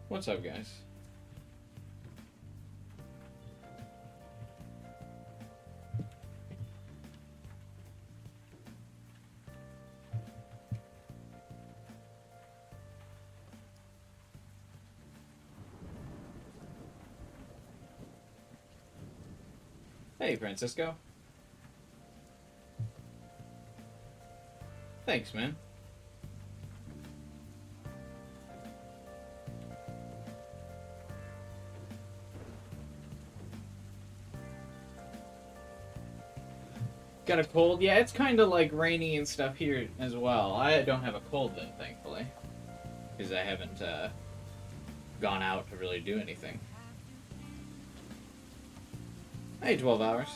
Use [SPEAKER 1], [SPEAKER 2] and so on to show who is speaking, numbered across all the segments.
[SPEAKER 1] What's up, guys? Hey, Francisco. Thanks, man. Got a cold? Yeah, it's kind of like rainy and stuff here as well. I don't have a cold then, thankfully. Because I haven't gone out to really do anything. Hey, 12 hours.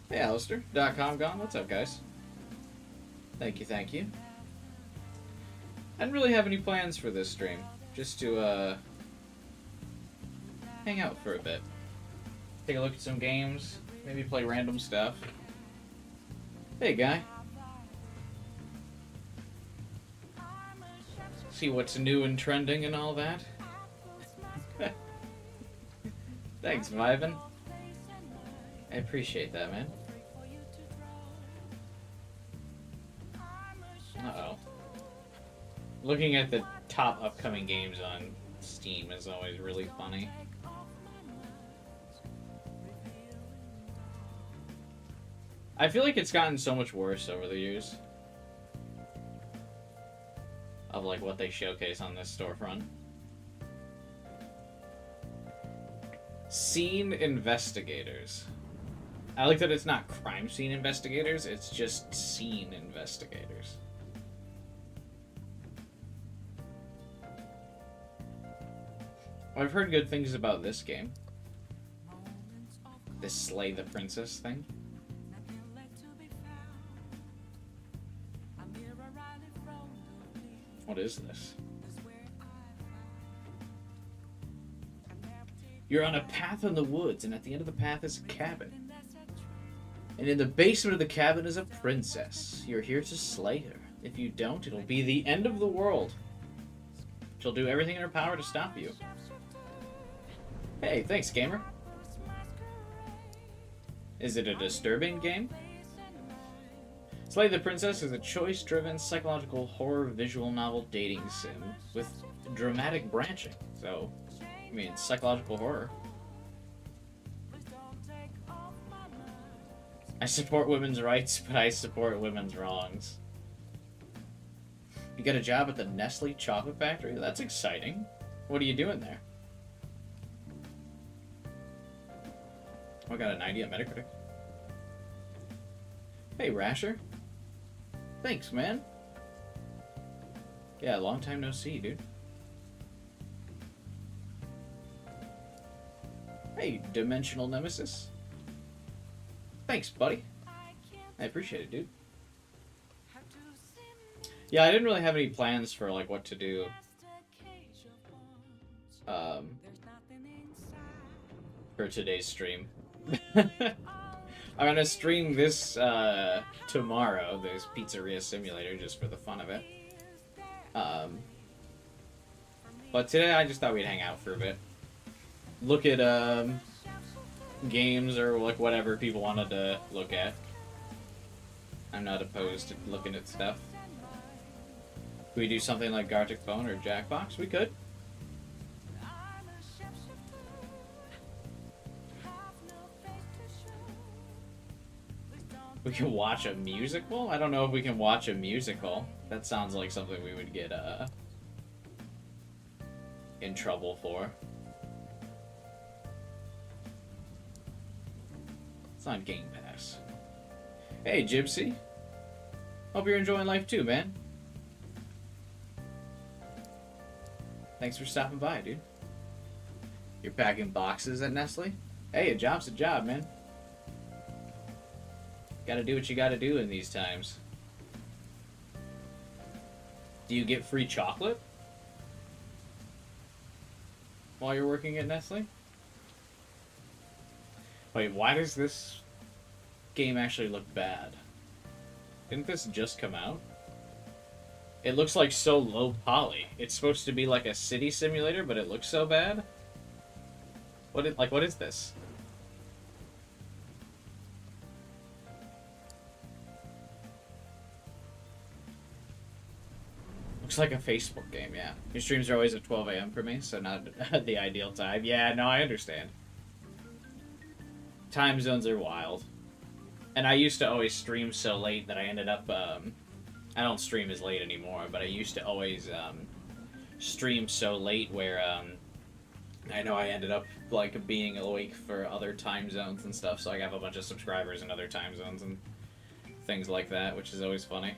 [SPEAKER 1] Hey, Alistair. .com gone. What's up, guys? Thank you, thank you. I didn't really have any plans for this stream. Just to, hang out for a bit. Take a look at some games. Maybe play random stuff. Hey, guy. See what's new and trending and all that. Thanks, Vivan. I appreciate that, man. Uh-oh. Looking at the top upcoming games on Steam is always really funny. I feel like it's gotten so much worse over the years. Of like what they showcase on this storefront. Scene investigators. I like that it's not crime scene investigators, it's just scene investigators. I've heard good things about this game. This Slay the Princess thing. What is this? You're on a path in the woods, and at the end of the path is a cabin. And in the basement of the cabin is a princess. You're here to slay her. If you don't, it'll be the end of the world. She'll do everything in her power to stop you. Hey, thanks, gamer. Is it a disturbing game? Slay the Princess is a choice-driven psychological horror visual novel dating sim with dramatic branching. So, I mean, psychological horror. I support women's rights, but I support women's wrongs. You get a job at the Nestle Chocolate Factory? That's exciting. What are you doing there? Oh, I got a 90 on Metacritic. Hey, Rasher. Thanks, man. Yeah, long time no see, dude. Hey, Dimensional Nemesis. Thanks, buddy. I appreciate it, dude. Yeah, I didn't really have any plans for, like, what to do. For today's stream. I'm gonna stream this tomorrow, this Pizzeria Simulator, just for the fun of it. But today I just thought we'd hang out for a bit. Look at games or like whatever people wanted to look at. I'm not opposed to looking at stuff. Could we do something like Gartic Phone or Jackbox? We could. We can watch a musical? I don't know if we can watch a musical. That sounds like something we would get in trouble for. It's on Game Pass. Hey, Gypsy. Hope you're enjoying life too, man. Thanks for stopping by, dude. You're packing boxes at Nestle? Hey, a job's a job, man. Gotta do what you gotta do in these times. Do you get free chocolate while you're working at Nestle? Wait, why does this game actually look bad? Didn't this just come out? It looks like so low poly. It's supposed to be like a city simulator, but it looks so bad. What is this? Looks like a Facebook game, yeah. Your streams are always at 12 a.m. for me, so not the ideal time. Yeah, no, I understand. Time zones are wild. And I used to always stream so late that I ended up, I don't stream as late anymore, but I used to always, stream so late where, I know I ended up, like, being awake for other time zones and stuff, so I have a bunch of subscribers in other time zones and things like that, which is always funny.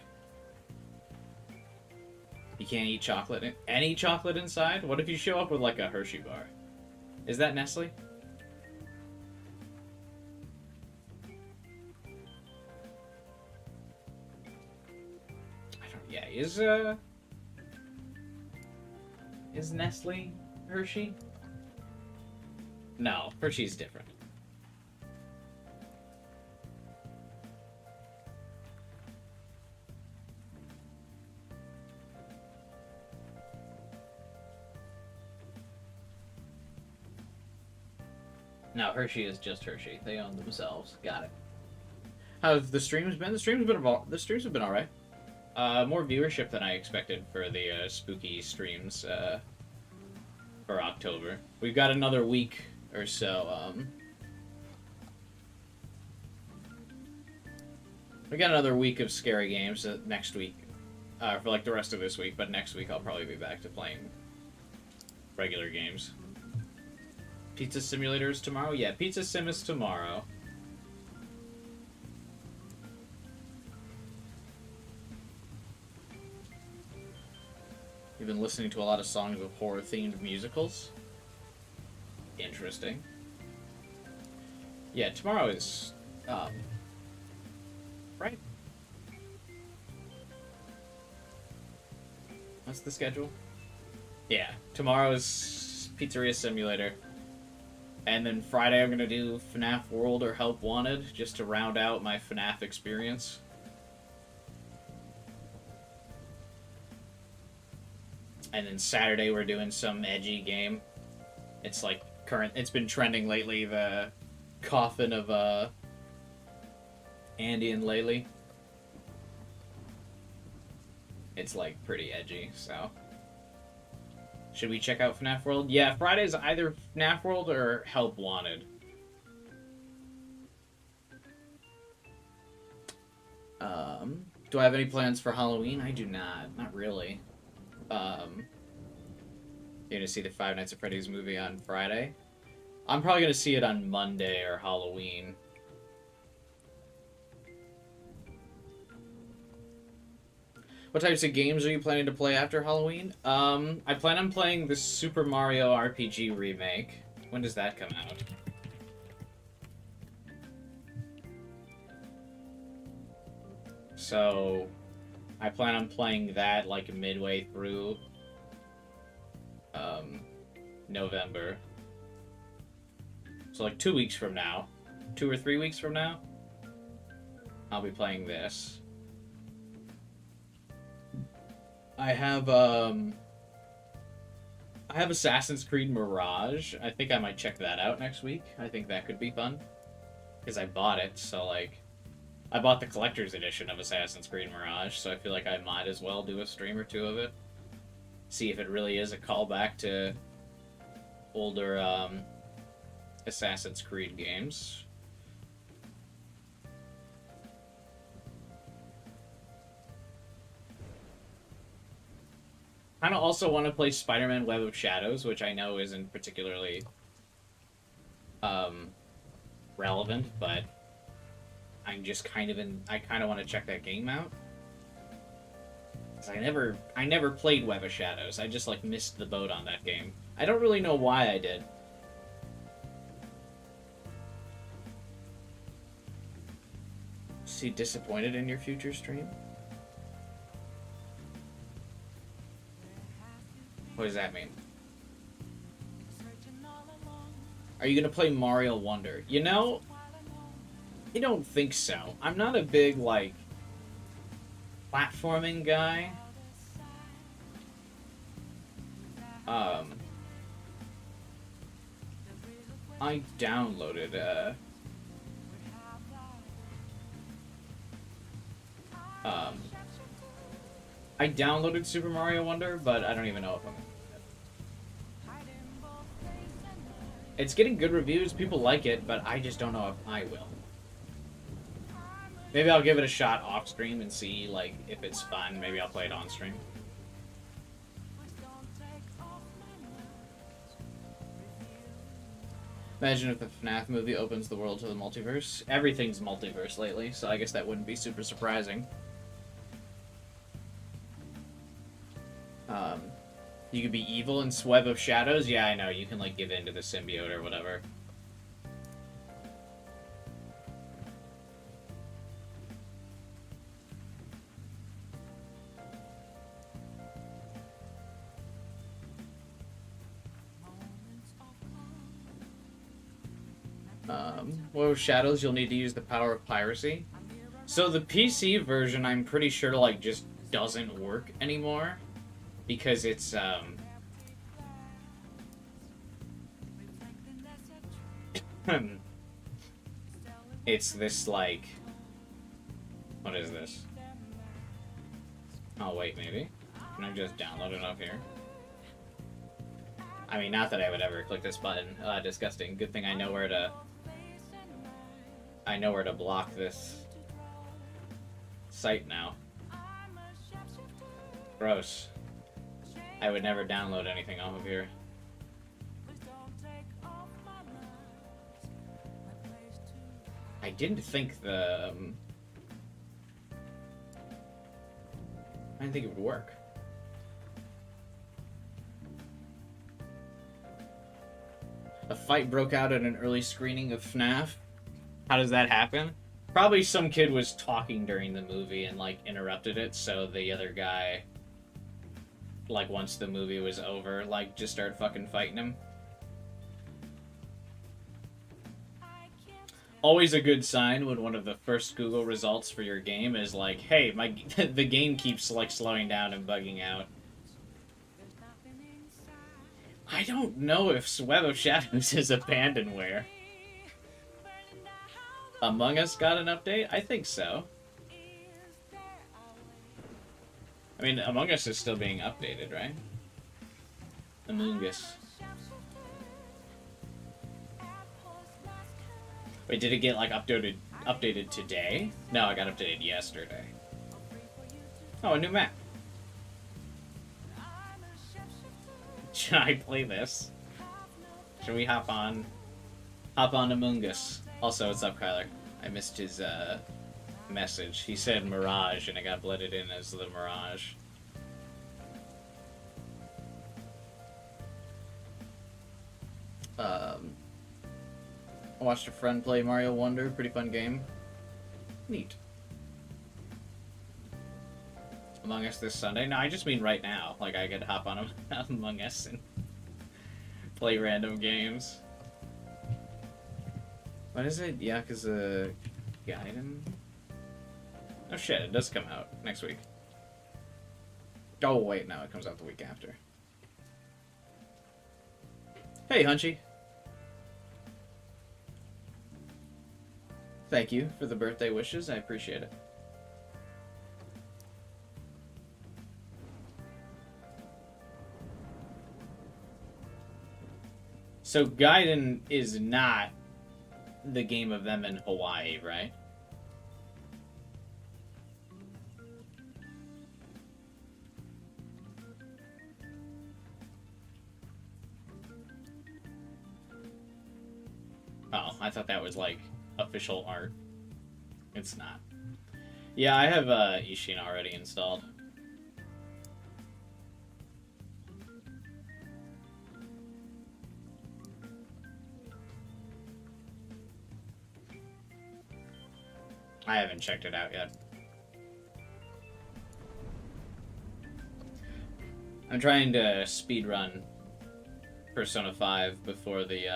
[SPEAKER 1] You can't eat chocolate. Any chocolate inside? What if you show up with, like, a Hershey bar? Is that Nestle? Yeah, is Nestle Hershey? No, Hershey's different. No, Hershey is just Hershey. They own themselves. Got it. How's the streams been? The streams have been alright. More viewership than I expected for the spooky streams for October. We've got another week or so. We got another week of scary games next week, for like the rest of this week. But next week I'll probably be back to playing regular games. Pizza Simulator is tomorrow. Yeah, Pizza Sim is tomorrow. You've been listening to a lot of songs of horror-themed musicals. Interesting. Yeah, tomorrow is, right? What's the schedule? Yeah, tomorrow is Pizzeria Simulator. And then Friday I'm gonna do FNAF World or Help Wanted, just to round out my FNAF experience. And then Saturday we're doing some edgy game. It's like it's been trending lately, the Coffin of Andy and Laylee. It's like pretty edgy, so. Should we check out FNAF World? Yeah, Friday's either FNAF World or Help Wanted. Do I have any plans for Halloween? I do not. Not really. You're gonna see the Five Nights at Freddy's movie on Friday? I'm probably gonna see it on Monday or Halloween. What types of games are you planning to play after Halloween? I plan on playing the Super Mario RPG remake. When does that come out? So, I plan on playing that like midway through November. So like 2 weeks from now, 2 or 3 weeks from now, I'll be playing this. I have Assassin's Creed Mirage. I think I might check that out next week. I think that could be fun. Because I bought it, so like... I bought the collector's edition of Assassin's Creed Mirage, so I feel like I might as well do a stream or two of it. See if it really is a callback to older Assassin's Creed games. Kind of also want to play Spider-Man Web of Shadows, which I know isn't particularly relevant, but I'm just kind of I kind of want to check that game out. 'Cause I never played Web of Shadows. I just like missed the boat on that game. I don't really know why I did. Is he disappointed in your future stream? What does that mean? Are you gonna play Mario Wonder? You know, I don't think so. I'm not a big, like, platforming guy. Um, I downloaded, I downloaded Super Mario Wonder, but I don't even know if I'm... It's getting good reviews, people like it, but I just don't know if I will. Maybe I'll give it a shot off stream and see, like, if it's fun. Maybe I'll play it on stream. Imagine if the FNAF movie opens the world to the multiverse. Everything's multiverse lately, so I guess that wouldn't be super surprising. You could be evil in Web of Shadows? Yeah, I know. You can, like, give in to the symbiote or whatever. Web of Shadows, you'll need to use the power of piracy. So the PC version, I'm pretty sure, like, just doesn't work anymore. Because it's, it's this, like... What is this? Oh, wait, maybe? Can I just download it up here? I mean, not that I would ever click this button. Disgusting. Good thing I know where to... I know where to block this site now. Gross. I would never download anything off of here. I didn't think the... I didn't think it would work. A fight broke out at an early screening of FNAF. How does that happen? Probably some kid was talking during the movie and, like, interrupted it, so the other guy... like, once the movie was over, like, just started fucking fighting him. Always a good sign when one of the first Google results for your game is like, hey, the game keeps, like, slowing down and bugging out. I don't know if Web of Shadows is abandonware. Among Us got an update? I think so. I mean, Among Us is still being updated, right? Among Us. Wait, did it get, like, updated today? No, it got updated yesterday. Oh, a new map. Should I play this? Should we hop on Among Us? Also, what's up, Kyler? I missed his, message. He said Mirage, and it got blended in as the Mirage. I watched a friend play Mario Wonder. Pretty fun game. Neat. Among Us this Sunday? No, I just mean right now. Like, I could hop on Among Us and play random games. What is it? Yakuza Gaiden? Oh shit, it does come out next week. Oh wait, no, it comes out the week after. Hey, Hunchy. Thank you for the birthday wishes, I appreciate it. So Gaiden is not the game of them in Hawaii, right? Oh, I thought that was like official art. It's not. Yeah, I have Ishin already installed. I haven't checked it out yet. I'm trying to speedrun Persona 5 before the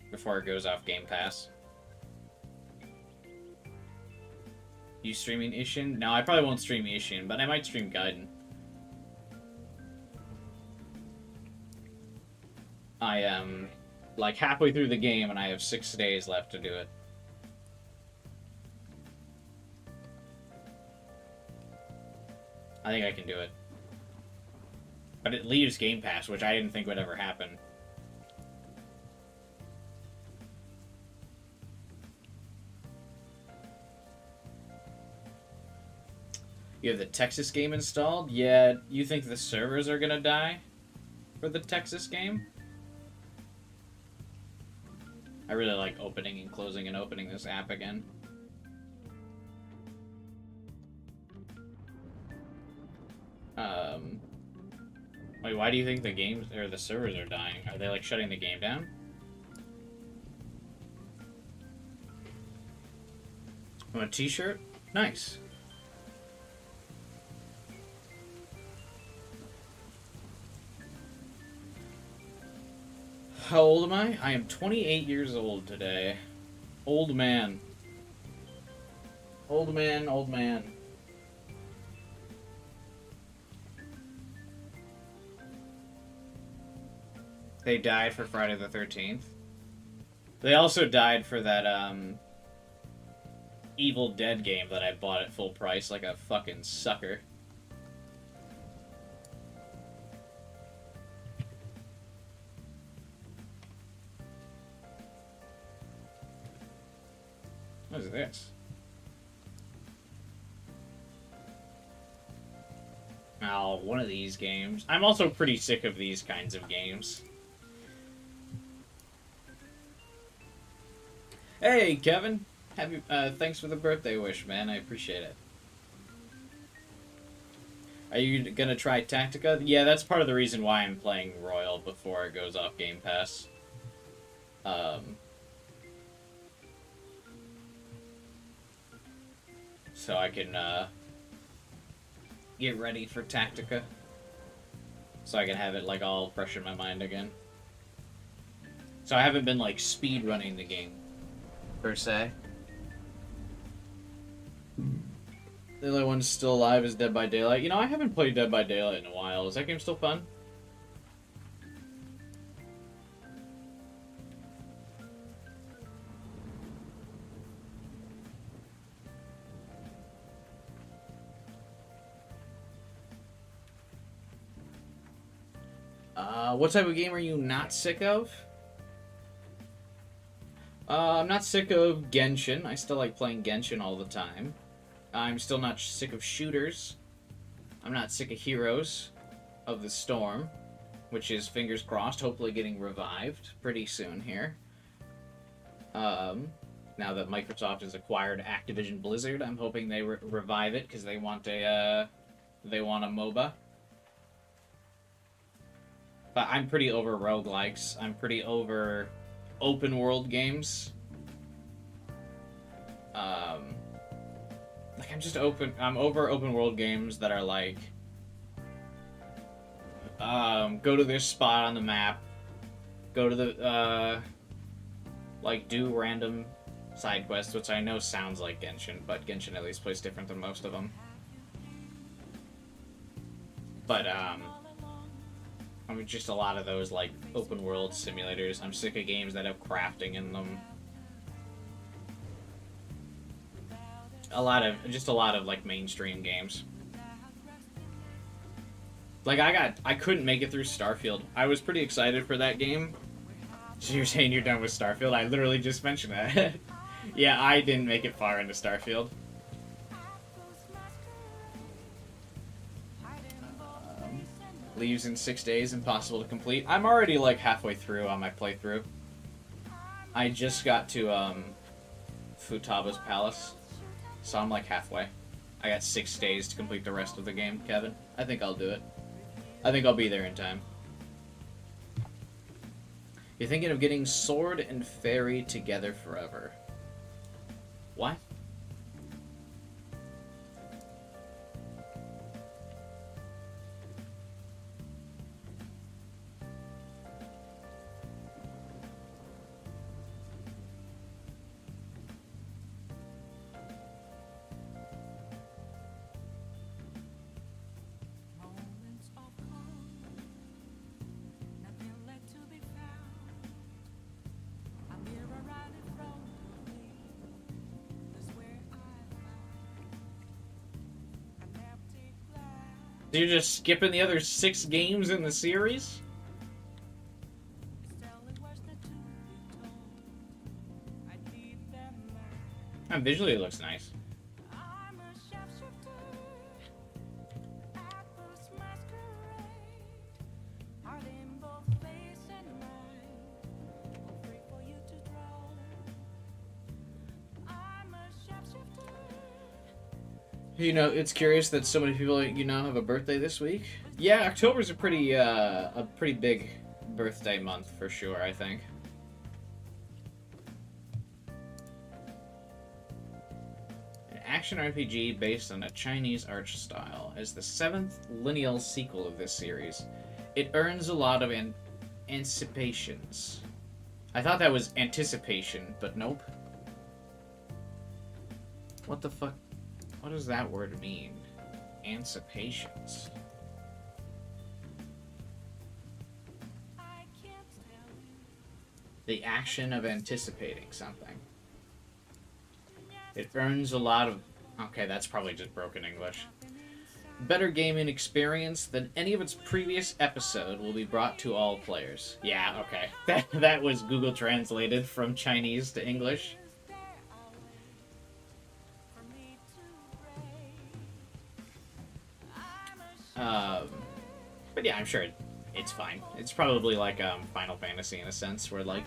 [SPEAKER 1] before it goes off Game Pass. You streaming Ishin? No, I probably won't stream Ishin, but I might stream Gaiden. I am like halfway through the game and I have 6 days left to do it. I think I can do it. But it leaves Game Pass, which I didn't think would ever happen. You have the Texas game installed? Yeah, you think the servers are gonna die for the Texas game? I really like opening and closing and opening this app again. Wait, why do you think the games or the servers are dying? Are they like shutting the game down? Oh, a t-shirt? Nice. How old am I? I am 28 years old today. Old man. Old man, old man. They died for Friday the 13th. They also died for that, Evil Dead game that I bought at full price like a fucking sucker. What is this? Oh, one of these games. I'm also pretty sick of these kinds of games. Hey, Kevin. Happy, thanks for the birthday wish, man. I appreciate it. Are you gonna try Tactica? Yeah, that's part of the reason why I'm playing Royal before it goes off Game Pass. So I can, get ready for Tactica. So I can have it, like, all fresh in my mind again. So I haven't been, like, speed running the game, per se. The only one still alive is Dead by Daylight. You know, I haven't played Dead by Daylight in a while. Is that game still fun? What type of game are you not sick of? I'm not sick of Genshin. I still like playing Genshin all the time. I'm still not sick of shooters. I'm not sick of Heroes of the Storm, which is, fingers crossed, hopefully getting revived pretty soon here. Now that Microsoft has acquired Activision Blizzard, I'm hoping they revive it because they want a MOBA. But I'm pretty over roguelikes. I'm pretty over open world games. Like I'm over open world games that are like, go to this spot on the map, go to the, like, do random side quests, which I know sounds like Genshin, but Genshin at least plays different than most of them. But, I mean, just a lot of those, like, open world simulators. I'm sick of games that have crafting in them. A lot of, like, mainstream games. Like, I couldn't make it through Starfield. I was pretty excited for that game. So you're saying you're done with Starfield? I literally just mentioned that. Yeah, I didn't make it far into Starfield. Leaves in 6 days, impossible to complete. I'm already, like, halfway through on my playthrough. I just got to, Futaba's Palace. So I'm, like, halfway. I got 6 days to complete the rest of the game, Kevin. I think I'll do it. I think I'll be there in time. You're thinking of getting Sword and Fairy together forever. What? You're just skipping the other 6 games in the series? And visually it looks nice. You know, it's curious that so many people, you know, have a birthday this week. Yeah, October's a pretty big birthday month for sure, I think. An action RPG based on a Chinese art style as the 7th lineal sequel of this series. It earns a lot of anticipations. I thought that was anticipation, but nope. What the fuck? What does that word mean? Anticipations. The action of anticipating something. It earns a lot of... Okay, that's probably just broken English. Better gaming experience than any of its previous episode will be brought to all players. Yeah, okay. That was Google translated from Chinese to English. But yeah, I'm sure it's fine. It's probably like Final Fantasy in a sense, where like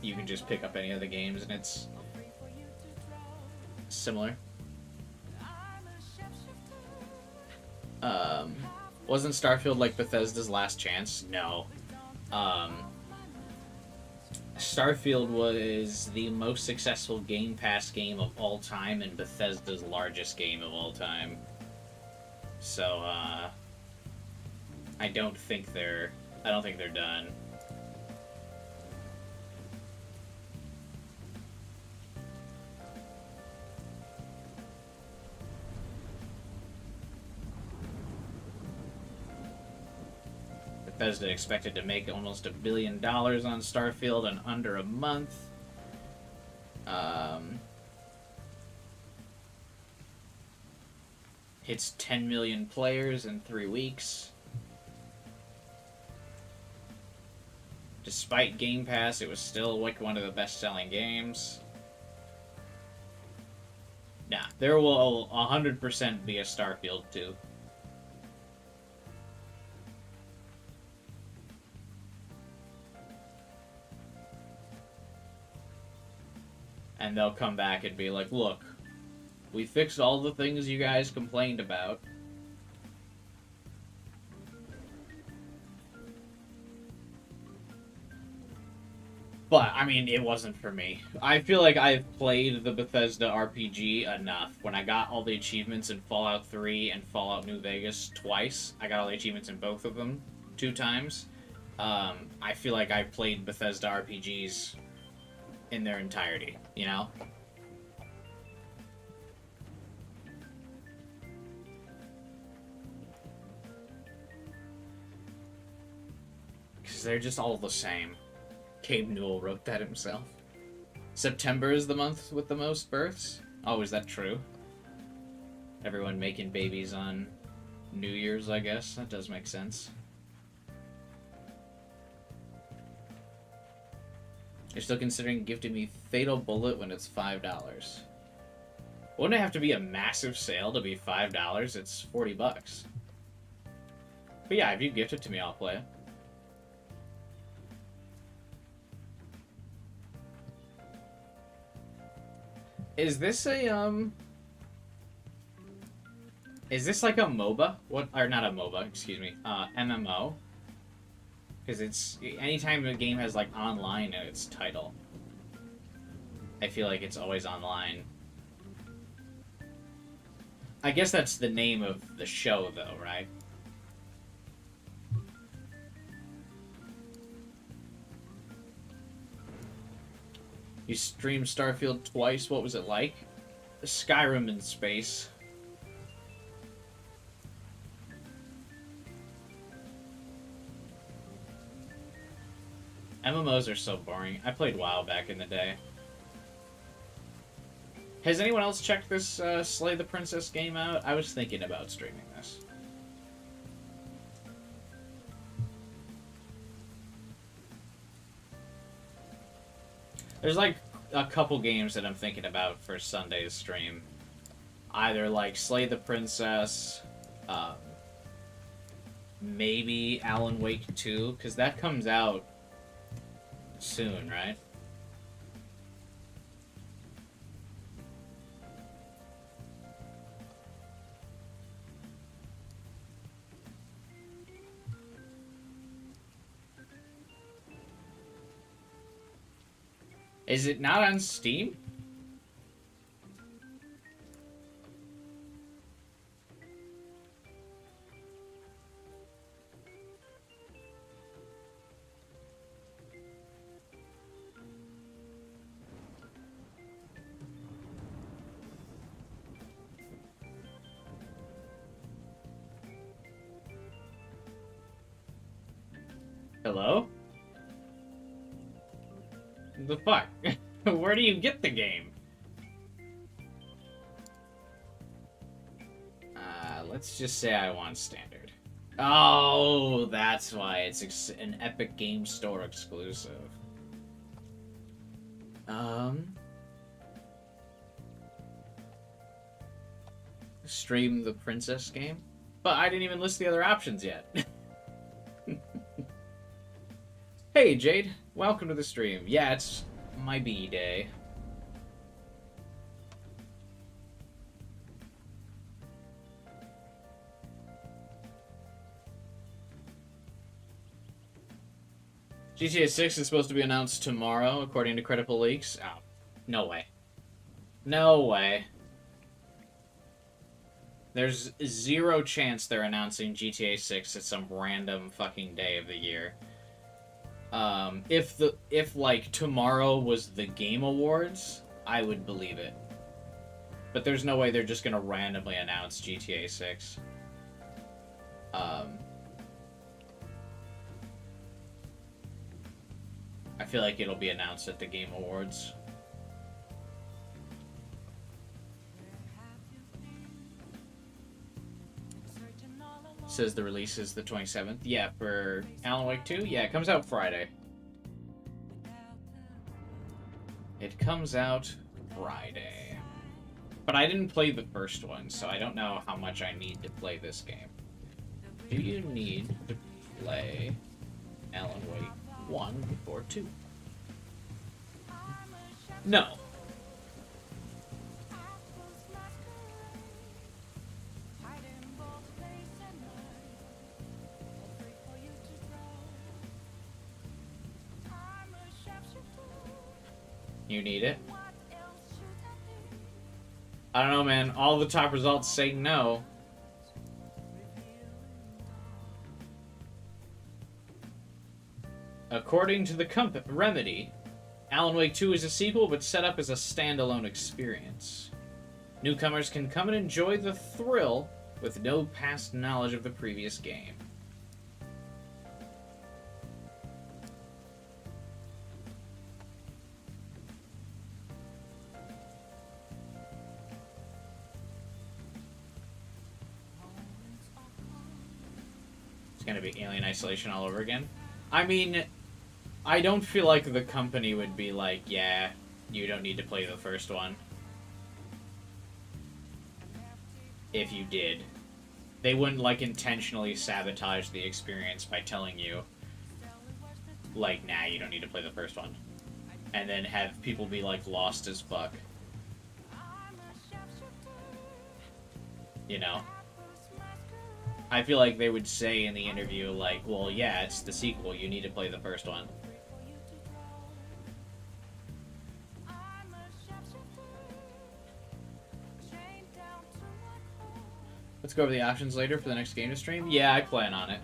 [SPEAKER 1] you can just pick up any of the games and it's similar. Wasn't Starfield like Bethesda's last chance? No. Starfield was the most successful Game Pass game of all time and Bethesda's largest game of all time. So, I don't think they're done. Bethesda expected to make almost $1 billion on Starfield in under a month. Hits 10 million players in 3 weeks. Despite Game Pass, it was still like one of the best-selling games. Nah, there will 100% be a Starfield 2. And they'll come back and be like, look, we fixed all the things you guys complained about. But, I mean, it wasn't for me. I feel like I've played the Bethesda RPG enough. When I got all the achievements in Fallout 3 and Fallout New Vegas twice, I got all the achievements in both of them 2 times. I feel like I've played Bethesda RPGs in their entirety, you know? Because they're just all the same. Gabe Newell wrote that himself. September is the month with the most births? Oh, is that true? Everyone making babies on New Year's, I guess. That does make sense. You're still considering gifting me Fatal Bullet when it's $5. Wouldn't it have to be a massive sale to be $5? It's $40. But yeah, if you gift it to me, I'll play it. Is this a, is this like a MOBA? What, or not a MOBA, excuse me, MMO? Because it's, anytime a game has, like, online in its title, I feel like it's always online. I guess that's the name of the show, though, right? You streamed Starfield twice, what was it like? Skyrim in space. MMOs are so boring. I played WoW back in the day. Has anyone else checked this Slay the Princess game out? I was thinking about streaming this. There's like a couple games that I'm thinking about for Sunday's stream. Either like Slay the Princess, um, maybe Alan Wake 2, because that comes out soon, right? Is it not on Steam? Hello? The fuck? Where do you get the game? Let's just say I want standard. Oh, that's why it's an Epic Game Store exclusive. Stream the Princess game? But I didn't even list the other options yet. Hey, Jade. Welcome to the stream. Yeah, it's my B-Day. GTA 6 is supposed to be announced tomorrow, according to credible leaks. Oh, no way. No way. There's zero chance they're announcing GTA 6 at some random fucking day of the year. If like tomorrow was the Game Awards, I would believe it. But there's no way they're just gonna randomly announce GTA 6. I feel like it'll be announced at the Game Awards. Says the release is the 27th. Yeah, for Alan Wake 2? Yeah, it comes out Friday. It comes out Friday. But I didn't play the first one, so I don't know how much I need to play this game. Do you need to play Alan Wake 1 or 2? No. You need it? I don't know, man. All the top results say no. According to the Remedy, Alan Wake 2 is a sequel, but set up as a standalone experience. Newcomers can come and enjoy the thrill with no past knowledge of the previous game. It's gonna be Alien Isolation all over again. I mean, I don't feel like the company would be like, yeah, you don't need to play the first one. If you did. They wouldn't, like, intentionally sabotage the experience by telling you, like, nah, you don't need to play the first one. And then have people be, like, lost as fuck. You know? I feel like they would say in the interview, like, well, yeah, it's the sequel, you need to play the first one. Let's go over the options later for the next game to stream. Yeah, I plan on it.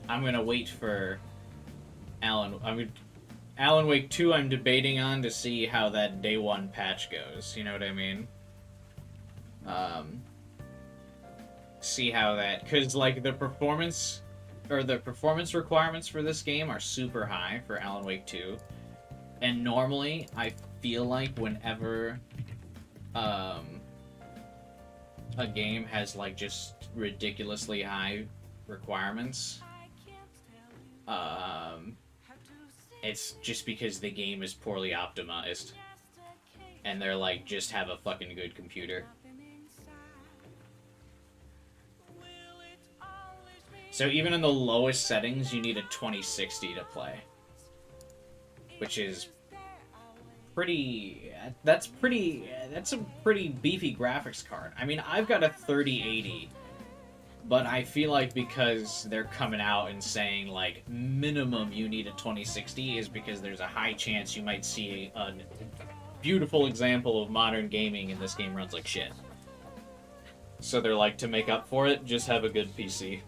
[SPEAKER 1] I'm gonna wait for Alan Wake 2 I'm debating on to see how that day one patch goes. You know what I mean? See how that... Because, like, the performance requirements for this game are super high for Alan Wake 2. And normally, I feel like whenever a game has, like, just ridiculously high requirements, It's just because the game is poorly optimized. And they're like, just have a fucking good computer. So even in the lowest settings, you need a 2060 to play. Which is pretty... That's a pretty beefy graphics card. I mean, I've got a 3080... But I feel like because they're coming out and saying, like, minimum you need a 2060 is because there's a high chance you might see a beautiful example of modern gaming and this game runs like shit. So they're like, to make up for it, just have a good PC.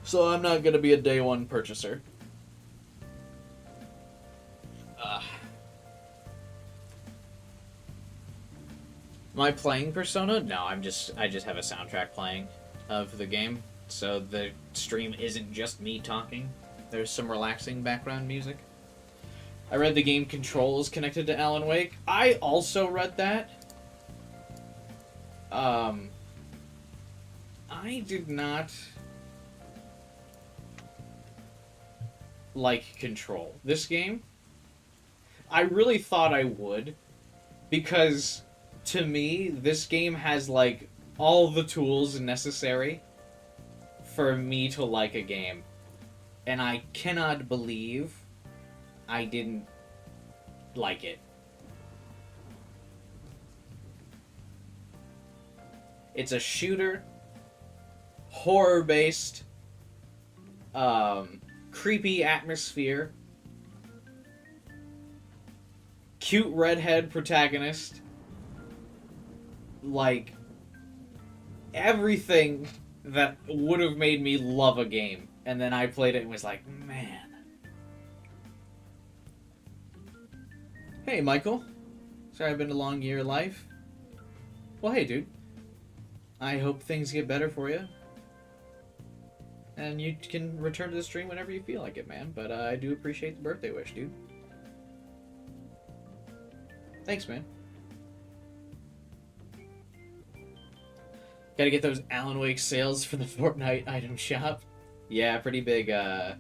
[SPEAKER 1] So I'm not going to be a day one purchaser. Am I playing Persona? No, I just have a soundtrack playing of the game, so the stream isn't just me talking. There's some relaxing background music. I read the game Control is connected to Alan Wake. I also read that. I did not like Control. This game, I really thought I would, because to me, this game has, like, all the tools necessary for me to like a game. And I cannot believe I didn't like it. It's a shooter, horror-based, creepy atmosphere, cute redhead protagonist, like, everything that would have made me love a game. And then I played it and was like, man. Hey, Michael. Sorry I've been a long year of life. Well, hey, dude. I hope things get better for you. And you can return to the stream whenever you feel like it, man. But I do appreciate the birthday wish, dude. Thanks, man. Gotta get those Alan Wake sales for the Fortnite item shop. Yeah, pretty big, I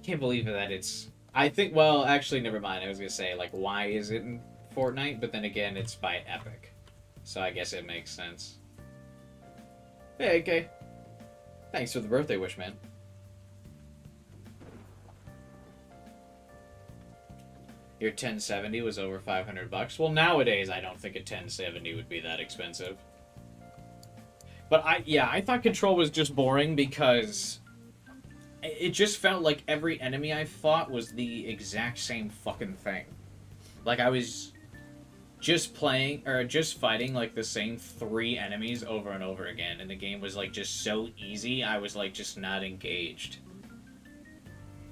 [SPEAKER 1] can't believe that it's... I think, well, actually, never mind. I was gonna say, like, why is it in Fortnite? But then again, it's by Epic. So I guess it makes sense. Hey, AK. Thanks for the birthday wish, man. Your 1070 was over $500. Well, nowadays, I don't think a 1070 would be that expensive. But I thought Control was just boring because it just felt like every enemy I fought was the exact same fucking thing. Like, I was just playing, or just fighting, like, the same 3 enemies over and over again, and the game was, like, just so easy, I was, like, just not engaged.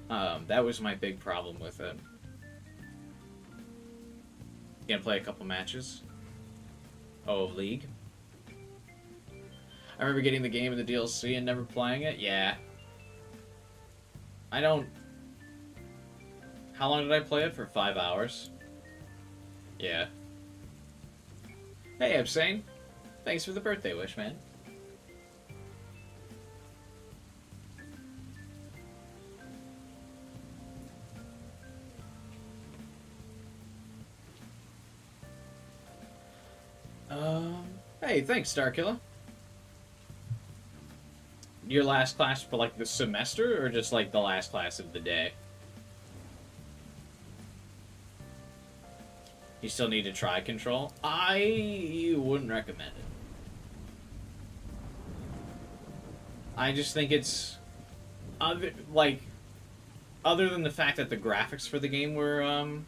[SPEAKER 1] That was my big problem with it. Gonna play a couple matches. Oh, League. I remember getting the game in the DLC and never playing it. Yeah. I don't... How long did I play it? For 5 hours? Yeah. Hey, Absane. Thanks for the birthday wish, man. Hey, thanks, Starkiller. Your last class for, like, the semester, or just, like, the last class of the day? You still need to try Control? I wouldn't recommend it. I just think it's... other than the fact that the graphics for the game were,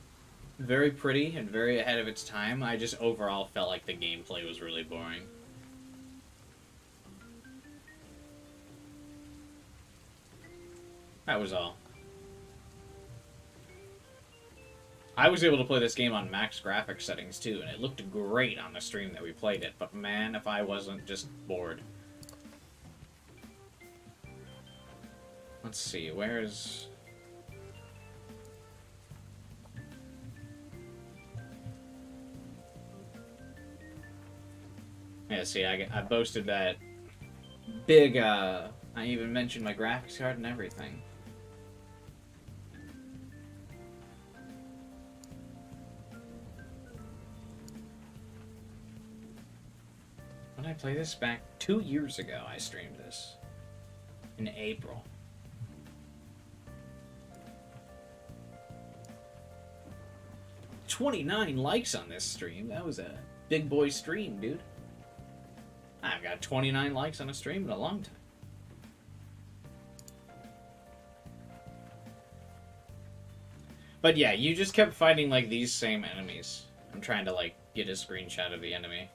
[SPEAKER 1] very pretty and very ahead of its time, I just overall felt like the gameplay was really boring. That was all. I was able to play this game on max graphics settings too, and it looked great on the stream that we played it, but man, if I wasn't just bored. Let's see, where's... Yeah, see, I boasted that big, I even mentioned my graphics card and everything. When did I play this? Back 2 years ago, I streamed this. In April. "29 likes on this stream. That was a big boy stream, dude. I've got 29 likes on a stream in a long time. But yeah, you just kept fighting, like, these same enemies. I'm trying to, like, get a screenshot of the enemy.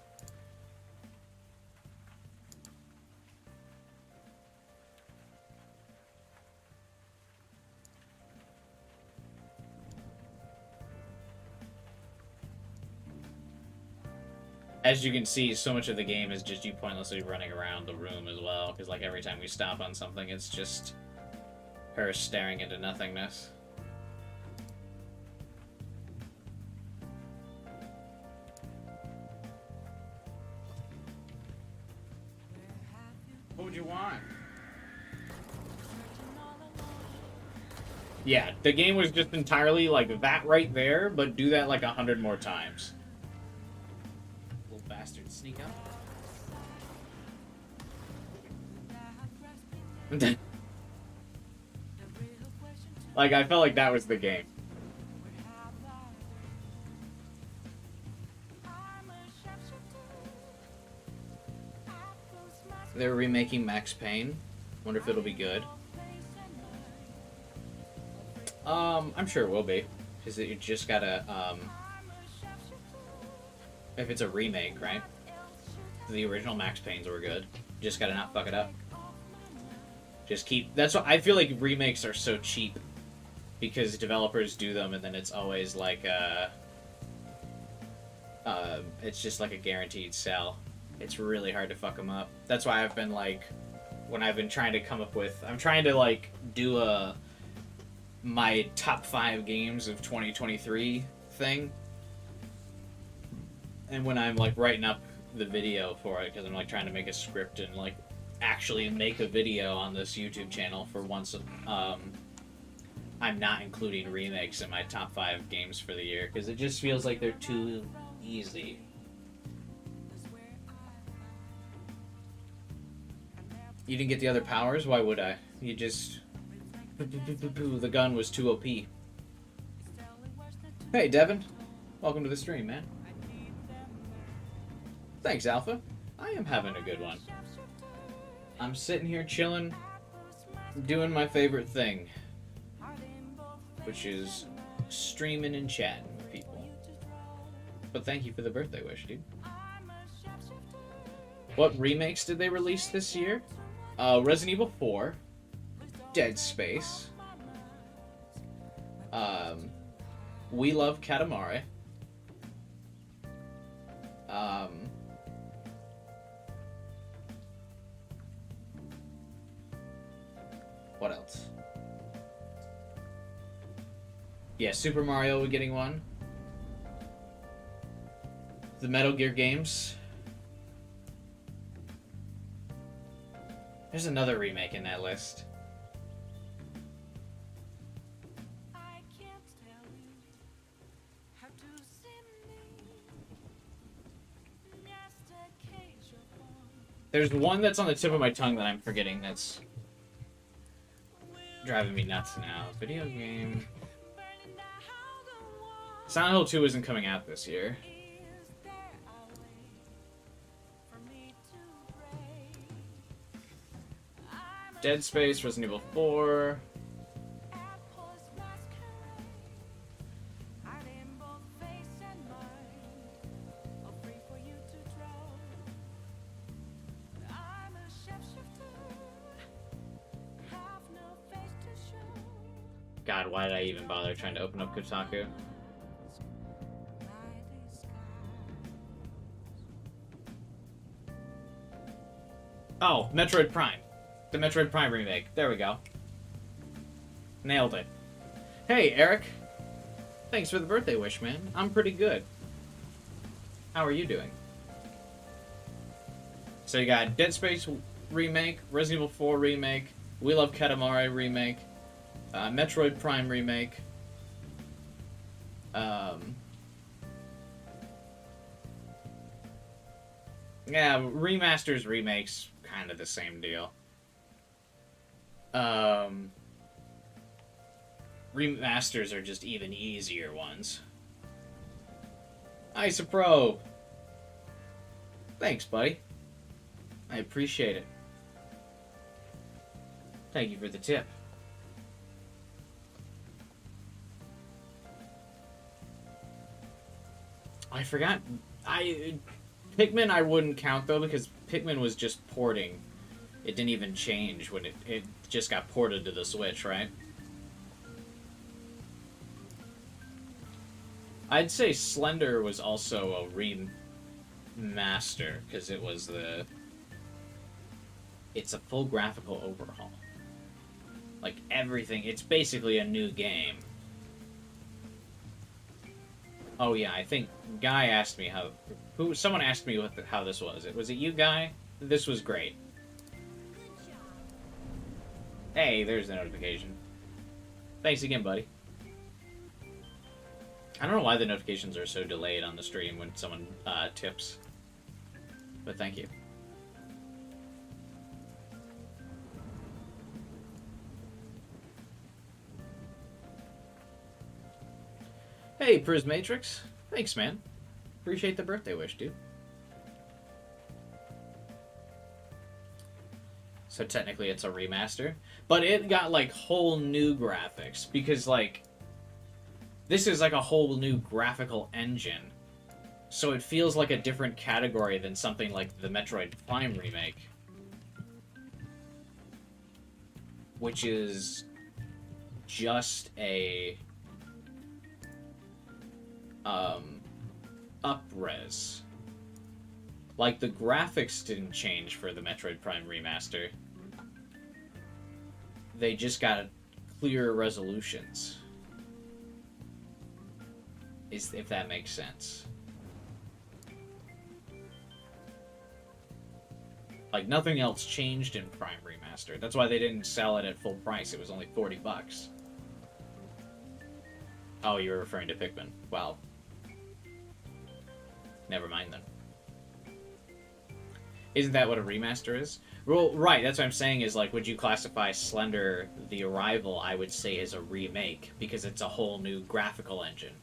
[SPEAKER 1] As you can see, so much of the game is just you pointlessly running around the room as well, because, like, every time we stop on something, it's just her staring into nothingness. What would you want? Yeah, the game was just entirely like that right there, but do that like 100 more times. Little bastard, sneak up. Like, I felt like that was the game. They're remaking Max Payne. Wonder if it'll be good. I'm sure it will be. Because you just gotta, if it's a remake, right? The original Max Paynes were good. Just gotta not fuck it up. Just keep... That's what I feel like remakes are so cheap. Because developers do them and then it's always like, it's just like a guaranteed sell. It's really hard to fuck them up. That's why I've been like, when I've been trying to come up with... I'm trying to like do my top 5 games of 2023 thing. And when I'm like writing up the video for it, because I'm like trying to make a script and like actually make a video on this YouTube channel for once, I'm not including remakes in my top 5 games for the year, because it just feels like they're too easy. You didn't get the other powers? Why would I? You just... The gun was too OP. Hey, Devin. Welcome to the stream, man. Thanks, Alpha. I am having a good one. I'm sitting here chilling, doing my favorite thing, which is streaming and chatting with people. But thank you for the birthday wish, dude. What remakes did they release this year? Resident Evil 4, Dead Space, We Love Katamari, what else? Yeah, Super Mario, we're getting one. The Metal Gear games. There's another remake in that list. There's one that's on the tip of my tongue that I'm forgetting that's driving me nuts now. Video game. Silent Hill 2 isn't coming out this year. Dead Space, Resident Evil 4. God, why did I even bother trying to open up Kotaku? Oh, Metroid Prime. The Metroid Prime remake. There we go. Nailed it. Hey, Eric. Thanks for the birthday wish, man. I'm pretty good. How are you doing? So you got Dead Space remake, Resident Evil 4 remake, We Love Katamari remake, Metroid Prime remake. Yeah, remasters, remakes, kind of the same deal. Remasters are just even easier ones. Isopro! Thanks, buddy. I appreciate it. Thank you for the tip. I forgot. Pikmin I wouldn't count though because Pikmin was just porting. It didn't even change when it just got ported to the Switch, right? I'd say Slender was also a remaster because it's a full graphical overhaul. Like everything, it's basically a new game. Oh yeah, I think Guy asked me someone asked me how this was. Was it you, Guy? This was great. Hey, there's the notification. Thanks again, buddy. I don't know why the notifications are so delayed on the stream when someone tips. But thank you. Hey, Prismatrix. Thanks, man. Appreciate the birthday wish, dude. So technically it's a remaster. But it got, like, whole new graphics. Because, like, this is, like, a whole new graphical engine. So it feels like a different category than something like the Metroid Prime remake. Which is just a up-res. Like, the graphics didn't change for the Metroid Prime remaster. They just got clearer resolutions. If that makes sense. Like, nothing else changed in Prime Remaster. That's why they didn't sell it at full price. It was only $40. Oh, you were referring to Pikmin. Wow. Never mind then. Isn't that what a remaster is? Well, right, that's what I'm saying is, like, would you classify Slender The Arrival, I would say, as a remake, because it's a whole new graphical engine.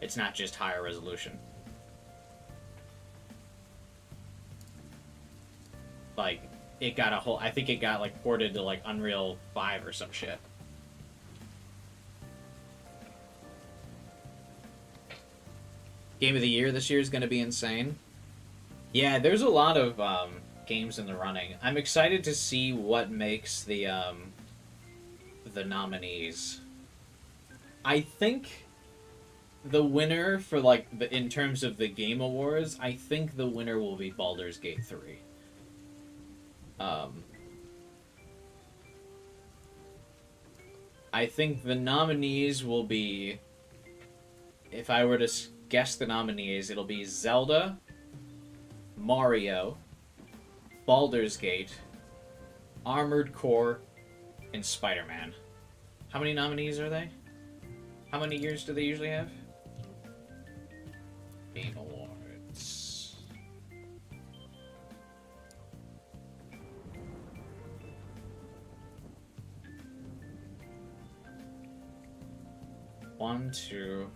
[SPEAKER 1] It's not just higher resolution. Like, it got a whole... I think it got, like, ported to, like, Unreal 5 or some shit. Game of the Year this year is going to be insane. Yeah, there's a lot of games in the running. I'm excited to see what makes the nominees. I think the winner for, like, in terms of the Game Awards, I think the winner will be Baldur's Gate 3. I think the nominees will be, if I were to guess the nominees, it'll be Zelda, Mario, Baldur's Gate, Armored Core, and Spider-Man. How many nominees are they? How many years do they usually have? Game Awards. One, two,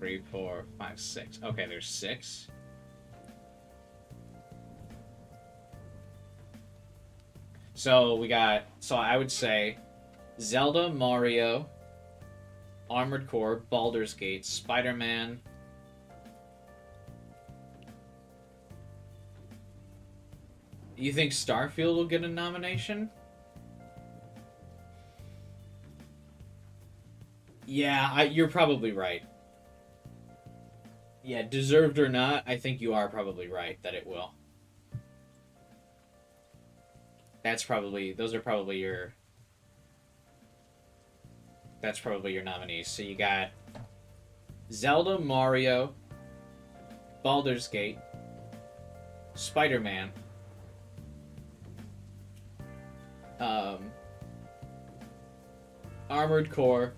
[SPEAKER 1] 3, 4, 5, 6. Okay, there's 6. So we got... So I would say Zelda, Mario, Armored Core, Baldur's Gate, Spider-Man... You think Starfield will get a nomination? Yeah, you're probably right. Yeah, deserved or not, I think you are probably right that it will. Those are probably your nominees. So you got Zelda, Mario, Baldur's Gate, Spider-Man, Um, Armored Core,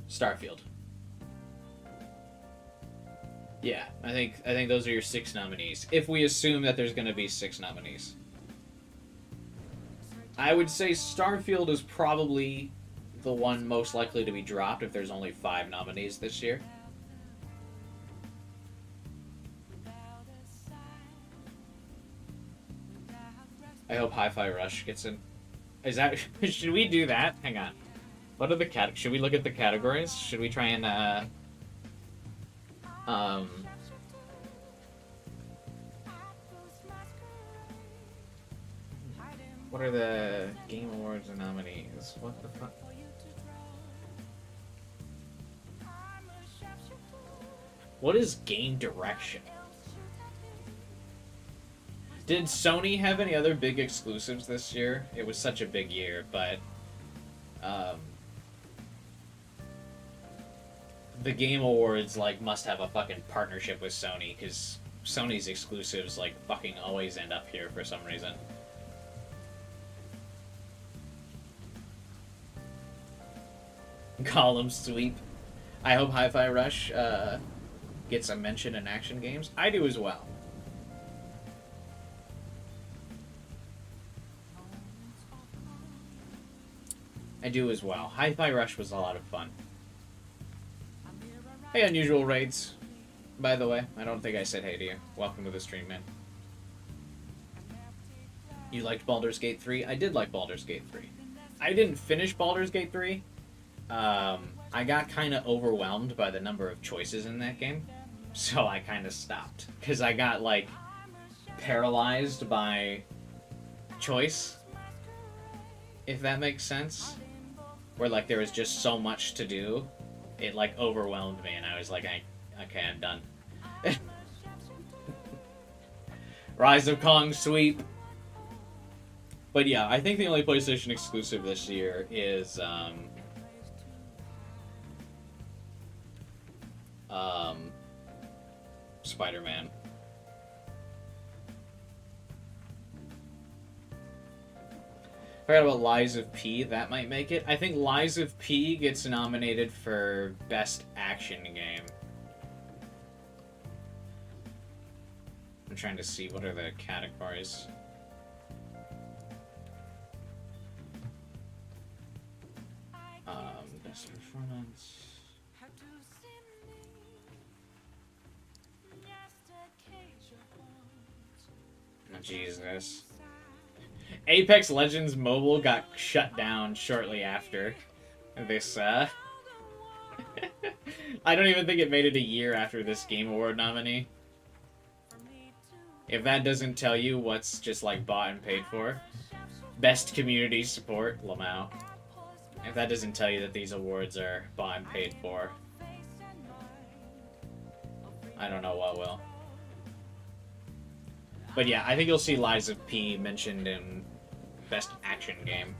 [SPEAKER 1] Starfield. Yeah, I think those are your 6 nominees. If we assume that there's going to be 6 nominees. I would say Starfield is probably the one most likely to be dropped if there's only 5 nominees this year. I hope Hi-Fi Rush gets in. Is that... Should we do that? Hang on. What are the should we look at the categories? Should we try and, what are the Game Awards nominees? What the fuck? What is Game Direction? Did Sony have any other big exclusives this year? It was such a big year, but the Game Awards like must have a fucking partnership with Sony because Sony's exclusives like fucking always end up here for some reason. Column sweep. I hope Hi-Fi Rush gets a mention in action games. I do as well. I do as well. Hi-Fi Rush was a lot of fun. Hey, Unusual Raids. By the way, I don't think I said hey to you. Welcome to the stream, man. You liked Baldur's Gate 3? I did like Baldur's Gate 3. I didn't finish Baldur's Gate 3. I got kind of overwhelmed by the number of choices in that game. So I kind of stopped. Because I got, like, paralyzed by choice. If that makes sense. Where, like, there was just so much to do. It, like, overwhelmed me, and I was like, okay, I'm done. Rise of Kong sweep. But yeah, I think the only PlayStation exclusive this year is, Spider-Man. Forgot about Lies of P. That might make it. I think Lies of P gets nominated for Best Action Game. I'm trying to see what are the categories. Best Performance. Oh, Jesus. Apex Legends Mobile got shut down shortly after this, I don't even think it made it a year after this Game Award nominee. If that doesn't tell you what's just, like, bought and paid for. Best Community Support, Lamau. If that doesn't tell you that these awards are bought and paid for, I don't know what will. But yeah, I think you'll see Lies of P mentioned in Best Action Game.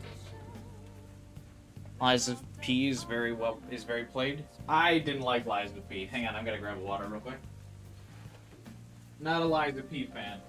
[SPEAKER 1] Lies of P is very played. I didn't like Lies of P. Hang on, I'm gonna grab water real quick. Not a Lies of P fan.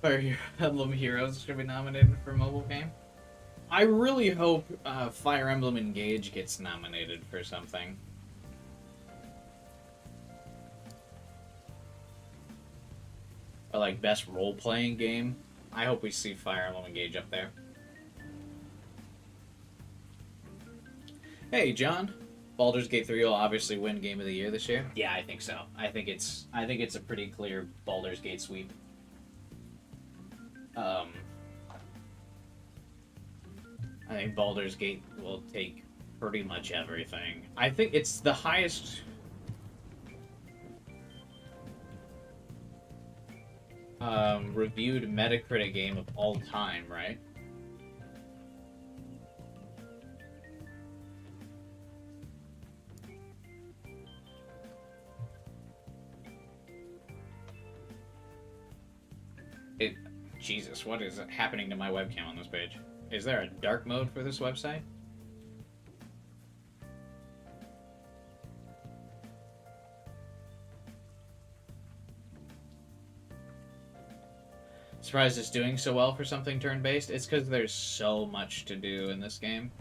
[SPEAKER 1] Fire Emblem Heroes is going to be nominated for mobile game. I really hope Fire Emblem Engage gets nominated for something. Or like best role-playing game. I hope we see Fire Emblem Engage up there. Hey, John. Baldur's Gate 3 will obviously win Game of the Year this year. Yeah, I think so. I think it's a pretty clear Baldur's Gate sweep. I think Baldur's Gate will take pretty much everything. I think it's the highest reviewed Metacritic game of all time, right? Jesus, what is happening to my webcam on this page? Is there a dark mode for this website? Surprised it's doing so well for something turn-based. It's because there's so much to do in this game.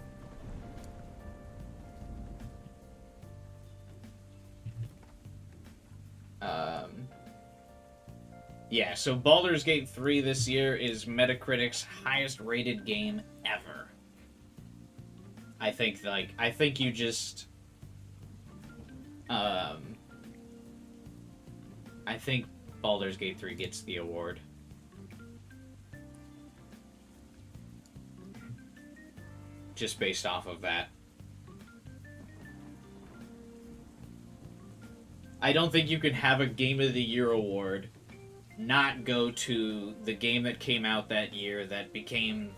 [SPEAKER 1] Yeah, so Baldur's Gate 3 this year is Metacritic's highest rated game ever. I think you just I think Baldur's Gate 3 gets the award. Just based off of that. I don't think you can have a Game of the Year award not go to the game that came out that year that became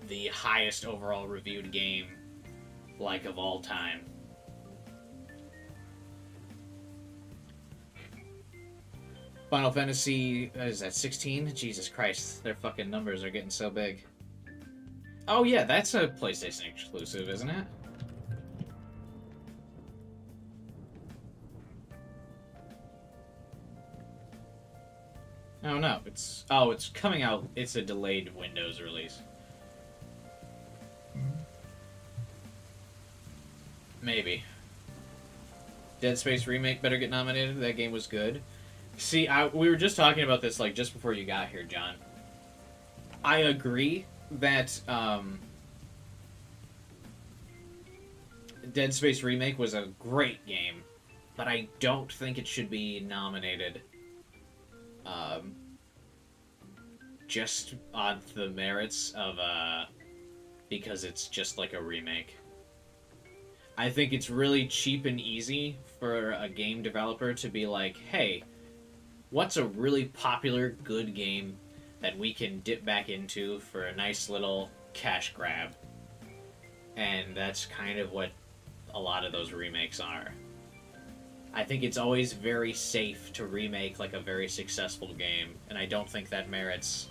[SPEAKER 1] the highest overall reviewed game, like, of all time. Final Fantasy, is that 16? Jesus Christ, their fucking numbers are getting so big. Oh yeah, that's a PlayStation exclusive, isn't it? Oh no, it's coming out. It's a delayed Windows release. Maybe. Dead Space Remake better get nominated. That game was good. See, we were just talking about this like just before you got here, John. I agree that Dead Space Remake was a great game, but I don't think it should be nominated. Just on the merits of because it's just like a remake. I think it's really cheap and easy for a game developer to be like, hey, what's a really popular, good game that we can dip back into for a nice little cash grab? And that's kind of what a lot of those remakes are. I think it's always very safe to remake like a very successful game, and I don't think that merits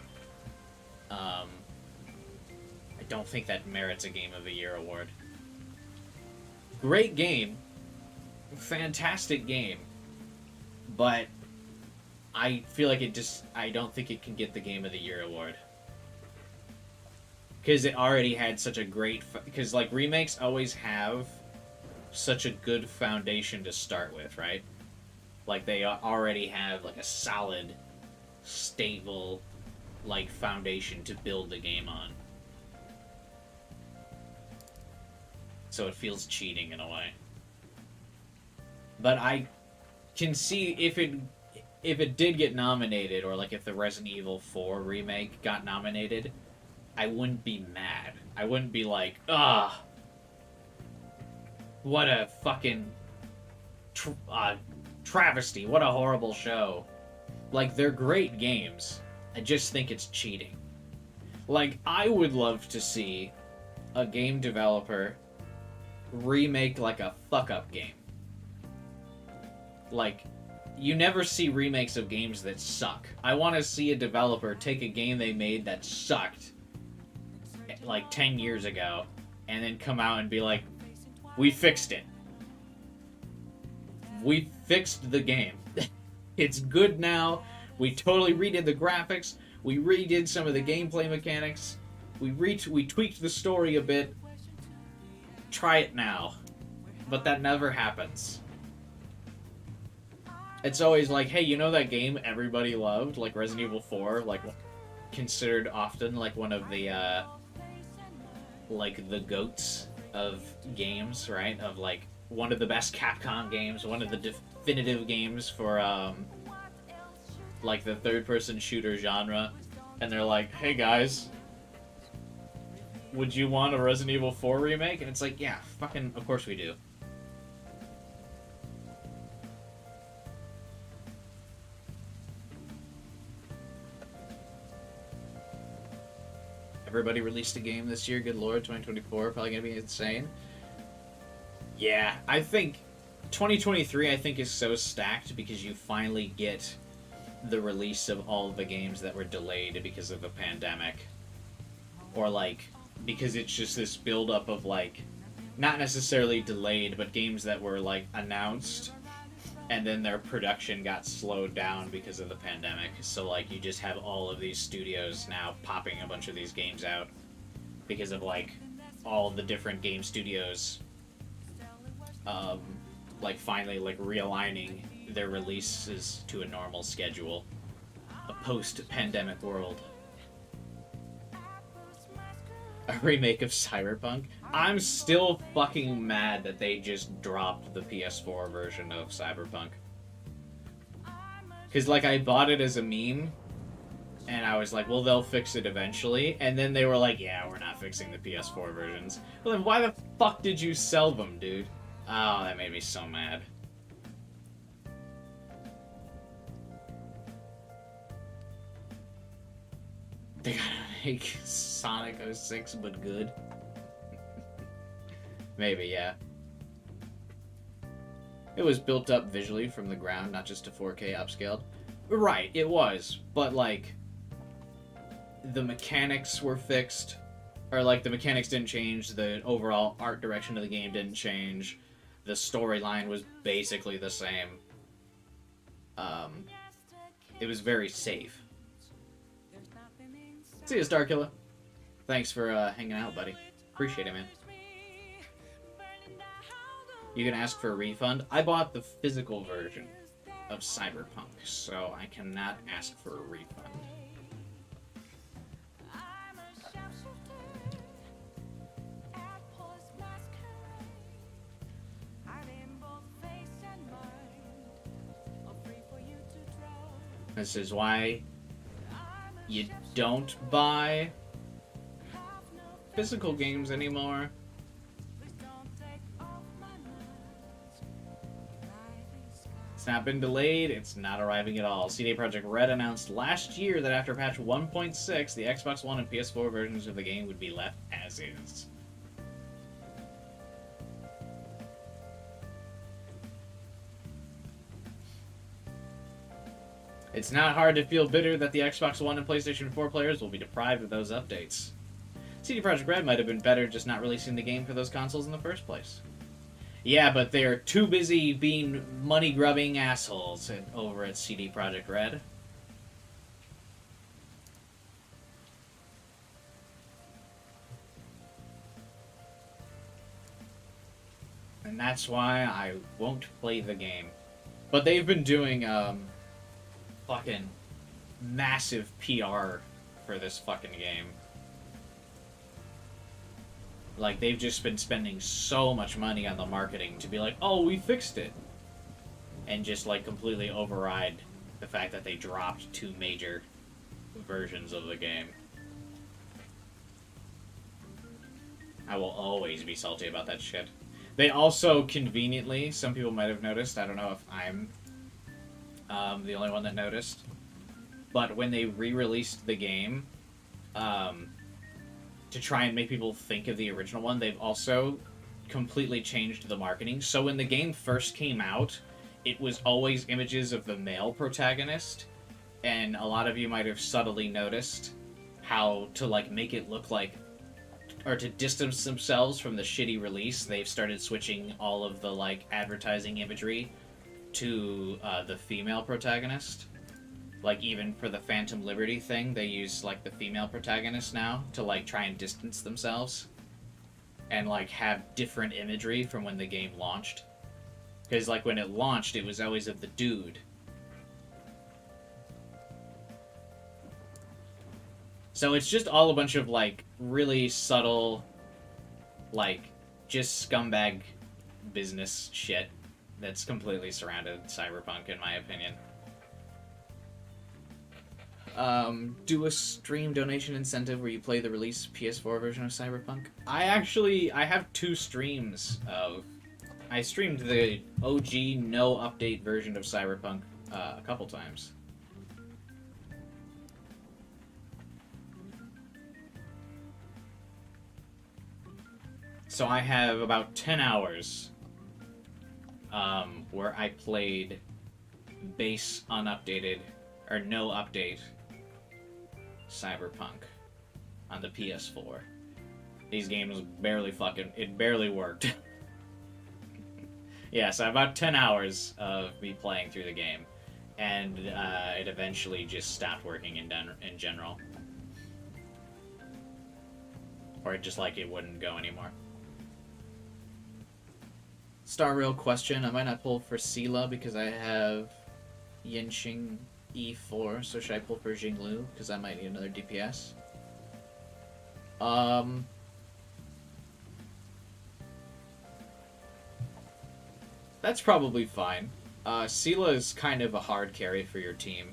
[SPEAKER 1] a Game of the Year award. Great game, fantastic game, but I feel like I don't think it can get the Game of the Year award. Because it already had such a great... Because, like, remakes always have such a good foundation to start with, right? Like, they already have, like, a solid, stable, like, foundation to build the game on. So it feels cheating in a way. But I can see if it did get nominated, or like if the Resident Evil 4 remake got nominated, I wouldn't be mad. I wouldn't be like, what a fucking travesty. What a horrible show. Like, they're great games. I just think it's cheating. Like, I would love to see a game developer remake, like, a fuck-up game. Like, you never see remakes of games that suck. I want to see a developer take a game they made that sucked, like, 10 years ago, and then come out and be like, we fixed it. We fixed the game. It's good now. We totally redid the graphics. We redid some of the gameplay mechanics. We tweaked the story a bit. Try it now. But that never happens. It's always like, hey, you know that game everybody loved? Like Resident Evil 4? Like, considered often like one of the, like, the GOATs of games, right? Of, like, one of the best Capcom games, one of the definitive games for, like, the third-person shooter genre. And they're like, hey, guys, would you want a Resident Evil 4 remake? And it's like, yeah, fucking, of course we do. Everybody released a game this year, good lord, 2024, probably gonna be insane. Yeah, I think 2023, I think, is so stacked because you finally get the release of all of the games that were delayed because of the pandemic. Or, like, because it's just this buildup of, like, not necessarily delayed, but games that were, like, announced, and then their production got slowed down because of the pandemic. So, like, you just have all of these studios now popping a bunch of these games out because of, like, all the different game studios, like, finally, like, realigning their releases to a normal schedule. A post-pandemic world. A remake of Cyberpunk? I'm still fucking mad that they just dropped the PS4 version of Cyberpunk. Because, like, I bought it as a meme, and I was like, well, they'll fix it eventually. And then they were like, yeah, we're not fixing the PS4 versions. Well, then why the fuck did you sell them, dude? Oh, that made me so mad. They gotta make Sonic 06 but good. Maybe, yeah. It was built up visually from the ground, not just to 4K upscaled. Right, it was. But, like, the mechanics were fixed. Or, like, the mechanics didn't change. The overall art direction of the game didn't change. The storyline was basically the same. It was very safe. See you, Starkiller. Thanks for hanging out, buddy. Appreciate it, man. You can ask for a refund. I bought the physical version of Cyberpunk, so I cannot ask for a refund. This is why you don't buy physical games anymore. It's not been delayed, it's not arriving at all. CD Projekt Red announced last year that after patch 1.6, the Xbox One and PS4 versions of the game would be left as is. It's not hard to feel bitter that the Xbox One and PlayStation 4 players will be deprived of those updates. CD Projekt Red might have been better just not releasing the game for those consoles in the first place. Yeah, but they're too busy being money-grubbing assholes over at CD Projekt Red. And that's why I won't play the game. But they've been doing, fucking massive PR for this fucking game. Like, they've just been spending so much money on the marketing to be like, oh, we fixed it. And just, like, completely override the fact that they dropped 2 major versions of the game. I will always be salty about that shit. They also, conveniently, some people might have noticed, I don't know if I'm the only one that noticed, but when they re-released the game, to try and make people think of the original one, they've also completely changed the marketing. So when the game first came out, it was always images of the male protagonist, and a lot of you might have subtly noticed how to, like, make it look like, or to distance themselves from the shitty release, they've started switching all of the, like, advertising imagery to the female protagonist. Like, even for the Phantom Liberty thing, they use, like, the female protagonist now to, like, try and distance themselves. And, like, have different imagery from when the game launched. Because, like, when it launched, it was always of the dude. So it's just all a bunch of, like, really subtle, like, just scumbag business shit that's completely surrounded Cyberpunk, in my opinion. do a stream donation incentive where you play the release PS4 version of Cyberpunk. I have 2 streams of. I streamed the OG no update version of Cyberpunk a couple times. So I have about 10 hours where I played base unupdated or no update Cyberpunk on the PS4. These games it barely worked. Yeah, so about 10 hours of me playing through the game, and it eventually just stopped working in general. Or it just, like, it wouldn't go anymore. Star Rail question, I might not pull for Sela because I have Yinxing E4, so should I pull for Jinglu? Because I might need another DPS. That's probably fine. Sela is kind of a hard carry for your team.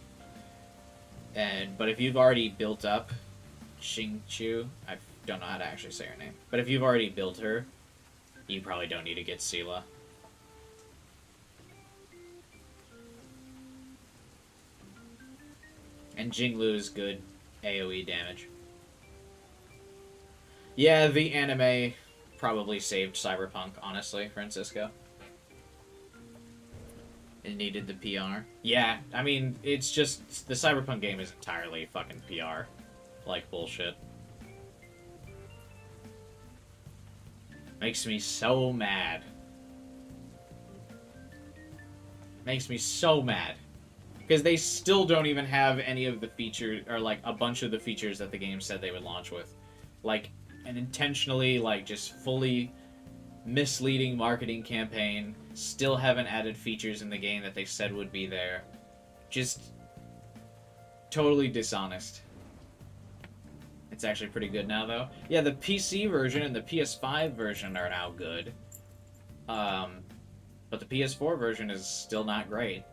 [SPEAKER 1] But if you've already built up Xingqiu, I don't know how to actually say her name, but if you've already built her, you probably don't need to get Sela. And Jinglu is good AoE damage. Yeah, the anime probably saved Cyberpunk, honestly, Francisco. It needed the PR. Yeah, I mean, it's just... The Cyberpunk game is entirely fucking PR. Like, bullshit. Makes me so mad. Makes me so mad. Because they still don't even have any of the features, or like a bunch of the features that the game said they would launch with. Like, an intentionally, like, just fully misleading marketing campaign. Still haven't added features in the game that they said would be there. Just totally dishonest. It's actually pretty good now, though. Yeah, the PC version and the PS5 version are now good. But the PS4 version is still not great.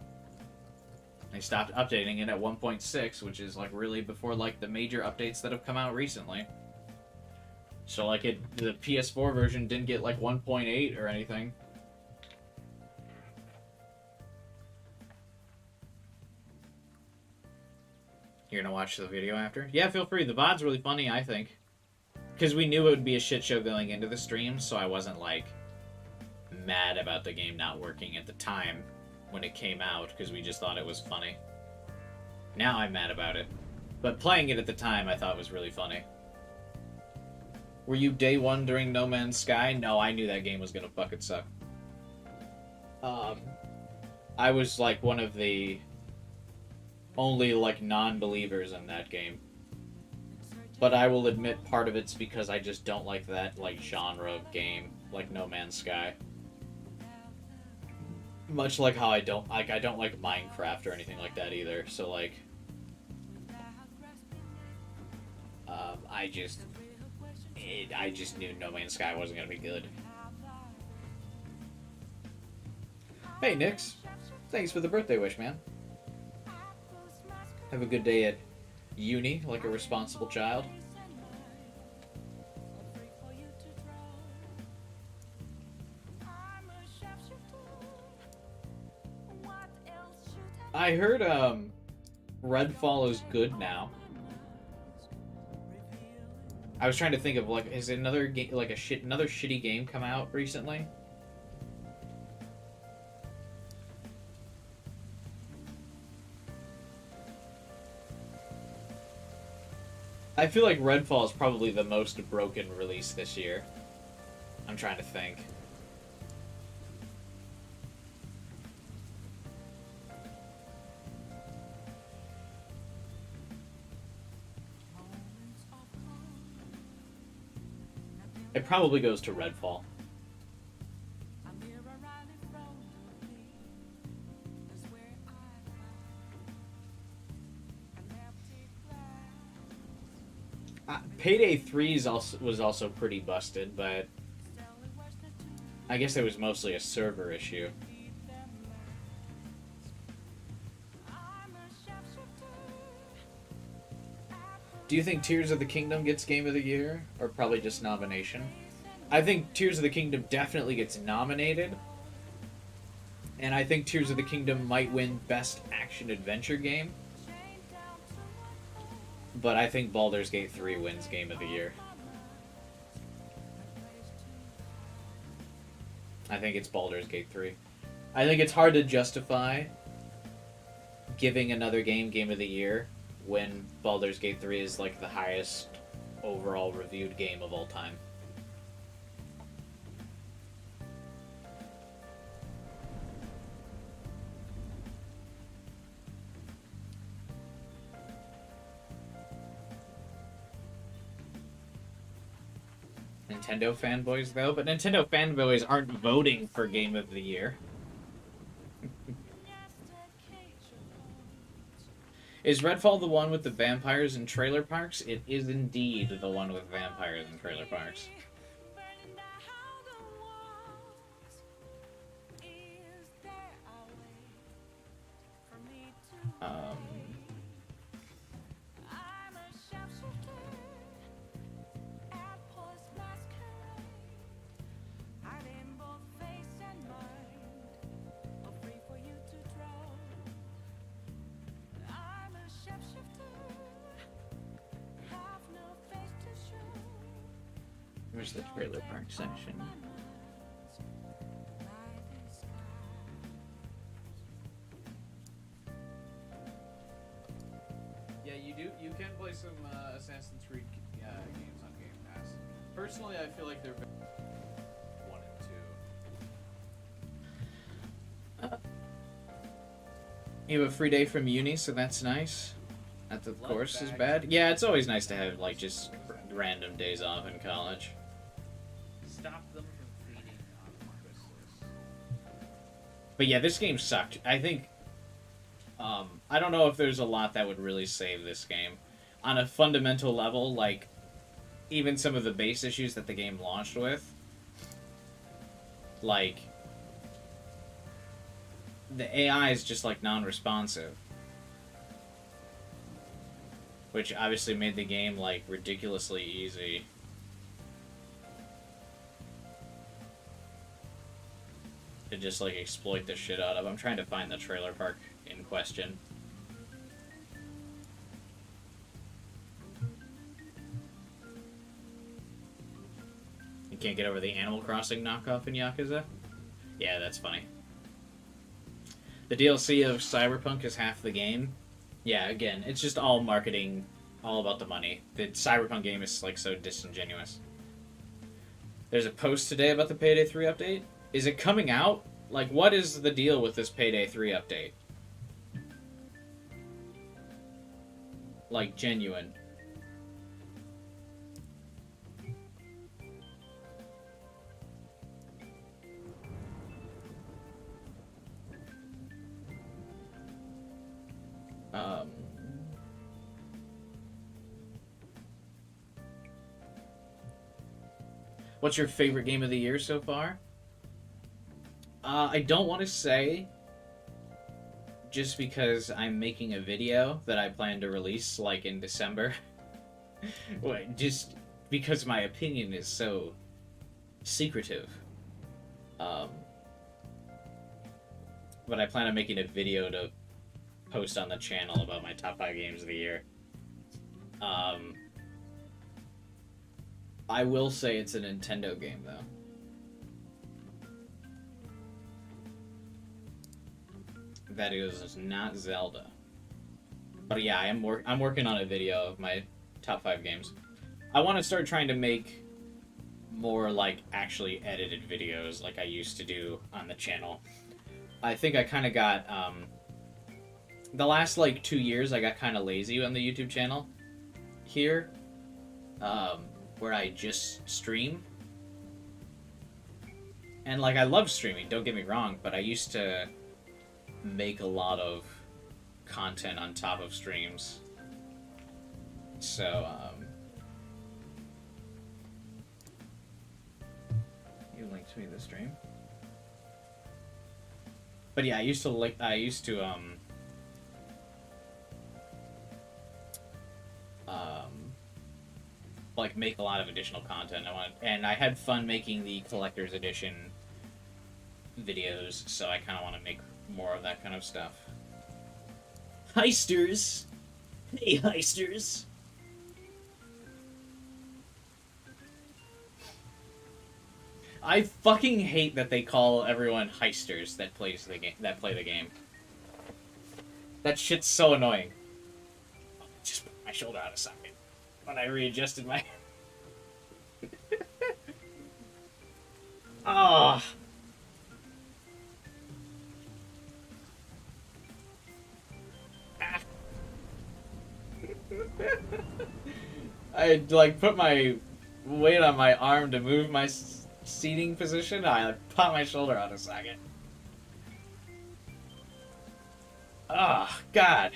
[SPEAKER 1] They stopped updating it at 1.6, which is, like, really before, like, the major updates that have come out recently. So, like, the PS4 version didn't get, like, 1.8 or anything. You're gonna watch the video after? Yeah, feel free. The VOD's really funny, I think. Because we knew it would be a shit show going into the stream, so I wasn't, like, mad about the game not working at the time when it came out, because we just thought it was funny. Now I'm mad about it. But playing it at the time, I thought was really funny. Were you day one during No Man's Sky? No, I knew that game was gonna fucking suck. I was, like, one of the only, like, non-believers in that game. But I will admit part of it's because I just don't like that, like, genre of game, like No Man's Sky. Much like how I don't like Minecraft or anything like that either, so, like, I just knew No Man's Sky wasn't gonna be good. Hey, Nix. Thanks for the birthday wish, man. Have a good day at uni, like a responsible child. I heard, Redfall is good now. I was trying to think of, like, has another game, like another shitty game come out recently? I feel like Redfall is probably the most broken release this year. I'm trying to think. It probably goes to Redfall. Payday 3 was also pretty busted, but I guess it was mostly a server issue. Do you think Tears of the Kingdom gets Game of the Year, or probably just nomination? I think Tears of the Kingdom definitely gets nominated, and I think Tears of the Kingdom might win Best Action Adventure Game. But I think Baldur's Gate 3 wins Game of the Year. I think it's Baldur's Gate 3. I think it's hard to justify giving another game Game of the Year when Baldur's Gate 3 is like the highest overall reviewed game of all time. Nintendo fanboys, though, but Nintendo fanboys aren't voting for Game of the Year. Is Redfall the one with the vampires and trailer parks? It is indeed the one with vampires and trailer parks. Where's the trailer park section? Yeah, you can play some Assassin's Creed games on Game Pass. Personally, I feel like they're 1 and 2. You have a free day from uni, so that's nice. That, of course, is bad. Yeah, it's always nice to have, like, just random days off in college.
[SPEAKER 2] Stop them from feeding on Marcus.
[SPEAKER 1] But yeah, this game sucked. I think... I don't know if there's a lot that would really save this game. On a fundamental level, like, even some of the base issues that the game launched with, like, the AI is just, like, non-responsive. Which obviously made the game, like, ridiculously easy. To just, like, exploit the shit out of. I'm trying to find the trailer park in question. You can't get over the Animal Crossing knockoff in Yakuza? Yeah, that's funny. The DLC of Cyberpunk is half the game. Yeah, again, it's just all marketing, all about the money. The Cyberpunk game is, like, so disingenuous. There's a post today about the Payday 3 update. Is it coming out? Like, what is the deal with this Payday 3 update? Like, genuine. What's your favorite game of the year so far? I don't want to say, just because I'm making a video that I plan to release, like, in December. Just because my opinion is so secretive. But I plan on making a video to post on the channel about my top 5 games of the year. I will say it's a Nintendo game, though. That is not Zelda. But yeah, I'm working on a video of my top 5 games. I want to start trying to make more, like, actually edited videos like I used to do on the channel. I think I kind of got, the last, like, 2 years I got kind of lazy on the YouTube channel here, where I just stream. And, like, I love streaming, don't get me wrong, but I used to make a lot of content on top of streams. So, you linked me the stream. But yeah, I used to make a lot of additional content. And I had fun making the collector's edition videos, so I kind of want to make more of that kind of stuff. Heisters! Hey, heisters! I fucking hate that they call everyone heisters that play the game. That shit's so annoying. Just put my shoulder out of socket when I readjusted my. Ah. I like put my weight on my arm to move my seating position. I like, pop my shoulder out of socket. Oh, God.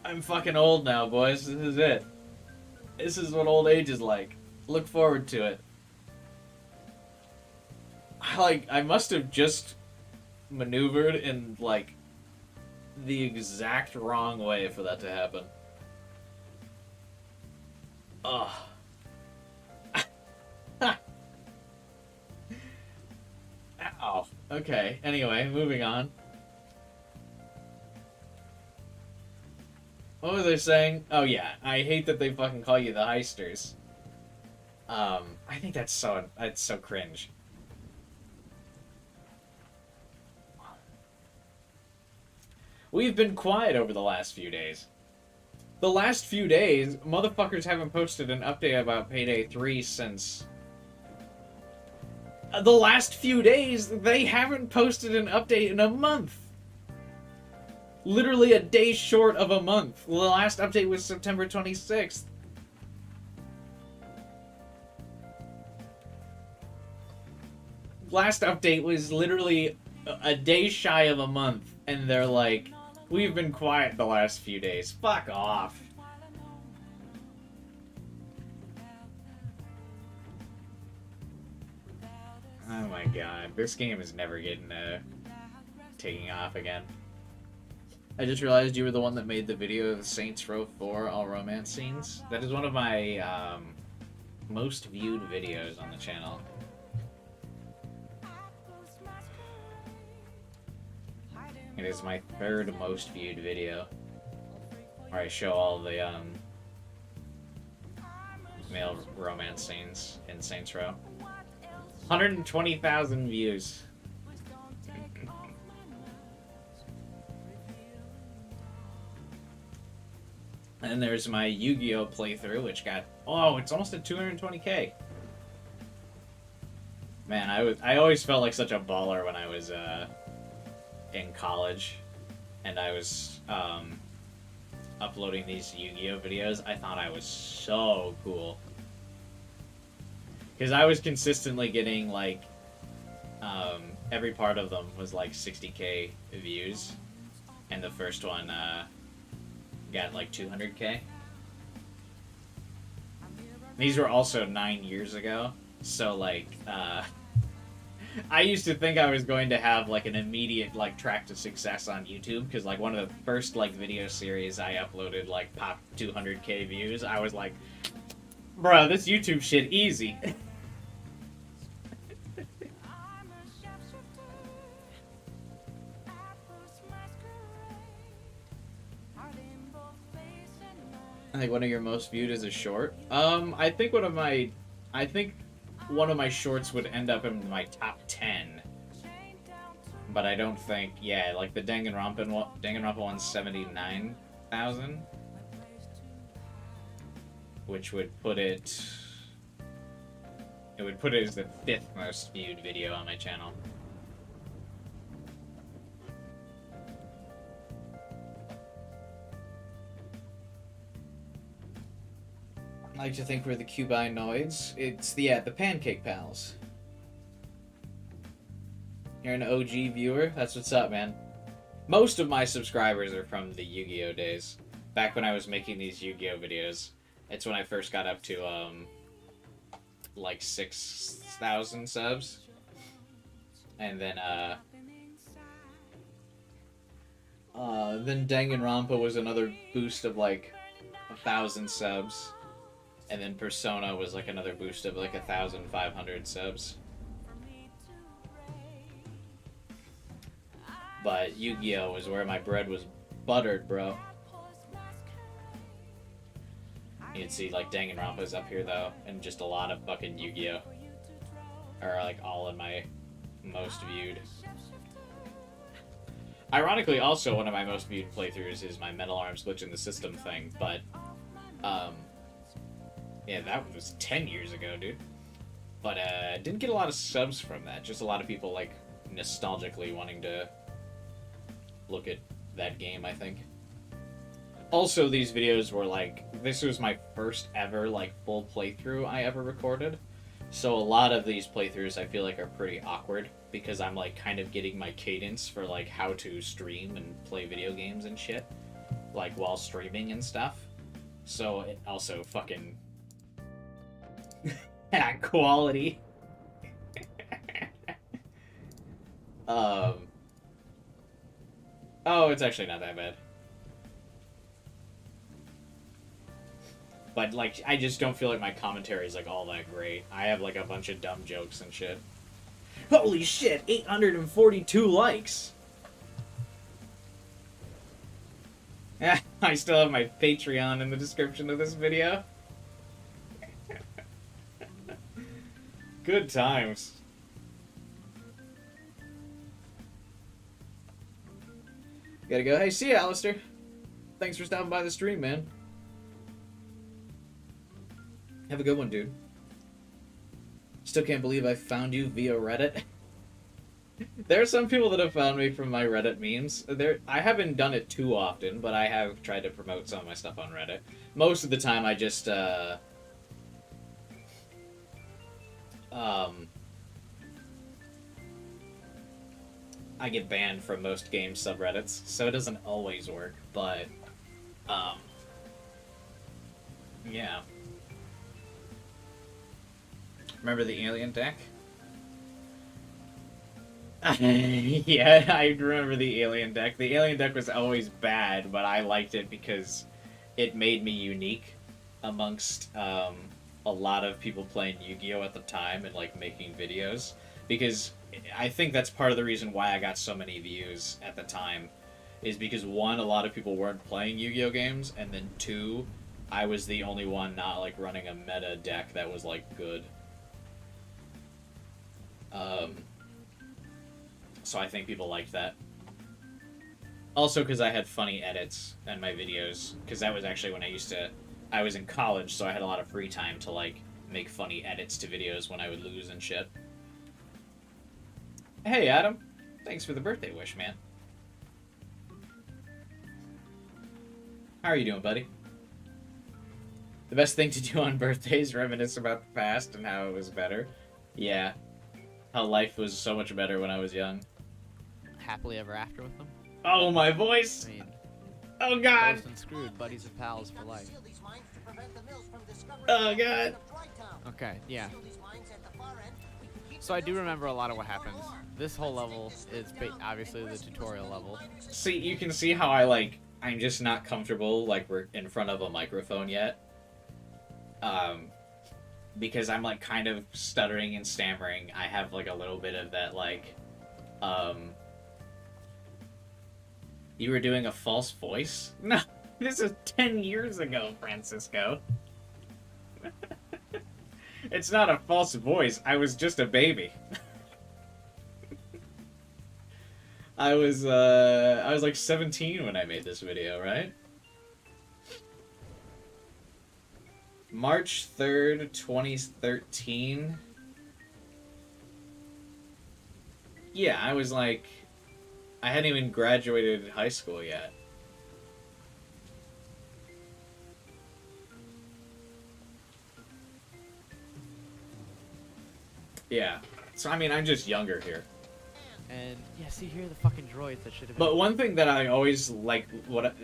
[SPEAKER 1] I'm fucking old now, boys. This is it. This is what old age is like. Look forward to it. I must have just maneuvered in, like, the exact wrong way for that to happen. Ugh. Ow. Okay, anyway, moving on. What was I saying? Oh yeah, I hate that they fucking call you the heisters. I think that's so cringe. We've been quiet over the last few days. The last few days, motherfuckers haven't posted an update about Payday 3 since... The last few days, they haven't posted an update in a month! Literally a day short of a month. The last update was September 26th. Last update was literally a day shy of a month, and they're like, we've been quiet the last few days. Fuck off. Oh my god, this game is never getting taking off again. I just realized you were the one that made the video of the Saints Row 4 all romance scenes. That is one of my most viewed videos on the channel. It is my third most viewed video, where I show all the male romance scenes in Saints Row. 120,000 views. And there's my Yu-Gi-Oh playthrough, which got it's almost at 220k. Man, I always felt like such a baller when I was in college, and I was uploading these Yu-Gi-Oh videos. I thought I was so cool, because I was consistently getting like every part of them was like 60k views, and the first one got like 200k. These were also 9 years ago, so like I used to think I was going to have like an immediate like track to success on YouTube, because like one of the first like video series I uploaded like popped 200k views. I was like, bro, this YouTube shit easy. I think one of your most viewed is a short. I think one of my shorts would end up in my top 10. But I don't think, yeah, like the Danganronpa one's 79,000, which would put it as the 5th most viewed video on my channel. I like to think we're the Cubinoids. It's the Pancake Pals. You're an OG viewer? That's what's up, man. Most of my subscribers are from the Yu-Gi-Oh days. Back when I was making these Yu-Gi-Oh videos. It's when I first got up to, like 6,000 subs. And then Danganronpa was another boost of, like, 1,000 subs. And then Persona was like another boost of like 1,500 subs. But Yu-Gi-Oh! Was where my bread was buttered, bro. You can see like Danganronpa's up here though, and just a lot of fucking Yu-Gi-Oh! Are like all in my most viewed. Ironically, also one of my most viewed playthroughs is my Metal Arms Glitch in the System thing, but yeah, that was 10 years ago, dude. But didn't get a lot of subs from that. Just a lot of people like nostalgically wanting to look at that game, I think. Also, these videos were like, this was my first ever like full playthrough I ever recorded. So a lot of these playthroughs I feel like are pretty awkward because I'm like kind of getting my cadence for like how to stream and play video games and shit, like while streaming and stuff. So it also fucking quality. Oh, it's actually not that bad. But, like, I just don't feel like my commentary is, like, all that great. I have, like, a bunch of dumb jokes and shit. Holy shit! 842 likes! I still have my Patreon in the description of this video. Good times. Gotta go. Hey, see ya, Alistair. Thanks for stopping by the stream, man. Have a good one, dude. Still can't believe I found you via Reddit. There are some people that have found me from my Reddit memes. I haven't done it too often, but I have tried to promote some of my stuff on Reddit. Most of the time, I just, I get banned from most game subreddits, so it doesn't always work, but, yeah. Remember the alien deck? Yeah, I remember the alien deck. The alien deck was always bad, but I liked it because it made me unique amongst a lot of people playing Yu-Gi-Oh! At the time and like making videos. Because I think that's part of the reason why I got so many views at the time. Is because one, a lot of people weren't playing Yu-Gi-Oh! Games, and then two, I was the only one not like running a meta deck that was like good. So I think people liked that. Also because I had funny edits in my videos, because that was actually when I was in college, so I had a lot of free time to like make funny edits to videos when I would lose and shit. Hey Adam, thanks for the birthday wish, man. How are you doing, buddy? The best thing to do on birthdays, reminisce about the past and how it was better. Yeah. How life was so much better when I was young.
[SPEAKER 3] Happily ever after with them?
[SPEAKER 1] Oh, my voice!
[SPEAKER 3] I mean,
[SPEAKER 1] Oh, God!
[SPEAKER 3] Toast and screwed, buddies and pals for life.
[SPEAKER 1] Oh, God!
[SPEAKER 3] Okay, yeah. So I do remember a lot of what happens. This whole level is obviously the tutorial level.
[SPEAKER 1] See, you can see how I'm just not comfortable, like, we're in front of a microphone yet. Because I'm, like, kind of stuttering and stammering. I have, like, a little bit of that, like, You were doing a false voice? No, this is 10 years ago, Francisco. It's not a false voice. I was just a baby. I was like 17 when I made this video, right? March 3rd, 2013. Yeah, I was like... I hadn't even graduated high school yet. Yeah. So, I mean, I'm just younger here.
[SPEAKER 3] And, yeah, see, here are the fucking droids that should have been...
[SPEAKER 1] But one thing that I always, like,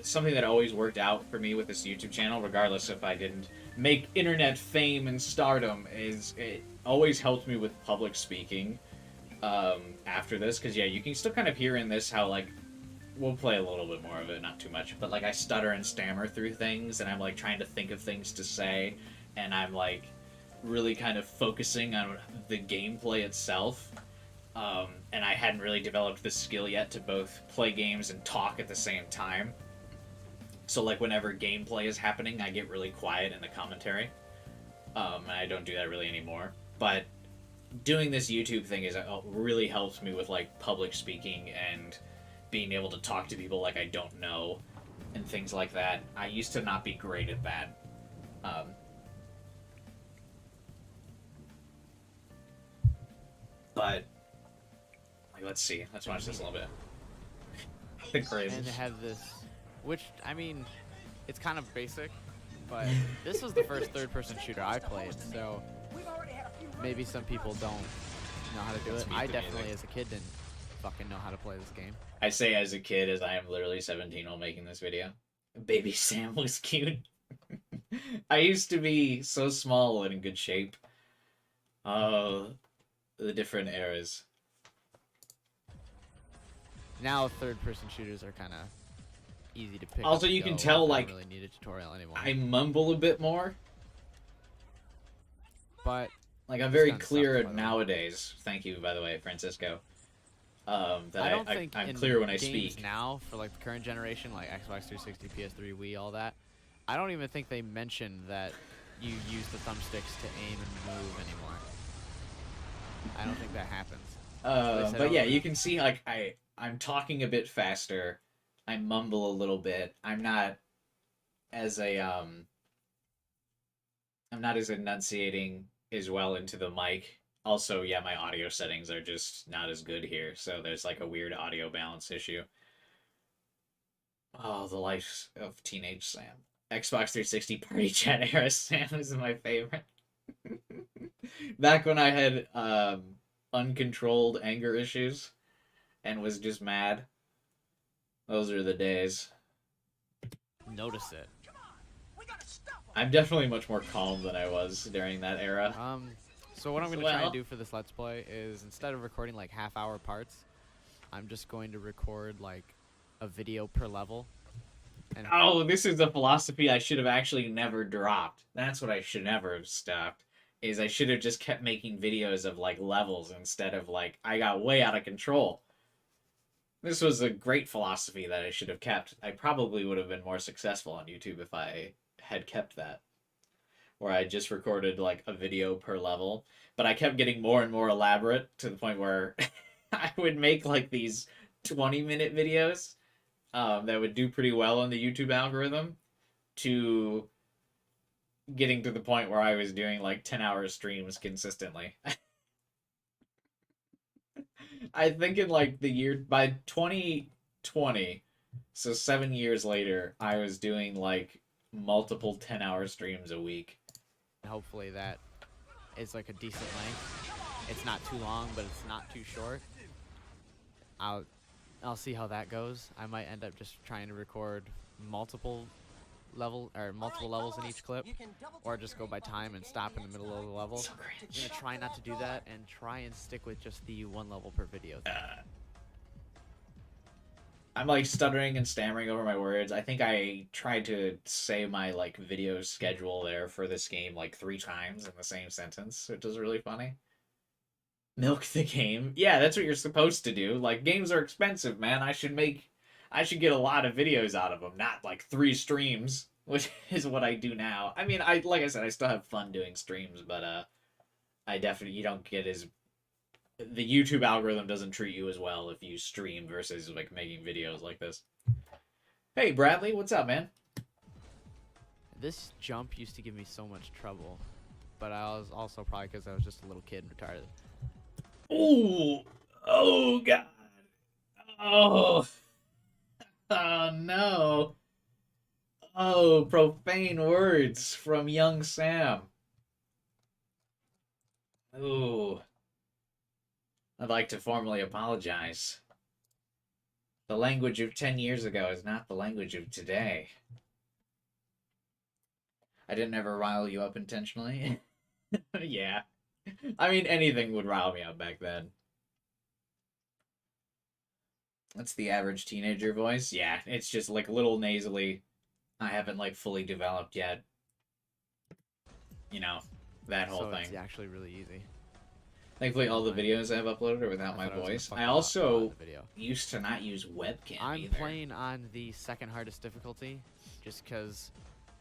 [SPEAKER 1] something that always worked out for me with this YouTube channel, regardless if I didn't make internet fame and stardom, is it always helped me with public speaking after this. Because, yeah, you can still kind of hear in this how, like, we'll play a little bit more of it, not too much, but like I stutter and stammer through things, and I'm like trying to think of things to say, and I'm like really kind of focusing on the gameplay itself. And I hadn't really developed the skill yet to both play games and talk at the same time. So like whenever gameplay is happening, I get really quiet in the commentary, and I don't do that really anymore. But doing this YouTube thing is really helps me with like public speaking and being able to talk to people like I don't know and things like that. I used to not be great at that. But like, let's see. Let's watch this a little bit. The crazy.
[SPEAKER 3] And they have this, which I mean, it's kind of basic, but this was the first third-person shooter I played, so maybe some people don't know how to do it. I definitely, as a kid, didn't fucking know how to play this game.
[SPEAKER 1] I say as a kid, as I am literally 17 while making this video. Baby Sam was cute. I used to be so small and in good shape. Oh, the different eras.
[SPEAKER 3] Now third-person shooters are kind of easy to pick
[SPEAKER 1] Also,
[SPEAKER 3] up
[SPEAKER 1] you
[SPEAKER 3] and
[SPEAKER 1] can
[SPEAKER 3] go.
[SPEAKER 1] tell,
[SPEAKER 3] I
[SPEAKER 1] like,
[SPEAKER 3] don't really need a tutorial anymore.
[SPEAKER 1] I mumble a bit more.
[SPEAKER 3] But
[SPEAKER 1] Like, I'm very
[SPEAKER 3] done
[SPEAKER 1] clear
[SPEAKER 3] stuff, by the way.
[SPEAKER 1] nowadays. Thank you, by the way, Francisco. That
[SPEAKER 3] I don't think
[SPEAKER 1] I'm
[SPEAKER 3] in
[SPEAKER 1] clear when I
[SPEAKER 3] games
[SPEAKER 1] speak.
[SPEAKER 3] now for like the current generation, like Xbox 360, PS3, Wii, all that. I don't even think they mention that you use the thumbsticks to aim and move anymore. I don't think that happens. said,
[SPEAKER 1] But
[SPEAKER 3] "Oh,
[SPEAKER 1] yeah,
[SPEAKER 3] yeah."
[SPEAKER 1] you can see like I'm talking a bit faster. I mumble a little bit. I'm not as enunciating as well into the mic. Also, yeah, my audio settings are just not as good here, so there's like a weird audio balance issue. Oh, the life of teenage Sam. Xbox 360 Party Chat era Sam is my favorite. Back when I had uncontrolled anger issues and was just mad. Those are the days.
[SPEAKER 3] Notice it.
[SPEAKER 1] I'm definitely much more calm than I was during that era.
[SPEAKER 3] So what I'm going to try
[SPEAKER 1] Well-
[SPEAKER 3] and do for this Let's Play is instead of recording like half-hour parts, I'm just going to record like a video per level. And
[SPEAKER 1] Oh, this is a philosophy I should have actually never dropped. That's what I should never have stopped. Is I should have just kept making videos of like levels instead of like I got way out of control. This was a great philosophy that I should have kept. I probably would have been more successful on YouTube if I had kept that. Where I just recorded like a video per level, but I kept getting more and more elaborate to the point where I would make like these 20-minute videos that would do pretty well on the YouTube algorithm to getting to the point where I was doing like 10-hour streams consistently. I think in like the year by 2020, so 7 years later, I was doing like multiple 10-hour streams a week.
[SPEAKER 3] hopefully that is like a decent length. It's not too long, but it's not too short. I'll see how that goes. I might end up just trying to record multiple levels in each clip, or just go by time and stop in the middle of the level.
[SPEAKER 1] So
[SPEAKER 3] I'm
[SPEAKER 1] cringe.
[SPEAKER 3] gonna try not to do that and try and stick with just the one level per video.
[SPEAKER 1] I'm like stuttering and stammering over my words. I think I tried to say my like video schedule there for this game like 3 times in the same sentence, which is really funny. Milk the game. Yeah, that's what you're supposed to do. Like games are expensive, man. I should get a lot of videos out of them, not like 3 streams, which is what I do now. I mean, like I said, I still have fun doing streams, but I definitely you don't get as the YouTube algorithm doesn't treat you as well if you stream versus like making videos like this. Hey Bradley, what's up, man?
[SPEAKER 3] This jump used to give me so much trouble, but I was also probably because I was just a little kid and retarded.
[SPEAKER 1] Ooh, oh god, oh, oh no, oh profane words from young Sam. Ooh. I'd like to formally apologize. The language of 10 years ago is not the language of today. I didn't ever rile you up intentionally. Yeah. I mean, anything would rile me up back then. That's the average teenager voice. Yeah, it's just like a little nasally. I haven't like fully developed yet. You know, that whole
[SPEAKER 3] So
[SPEAKER 1] thing.
[SPEAKER 3] it's actually really easy.
[SPEAKER 1] Thankfully, all the
[SPEAKER 3] Fine.
[SPEAKER 1] videos I've uploaded are without
[SPEAKER 3] I
[SPEAKER 1] my
[SPEAKER 3] thought I was gonna
[SPEAKER 1] voice.
[SPEAKER 3] fuck
[SPEAKER 1] I
[SPEAKER 3] you up a lot in
[SPEAKER 1] also
[SPEAKER 3] the video.
[SPEAKER 1] used to not use webcam
[SPEAKER 3] I'm
[SPEAKER 1] either.
[SPEAKER 3] playing on the second hardest difficulty, just because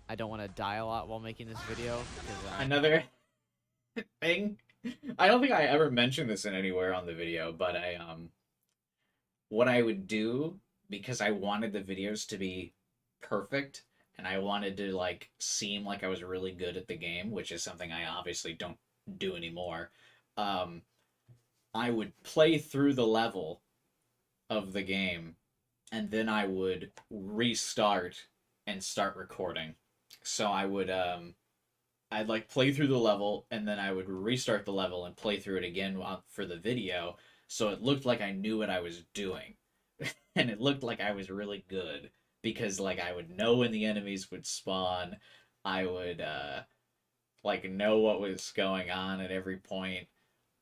[SPEAKER 3] I don't want to die a lot while making this video.
[SPEAKER 1] Another thing, I don't think I ever mentioned this in anywhere on the video, but what I would do, because I wanted the videos to be perfect and I wanted to like seem like I was really good at the game, which is something I obviously don't do anymore. Um, I would play through the level of the game and then I would restart and start recording. So I'd like play through the level and then I would restart the level and play through it again for the video, so it looked like I knew what I was doing. And it looked like I was really good because like I would know when the enemies would spawn. I would like know what was going on at every point.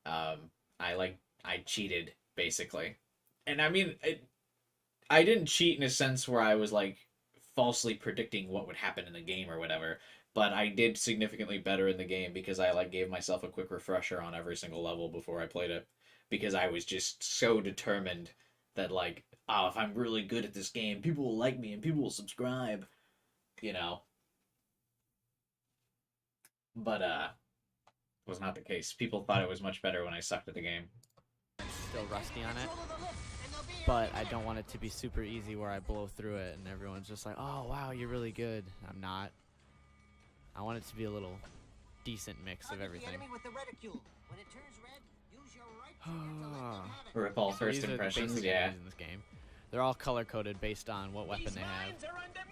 [SPEAKER 1] I cheated basically. And I mean, I didn't cheat in a sense where I was like falsely predicting what would happen in the game or whatever, but I did significantly better in the game because I like gave myself a quick refresher on every single level before I played it, because I was just so determined that like, oh, if I'm really good at this game, people will like me and people will subscribe, you know. But was not the case. People thought it was much better when I sucked at the game.
[SPEAKER 3] Still rusty on it, but I don't want it to be super easy where I blow through it and everyone's just like, oh wow, you're really good. I'm not. I want it to be a little decent mix of everything.
[SPEAKER 1] Rip all first
[SPEAKER 3] These are the
[SPEAKER 1] impressions,
[SPEAKER 3] basic
[SPEAKER 1] yeah.
[SPEAKER 3] enemies in this game. They're all color coded based on what weapon they have.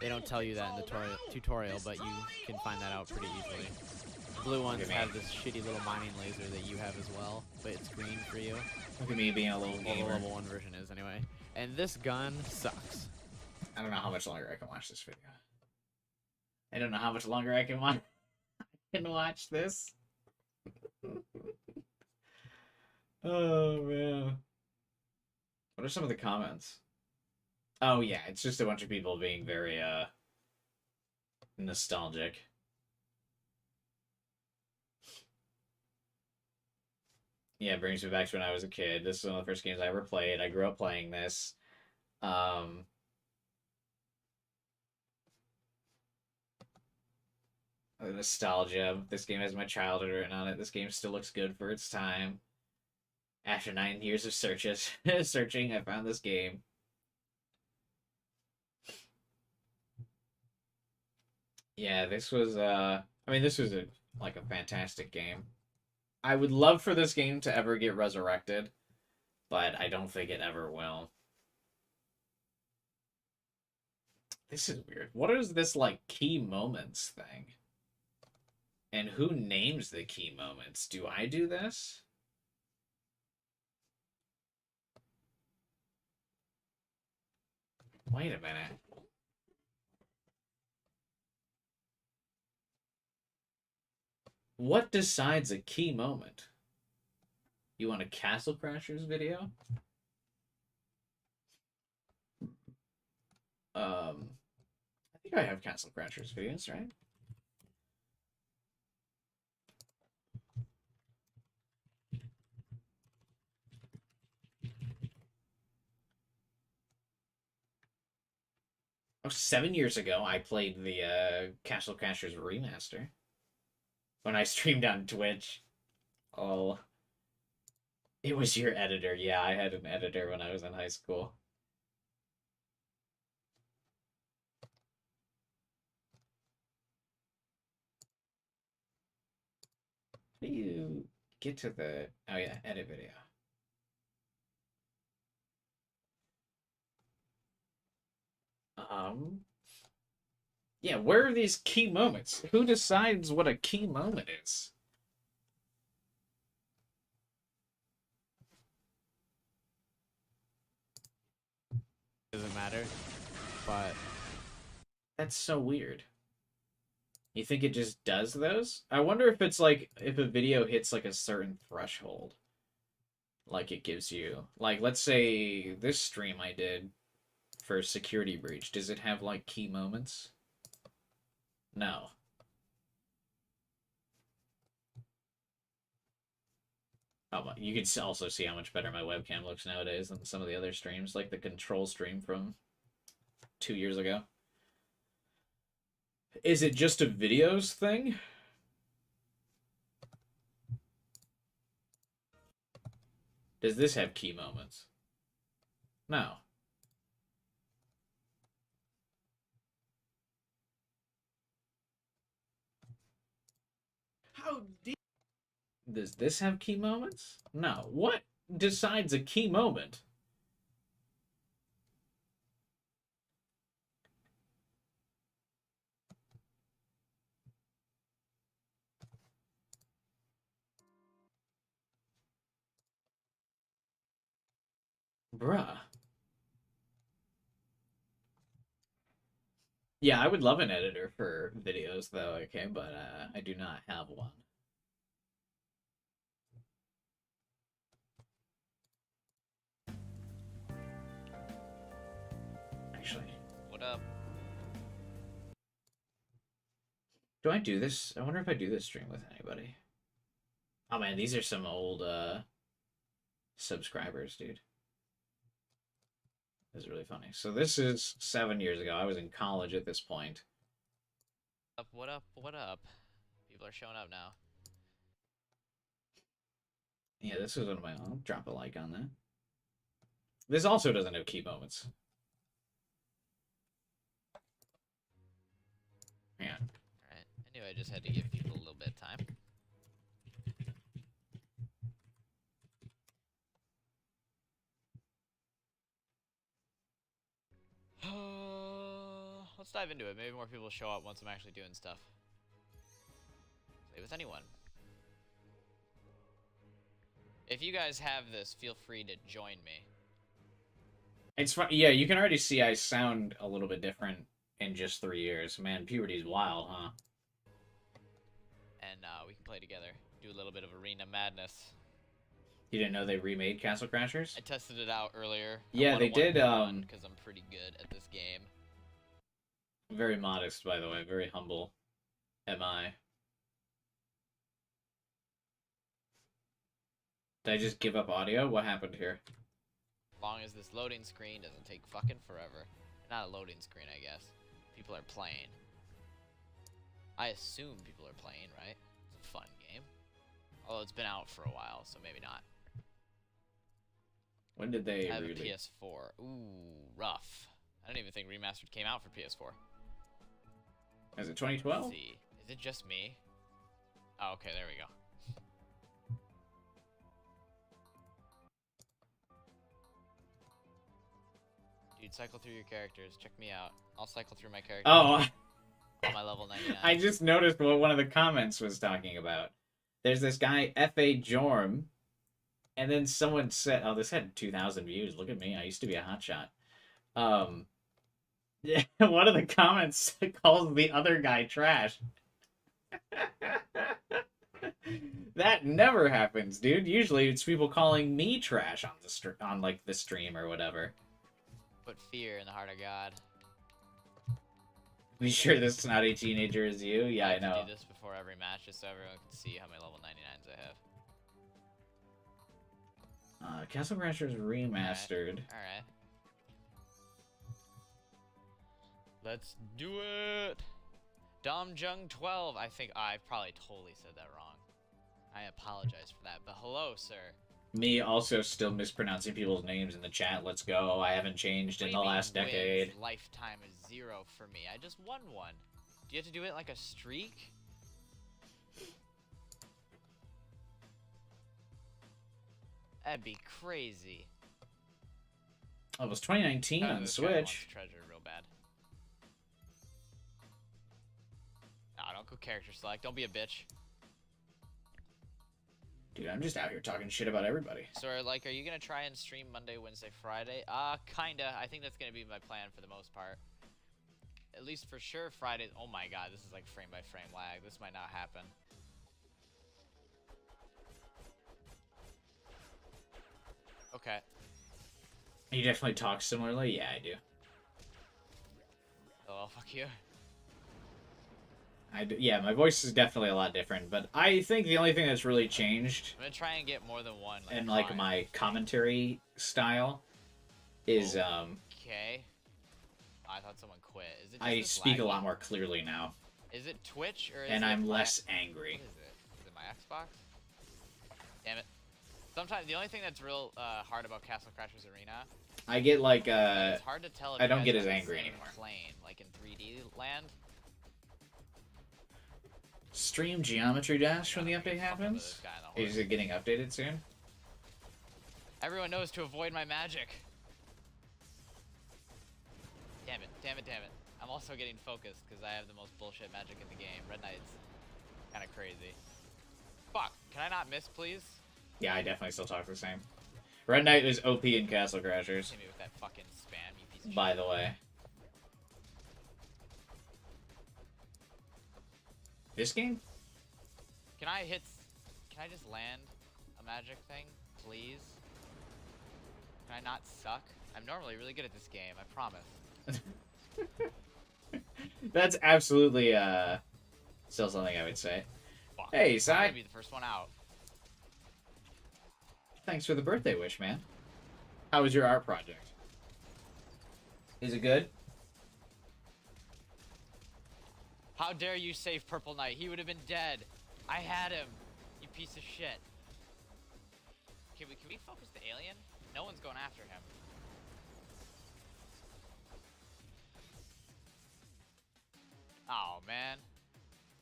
[SPEAKER 3] They don't tell you that in the tutorial, but you can find that out pretty easily. The blue ones have this shitty little mining laser that you have as well, but it's green for you.
[SPEAKER 1] Look at me being a little
[SPEAKER 3] Well,
[SPEAKER 1] gamer.
[SPEAKER 3] the level 1 version is anyway. And this gun sucks.
[SPEAKER 1] I don't know how much longer I can watch this video. I don't know how much longer I can watch this. Oh man. What are some of the comments? Oh yeah, it's just a bunch of people being very nostalgic. Yeah, it brings me back to when I was a kid. This is one of the first games I ever played. I grew up playing this. The nostalgia. This game has my childhood written on it. This game still looks good for its time. After 9 years of searching, I found this game. Yeah, this was I mean, this was like a fantastic game. I would love for this game to ever get resurrected, but I don't think it ever will. This is weird. What is this like key moments thing? And who names the key moments? Do I do this? Wait a minute. What decides a key moment? You want a Castle Crashers video? I think I have Castle Crashers videos, right? Oh, 7 years ago, I played the Castle Crashers remaster when I streamed on Twitch. Oh, it was your editor. Yeah, I had an editor when I was in high school. How do you get to the... Oh yeah, edit video. Yeah, where are these key moments? Who decides what a key moment is?
[SPEAKER 3] Doesn't matter, but
[SPEAKER 1] That's so weird. You think it just does those? I wonder if it's like, if a video hits like a certain threshold. Like it gives you, like, let's say this stream I did for security breach. Does it have like key moments? No. Oh, you can also see how much better my webcam looks nowadays than some of the other streams, like the control stream from 2 years ago. Is it just a videos thing? Does this have key moments? No. How deep? Does this have key moments? No. What decides a key moment? Bruh. Yeah, I would love an editor for videos, though, okay, but I do not have one. Actually,
[SPEAKER 4] What up?
[SPEAKER 1] do I do this? I wonder if I do this stream with anybody. Oh man, these are some old subscribers, dude. This is really funny. So this is 7 years ago. I was in college at this point.
[SPEAKER 4] What up? What up? People are showing up now.
[SPEAKER 1] Yeah, this is one of my own. Drop a like on that. This also doesn't have key moments. Yeah.
[SPEAKER 4] Alright. Anyway, I just had to give people a little bit of time. Let's dive into it. Maybe more people show up once I'm actually doing stuff. Play with anyone. If you guys have this, feel free to join me.
[SPEAKER 1] It's fun. Yeah, you can already see I sound a little bit different in just 3 years. Man, puberty's wild, huh?
[SPEAKER 4] And we can play together. Do a little bit of arena madness.
[SPEAKER 1] You didn't know they remade Castle Crashers?
[SPEAKER 4] I tested it out earlier.
[SPEAKER 1] Yeah, they did,
[SPEAKER 4] because I'm pretty good at this game.
[SPEAKER 1] Very modest, by the way. Very humble. Am I? Did I just give up audio? What happened here?
[SPEAKER 4] As long as this loading screen doesn't take fucking forever. Not a loading screen, I guess. People are playing. I assume people are playing, right? It's a fun game. Although it's been out for a while, so maybe not.
[SPEAKER 1] When did they
[SPEAKER 4] I have a
[SPEAKER 1] release?
[SPEAKER 4] PS4. Ooh, rough. I don't even think Remastered came out for PS4.
[SPEAKER 1] Is it 2012?
[SPEAKER 4] Let's see. Is it just me? Oh, okay, there we go. Dude, cycle through your characters. Check me out. I'll cycle through my characters.
[SPEAKER 1] Oh,
[SPEAKER 4] On my level 99.
[SPEAKER 1] I just noticed what one of the comments was talking about. There's this guy, F.A. Jorm, and then someone said, oh, this had 2,000 views. Look at me. I used to be a hotshot. Yeah, one of the comments calls the other guy trash. That never happens, dude. Usually it's people calling me trash on on like the stream or whatever.
[SPEAKER 4] Put fear in the heart of God.
[SPEAKER 1] Be sure this snotty teenager is you? Yeah, I
[SPEAKER 4] have to
[SPEAKER 1] know.
[SPEAKER 4] do this before every match just so everyone can see how many level 99s I have.
[SPEAKER 1] Castle Crashers Remastered.
[SPEAKER 4] Alright. Let's do it! Dom Jung 12. I think I probably totally said that wrong. I apologize for that. But hello, sir.
[SPEAKER 1] Me also still mispronouncing people's names in the chat. Let's go. I haven't changed in the last decade.
[SPEAKER 4] Wins? Lifetime is 0 for me. I just won one. Do you have to do it like a streak? That'd be crazy.
[SPEAKER 1] Oh, it was 2019 on the
[SPEAKER 4] This guy wants
[SPEAKER 1] Switch.
[SPEAKER 4] treasure real bad. Nah, don't go character select. Don't be a bitch.
[SPEAKER 1] Dude, I'm just out here talking shit about everybody.
[SPEAKER 4] So, like, are you gonna try and stream Monday, Wednesday, Friday? Kinda. I think that's gonna be my plan for the most part. At least for sure, Fridays. Oh my god, this is like frame by frame lag. This might not happen. Okay.
[SPEAKER 1] You definitely talk similarly? Yeah, I do.
[SPEAKER 4] Oh, well, fuck you.
[SPEAKER 1] I do. Yeah, my voice is definitely a lot different, but I think the only thing that's really changed
[SPEAKER 4] I'm gonna try and get more than one.
[SPEAKER 1] in like
[SPEAKER 4] client.
[SPEAKER 1] my commentary style is
[SPEAKER 4] Okay. Oh, I thought someone quit. Is it just
[SPEAKER 1] I
[SPEAKER 4] this
[SPEAKER 1] speak a
[SPEAKER 4] laggy?
[SPEAKER 1] lot more clearly now,
[SPEAKER 4] Is it Twitch or is
[SPEAKER 1] and
[SPEAKER 4] it
[SPEAKER 1] I'm
[SPEAKER 4] my-
[SPEAKER 1] less
[SPEAKER 4] What
[SPEAKER 1] angry.
[SPEAKER 4] is it? Is it my Xbox? Damn it. Sometimes the only thing that's real hard about Castle Crashers Arena,
[SPEAKER 1] I get like
[SPEAKER 4] it's hard to tell if
[SPEAKER 1] I
[SPEAKER 4] you
[SPEAKER 1] don't
[SPEAKER 4] guys
[SPEAKER 1] get
[SPEAKER 4] are
[SPEAKER 1] as
[SPEAKER 4] on the
[SPEAKER 1] angry
[SPEAKER 4] same
[SPEAKER 1] anymore.
[SPEAKER 4] plane, like in 3D land.
[SPEAKER 1] Stream Geometry Dash when the
[SPEAKER 4] I'm
[SPEAKER 1] update
[SPEAKER 4] fucking with
[SPEAKER 1] happens.
[SPEAKER 4] this guy on the
[SPEAKER 1] Is
[SPEAKER 4] horse.
[SPEAKER 1] it getting updated soon?
[SPEAKER 4] Everyone knows to avoid my magic. Damn it, damn it, damn it. I'm also getting focused because I have the most bullshit magic in the game. Red Knight's kind of crazy. Fuck, can I not miss, please?
[SPEAKER 1] Yeah, I definitely still talk the same. Red Knight is OP in Castle Crashers,
[SPEAKER 4] Hit me with that fucking spam, you piece of
[SPEAKER 1] by
[SPEAKER 4] shit.
[SPEAKER 1] the way. This game?
[SPEAKER 4] Can I just land a magic thing, please? Can I not suck? I'm normally really good at this game, I promise.
[SPEAKER 1] That's absolutely still something I would say.
[SPEAKER 4] Fuck.
[SPEAKER 1] Hey,
[SPEAKER 4] I'm
[SPEAKER 1] Sai.
[SPEAKER 4] gonna be the first one out.
[SPEAKER 1] Thanks for the birthday wish, man. How was your art project? Is it good?
[SPEAKER 4] How dare you save Purple Knight? He would have been dead. I had him. You piece of shit. Can we focus the alien? No one's going after him. Oh man.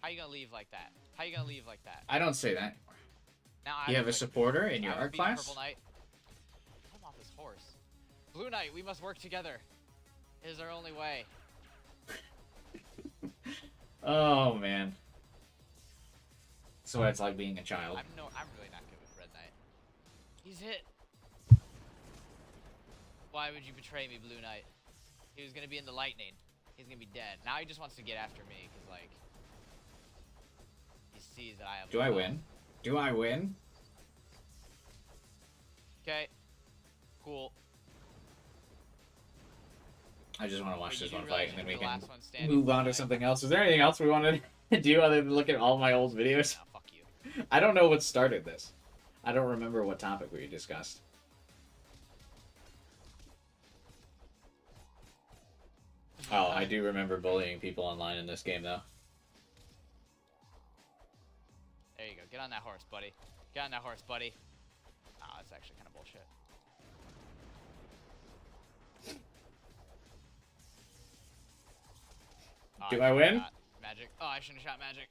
[SPEAKER 4] How you gonna leave like that? How you gonna leave like that?
[SPEAKER 1] I don't say that anymore.
[SPEAKER 4] Now
[SPEAKER 1] You have a supporter in your
[SPEAKER 4] I would
[SPEAKER 1] art
[SPEAKER 4] be
[SPEAKER 1] class?
[SPEAKER 4] Purple Knight. Come off this horse. Blue Knight, we must work together. It is our only way.
[SPEAKER 1] Oh, man. That's what it's like being a child.
[SPEAKER 4] I'm really not good with Red Knight. He's hit. Why would you betray me, Blue Knight? He was gonna be in the lightning. He's gonna be dead. Now he just wants to get after me, cause like he sees that I have.
[SPEAKER 1] Do I win? Do I win?
[SPEAKER 4] Okay. Cool.
[SPEAKER 1] I just want to watch
[SPEAKER 4] Wait,
[SPEAKER 1] this
[SPEAKER 4] you
[SPEAKER 1] one
[SPEAKER 4] do
[SPEAKER 1] fight,
[SPEAKER 4] realize
[SPEAKER 1] and then
[SPEAKER 4] you're
[SPEAKER 1] we
[SPEAKER 4] the
[SPEAKER 1] can
[SPEAKER 4] last one standing,
[SPEAKER 1] move on to
[SPEAKER 4] right?
[SPEAKER 1] something else. Is there anything else we wanted to do other than look at all my old videos?
[SPEAKER 4] No, fuck you.
[SPEAKER 1] I don't know what started this. I don't remember what topic we discussed. Oh, I do remember bullying people online in this game, though.
[SPEAKER 4] There you go. Get on that horse, buddy. Get on that horse, buddy. Oh, that's actually kind of bullshit. Oh,
[SPEAKER 1] Do I
[SPEAKER 4] should've
[SPEAKER 1] win?
[SPEAKER 4] shot Magic. Oh, I shouldn't have shot magic.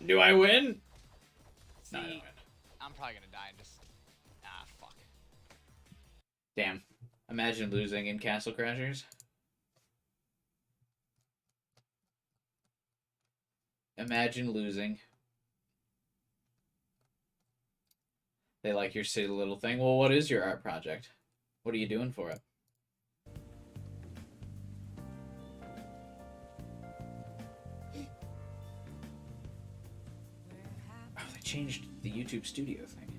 [SPEAKER 1] Do I win?
[SPEAKER 4] See,
[SPEAKER 1] No, I don't win.
[SPEAKER 4] I'm probably gonna die and just. Ah, fuck.
[SPEAKER 1] Damn. Imagine losing in Castle Crashers. Imagine losing. They like your silly little thing. Well, what is your art project? What are you doing for it? Oh, they changed the YouTube studio thing.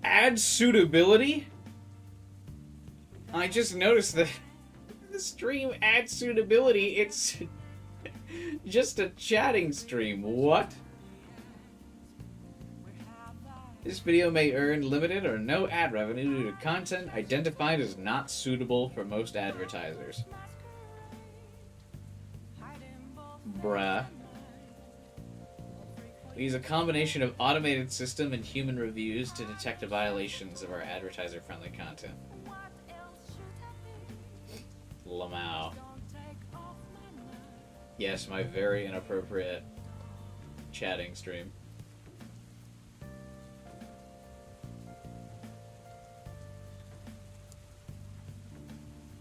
[SPEAKER 1] Add suitability? I just noticed that the stream adds suitability. It's just a chatting stream. What? This video may earn limited or no ad revenue due to content identified as not suitable for most advertisers. Bruh. We use a combination of automated system and human reviews to detect the violations of our advertiser-friendly content. Lamau. Yes, my very inappropriate chatting stream.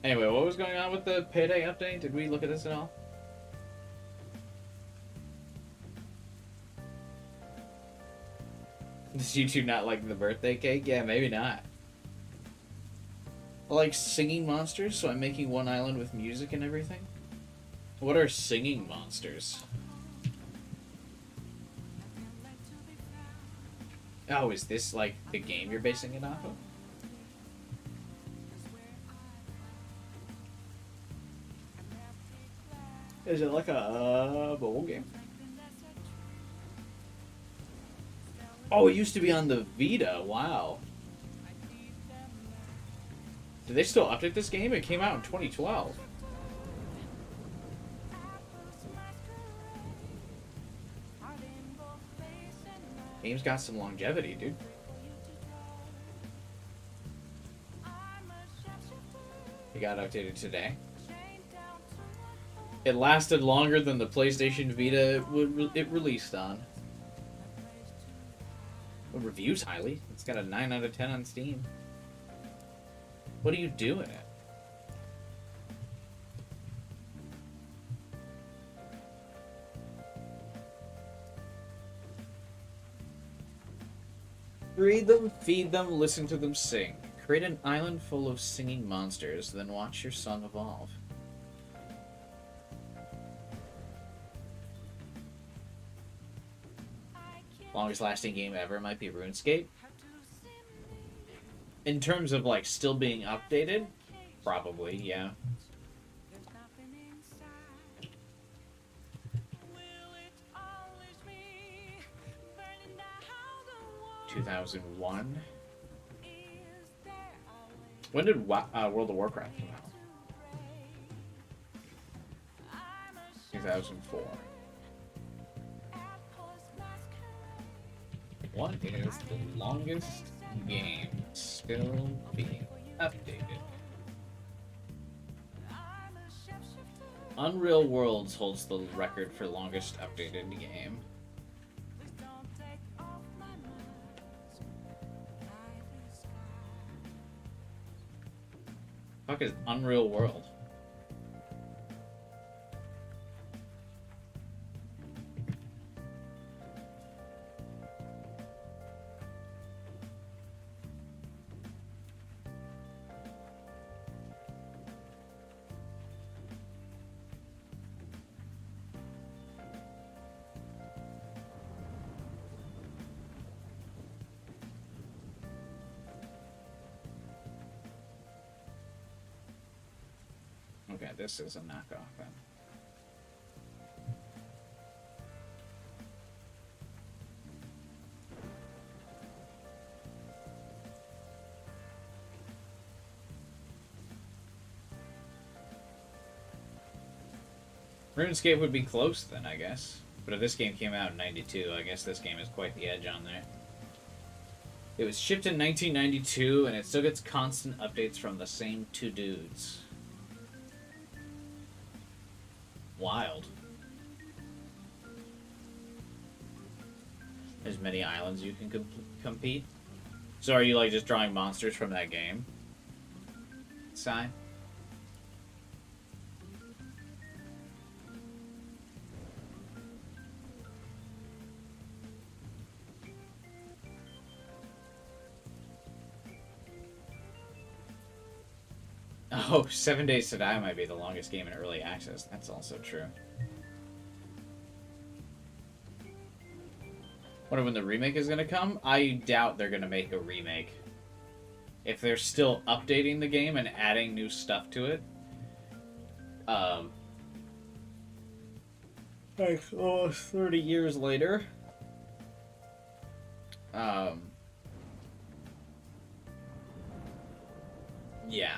[SPEAKER 1] Anyway, what was going on with the payday update? Did we look at this at all? Does YouTube not like the birthday cake? Yeah, maybe not. I like singing monsters, so I'm making one island with music and everything. What are singing monsters? Oh, is this like the game you're basing it off of? Is it like a mobile game? Oh, it used to be on the Vita. Wow. Did they still update this game? It came out in 2012. Game's got some longevity, dude. It got updated today. It lasted longer than the PlayStation Vita it released on. It reviews highly. It's got a 9 out of 10 on Steam. What do you do in it? Breed them, feed them, listen to them sing. Create an island full of singing monsters, then watch your song evolve. Longest lasting game ever might be RuneScape. In terms of like still being updated, probably, yeah. 2001. When did World of Warcraft come out? 2004. What is the longest game still being updated? Unreal Worlds holds the record for longest updated game. Fuck is Unreal World? Okay, this is a knockoff then. RuneScape would be close then, I guess. But if this game came out in 92, I guess this game is quite the edge on there. It was shipped in 1992, and it still gets constant updates from the same two dudes. Wild. There's many islands you can compete. So are you like just drawing monsters from that game? Sai? Oh, 7 Days to Die might be the longest game in early access. That's also true. Wonder when the remake is going to come? I doubt they're going to make a remake. If they're still updating the game and adding new stuff to it. Like, almost 30 years later. Yeah.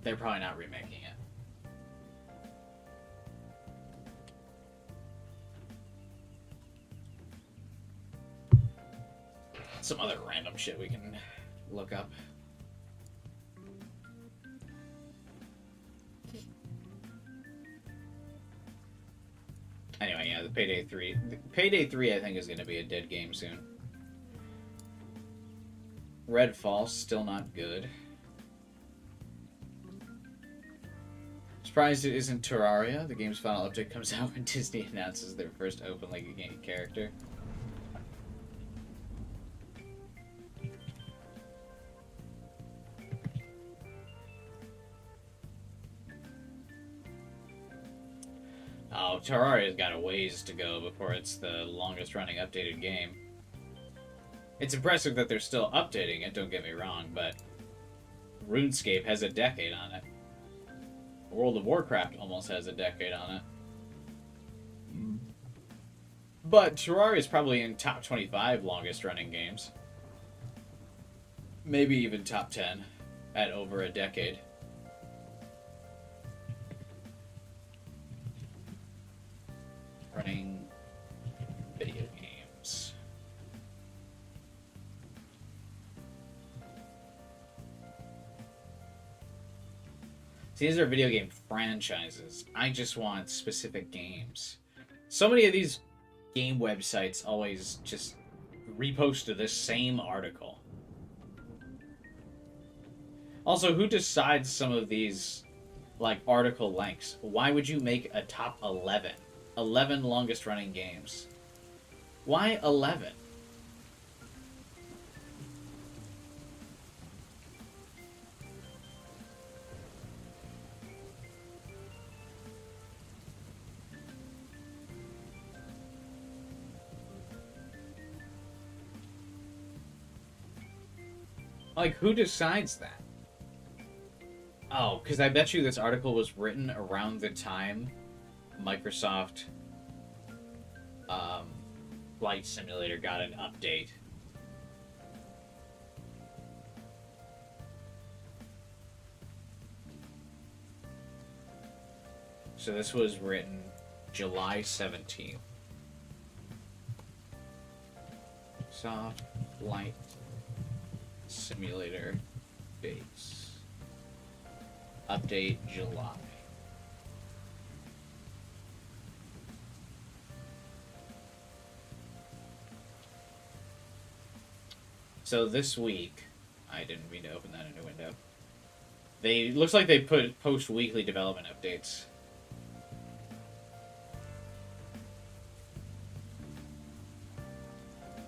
[SPEAKER 1] They're probably not remaking it. Some other random shit we can look up. Anyway, yeah, the Payday 3. Payday 3, I think, is going to be a dead game soon. Redfall, still not good. Surprised it isn't Terraria. The game's final update comes out when Disney announces their first openly gay character. Oh, Terraria's got a ways to go before it's the longest running updated game. It's impressive that they're still updating it, don't get me wrong, but RuneScape has a decade on it. World of Warcraft almost has a decade on it. But Terraria is probably in top 25 longest running games. Maybe even top 10 at over a decade. Running video games. See, these are video game franchises. I just want specific games. So many of these game websites always just repost to this same article. Also, who decides some of these, like, article lengths? Why would you make a top 11? 11 longest running games. Why 11? Like, who decides that? Oh, because I bet you this article was written around the time Microsoft Flight Simulator got an update. So this was written July 17th. Soft Flight Simulator base. Update July. So this week, I didn't mean to open that in a window. Looks like they post weekly development updates.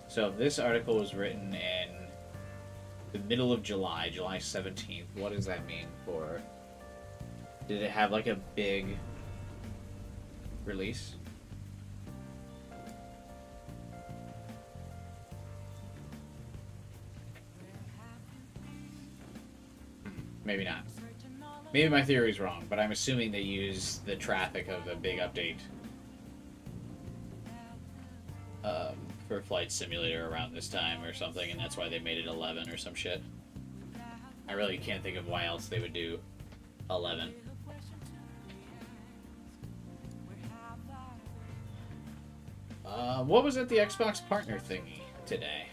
[SPEAKER 1] So this article was written in the middle of July, July 17th. What does that mean for... Did it have like a big release? Maybe not. Maybe my theory is wrong, but I'm assuming they use the traffic of the big update for Flight Simulator around this time or something, and that's why they made it 11 or some shit. I really can't think of why else they would do 11. What was at the Xbox partner thingy today?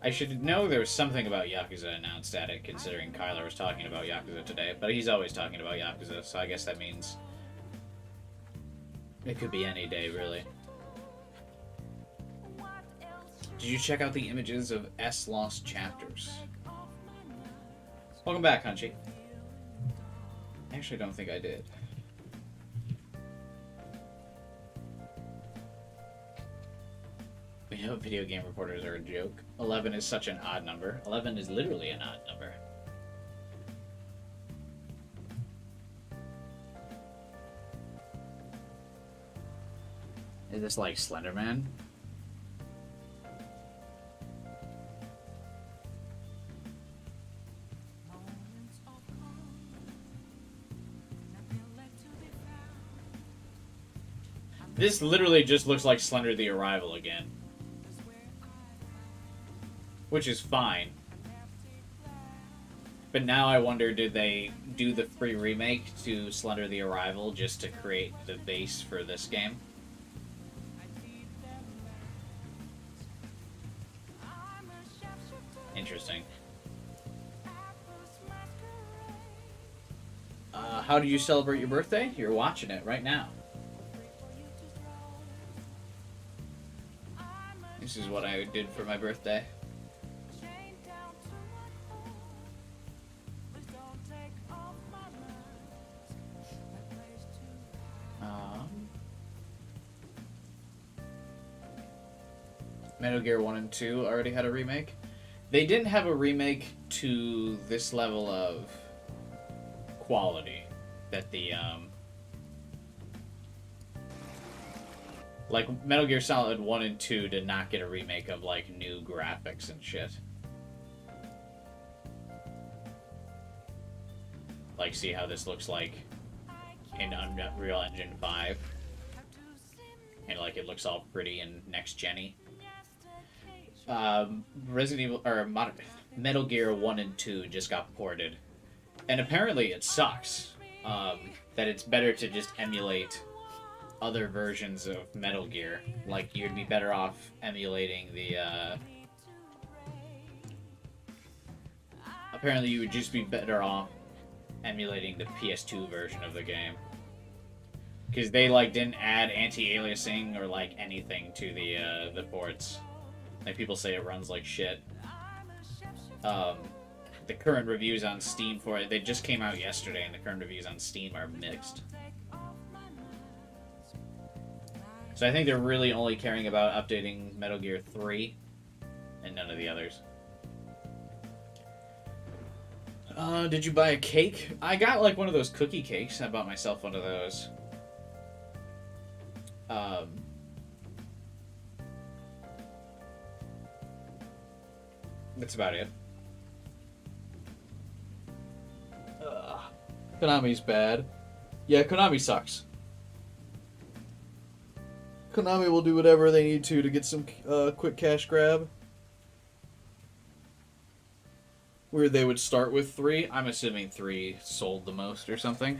[SPEAKER 1] I should know there was something about Yakuza announced at it, considering Kyler was talking about Yakuza today, but he's always talking about Yakuza, so I guess that means it could be any day, really. Did you check out the images of S Lost Chapters? Welcome back, Hunchy. I actually don't think I did. We know video game reporters are a joke. 11 is such an odd number. 11 is literally an odd number. Is this like Slender Man? This literally just looks like Slender the Arrival again. Which is fine. But now I wonder, did they do the free remake to Slender the Arrival just to create the base for this game? Interesting. How do you celebrate your birthday? You're watching it right now. This is what I did for my birthday. Metal Gear 1 and 2 already had a remake. They didn't have a remake to this level of quality that the Like, Metal Gear Solid 1 and 2 did not get a remake of, like, new graphics and shit. Like, see how this looks like in Unreal Engine 5? And, like, it looks all pretty and next-gen-y. Resident Evil, or Metal Gear 1 and 2 just got ported. And apparently it sucks. That it's better to just emulate other versions of Metal Gear. Like, you'd be better off emulating the, apparently you would just be better off emulating the PS2 version of the game. Because they, like, didn't add anti-aliasing or, like, anything to the ports. Like, people say it runs like shit. The current reviews on Steam for it, they just came out yesterday, and the current reviews on Steam are mixed. So I think they're really only caring about updating Metal Gear 3 and none of the others. Did you buy a cake? I got like one of those cookie cakes. I bought myself one of those. That's about it. Konami's bad. Yeah, Konami sucks. Konami will do whatever they need to get some quick cash grab. Where they would start with 3. I'm assuming 3 sold the most or something.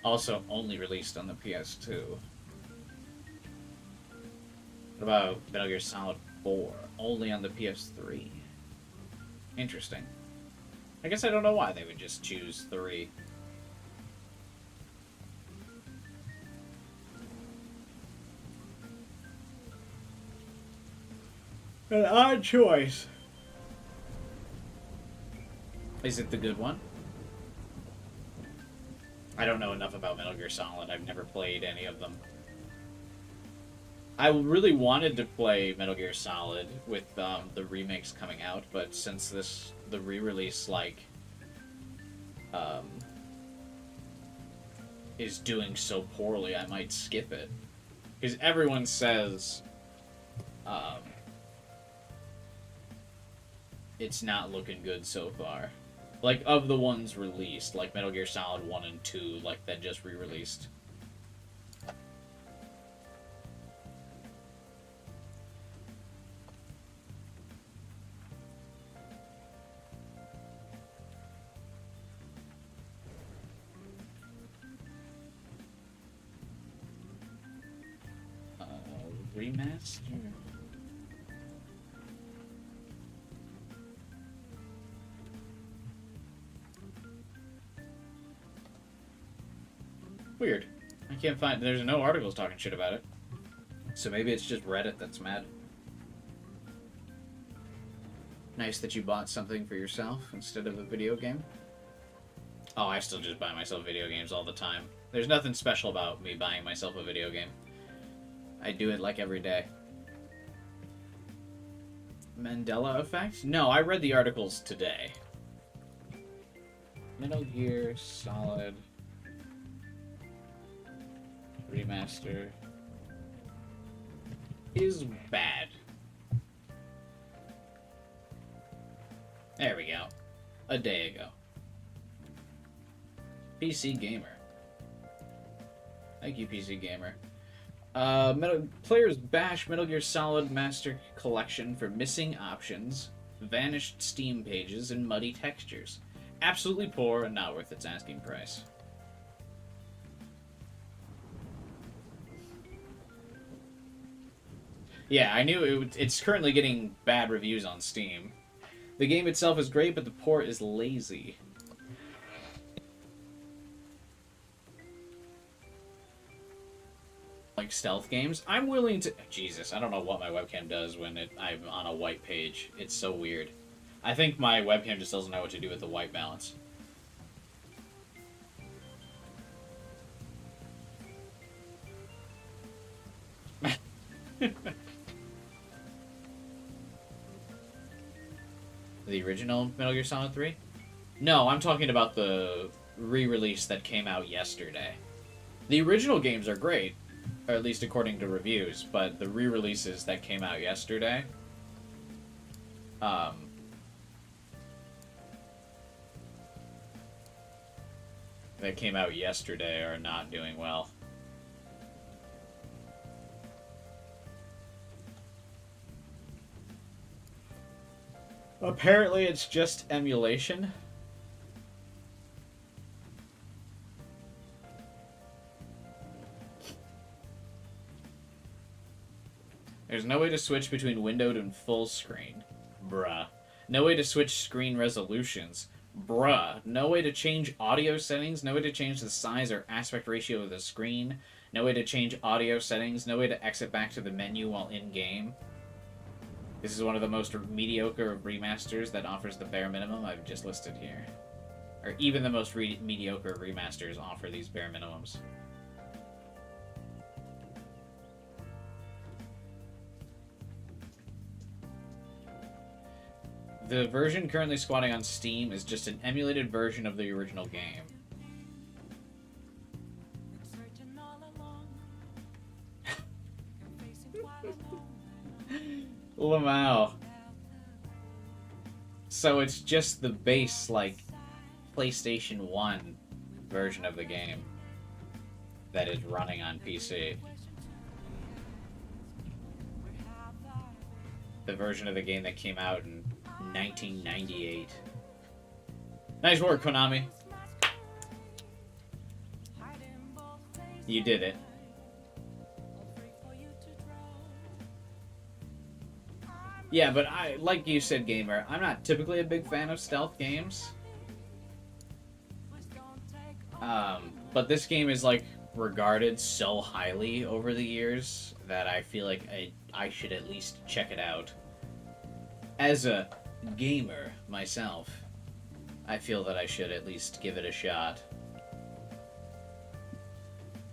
[SPEAKER 1] Also only released on the PS2. What about Metal Gear Solid 4? Only on the PS3. Interesting. I guess I don't know why they would just choose 3. An odd choice. Is it the good one? I don't know enough about Metal Gear Solid. I've never played any of them. I really wanted to play Metal Gear Solid with the remakes coming out, but since the re-release is doing so poorly, I might skip it. Because everyone says it's not looking good so far. Like, of the ones released, like Metal Gear Solid 1 and 2, like, that just re-released. Remaster? Weird. I can't find... There's no articles talking shit about it. So maybe it's just Reddit that's mad. Nice that you bought something for yourself instead of a video game. Oh, I still just buy myself video games all the time. There's nothing special about me buying myself a video game. I do it like every day. Mandela Effect? No, I read the articles today. Metal Gear Solid Remaster is bad. There we go. A day ago. PC Gamer. Thank you, PC Gamer. Players bash Metal Gear Solid Master Collection for missing options, vanished Steam pages, and muddy textures. Absolutely poor and not worth its asking price. Yeah, I knew it's currently getting bad reviews on Steam. The game itself is great, but the port is lazy. Like stealth games, I'm willing to... Jesus, I don't know what my webcam does when I'm on a white page. It's so weird. I think my webcam just doesn't know what to do with the white balance. The original Metal Gear Solid 3? No, I'm talking about the re-release that came out yesterday. The original games are great, or at least according to reviews, but the re-releases that came out yesterday, are not doing well. Apparently it's just emulation. There's no way to switch between windowed and full screen. Bruh. No way to switch screen resolutions. Bruh. No way to change audio settings. No way to change the size or aspect ratio of the screen. No way to change audio settings. No way to exit back to the menu while in-game. This is one of the most mediocre remasters that offers the bare minimum I've just listed here. Or even the most mediocre remasters offer these bare minimums. The version currently squatting on Steam is just an emulated version of the original game. Lamau. So it's just the base, like, PlayStation 1 version of the game that is running on PC. The version of the game that came out in 1998. Nice work, Konami. You did it. Yeah, but like you said, Gamer, I'm not typically a big fan of stealth games. But this game is, like, regarded so highly over the years that I feel like I should at least check it out. As a gamer myself, I feel that I should at least give it a shot.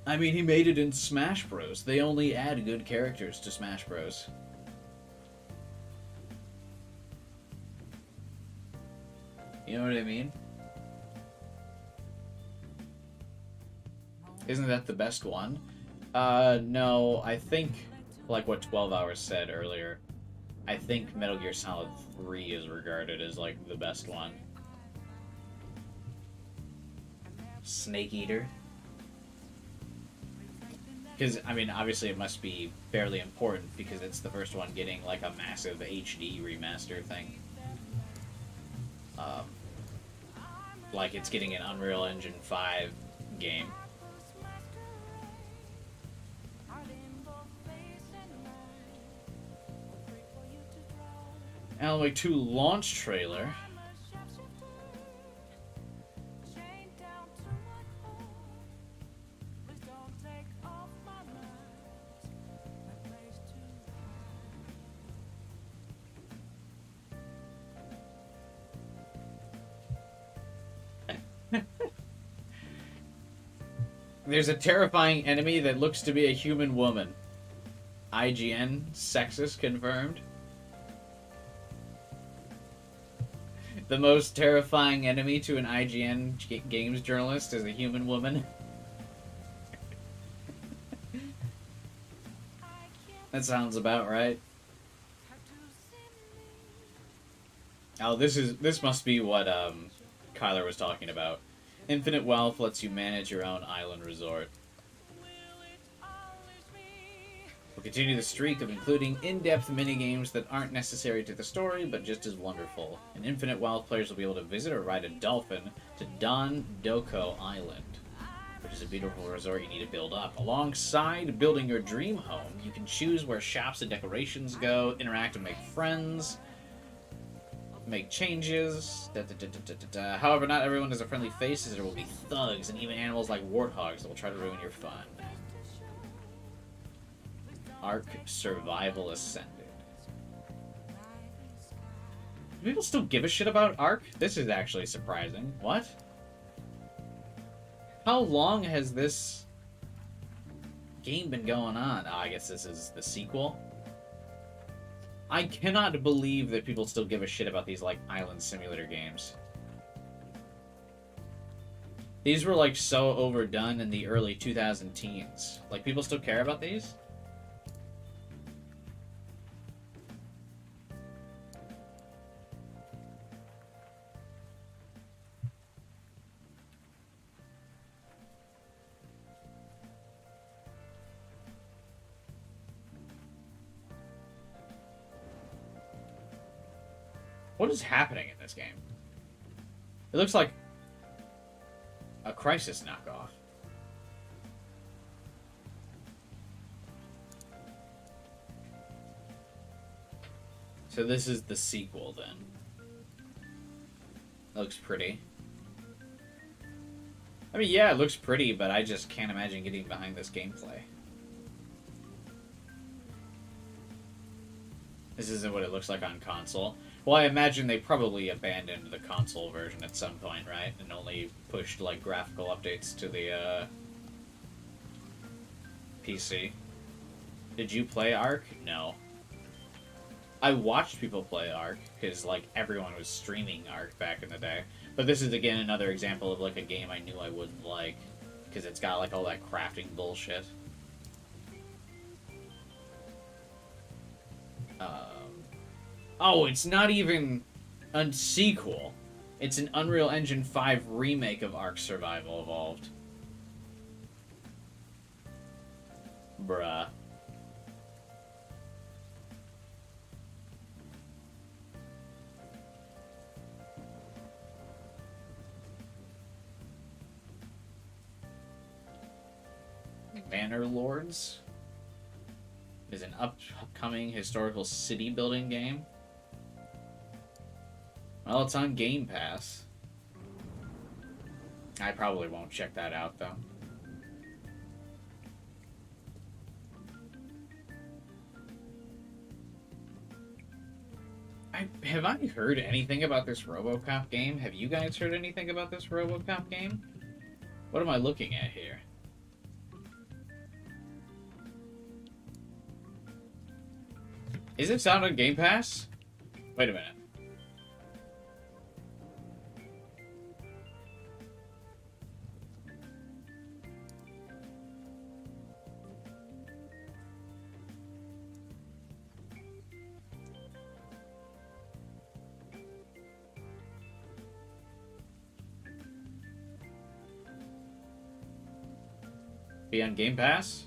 [SPEAKER 1] I mean, he made it in Smash Bros. They only add good characters to Smash Bros. You know what I mean? Isn't that the best one? No, I think, like what 12 Hours said earlier, I think Metal Gear Solid 3 is regarded as, like, the best one. Snake Eater. Because, I mean, obviously it must be fairly important because it's the first one getting, like, a massive HD remaster thing. Like, it's getting an Unreal Engine 5 game. Alan Wake 2 launch trailer. There's a terrifying enemy that looks to be a human woman. IGN, sexist confirmed. The most terrifying enemy to an IGN games journalist is a human woman. That sounds about right. Oh, this must be what Kyler was talking about. Infinite wealth lets you manage your own island resort. We'll continue the streak of including in-depth minigames that aren't necessary to the story, but just as wonderful. In Infinite Wealth, players will be able to visit or ride a dolphin to Don Doko Island, which is a beautiful resort you need to build up. Alongside building your dream home, you can choose where shops and decorations go, interact and make friends, make changes. However, not everyone is a friendly face, as there will be thugs and even animals like warthogs that will try to ruin your fun. Ark Survival Ascended. Do people still give a shit about Ark? This is actually surprising. What? How long has this game been going on? Oh, I guess this is the sequel. I cannot believe that people still give a shit about these, like, island simulator games. These were, like, so overdone in the early 2000 teens. Like, people still care about these? What is happening in this game? It looks like a Crisis knockoff. So this is the sequel, then. Looks pretty. I mean, yeah, it looks pretty, but I just can't imagine getting behind this gameplay. This isn't what it looks like on console. Well, I imagine they probably abandoned the console version at some point, right? And only pushed, like, graphical updates to the, PC. Did you play Ark? No. I watched people play Ark, because, like, everyone was streaming Ark back in the day. But this is, again, another example of, like, a game I knew I wouldn't like, because it's got, like, all that crafting bullshit. Oh, it's not even a sequel. It's an Unreal Engine 5 remake of Ark Survival Evolved. Bruh. Manor Lords is an upcoming historical city building game. Well, it's on Game Pass. I probably won't check that out, though. Have I heard anything about this RoboCop game? Have you guys heard anything about this RoboCop game? What am I looking at here? Is it out on Game Pass? Wait a minute. Be on Game Pass?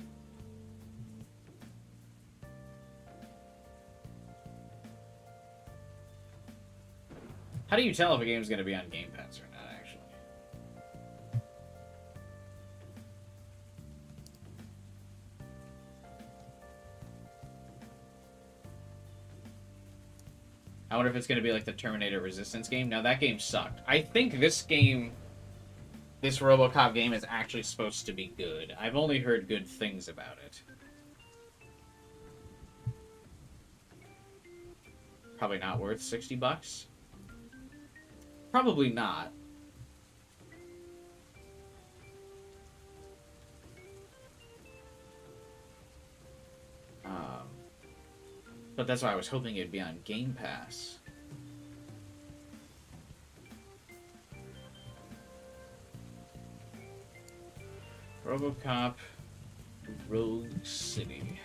[SPEAKER 1] How do you tell if a game's going to be on Game Pass or not, actually? I wonder if it's going to be like the Terminator Resistance game. Now, that game sucked. I think this game, this RoboCop game, is actually supposed to be good. I've only heard good things about it. Probably not worth $60. Probably not. But that's why I was hoping it'd be on Game Pass. RoboCop Rogue City.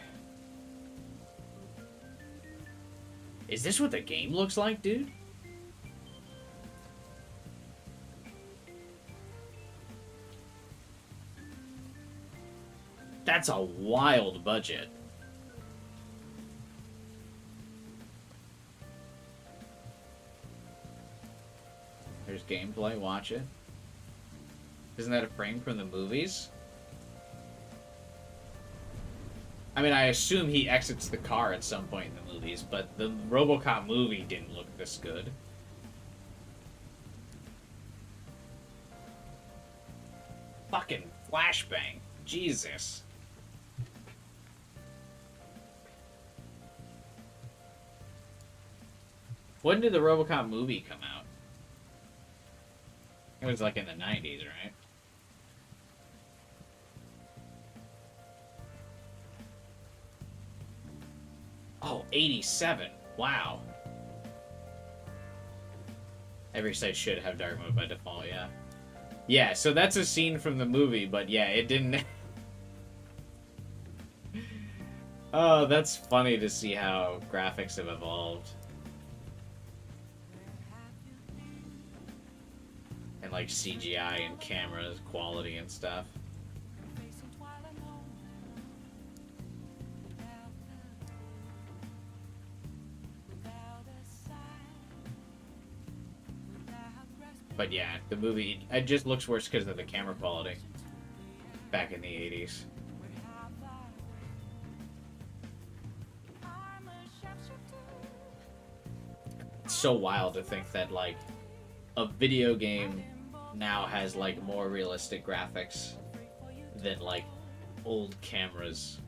[SPEAKER 1] Is this what the game looks like, dude? That's a wild budget. There's gameplay, watch it. Isn't that a frame from the movies? I mean, I assume he exits the car at some point in the movies, but the RoboCop movie didn't look this good. Fucking flashbang. Jesus. When did the RoboCop movie come out? It was like in the 90s, right? Oh, 87. Wow. Every site should have dark mode by default, yeah. Yeah, so that's a scene from the movie, but yeah, it didn't... Oh, that's funny to see how graphics have evolved. And like CGI and cameras, quality and stuff. But yeah, the movie, it just looks worse because of the camera quality back in the 80s. It's so wild to think that, like, a video game now has, like, more realistic graphics than, like, old cameras.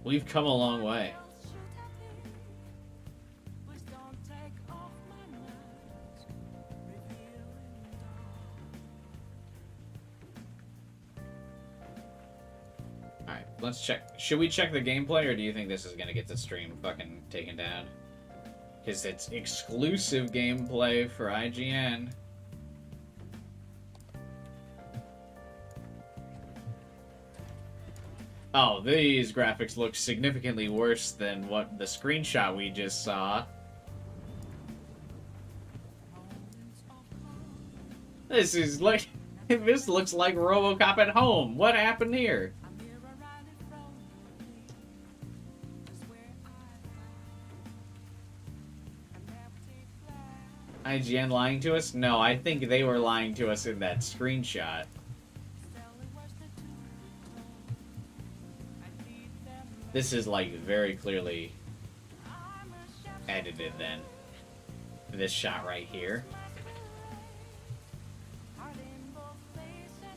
[SPEAKER 1] We've come a long way. Alright, let's check. Should we check the gameplay, or do you think this is gonna get the stream fucking taken down? Because it's exclusive gameplay for IGN. Oh, these graphics look significantly worse than what the screenshot we just saw. This is like... This looks like RoboCop at home. What happened here? IGN lying to us? No, I think they were lying to us in that screenshot. This is, like, very clearly edited then. This shot right here.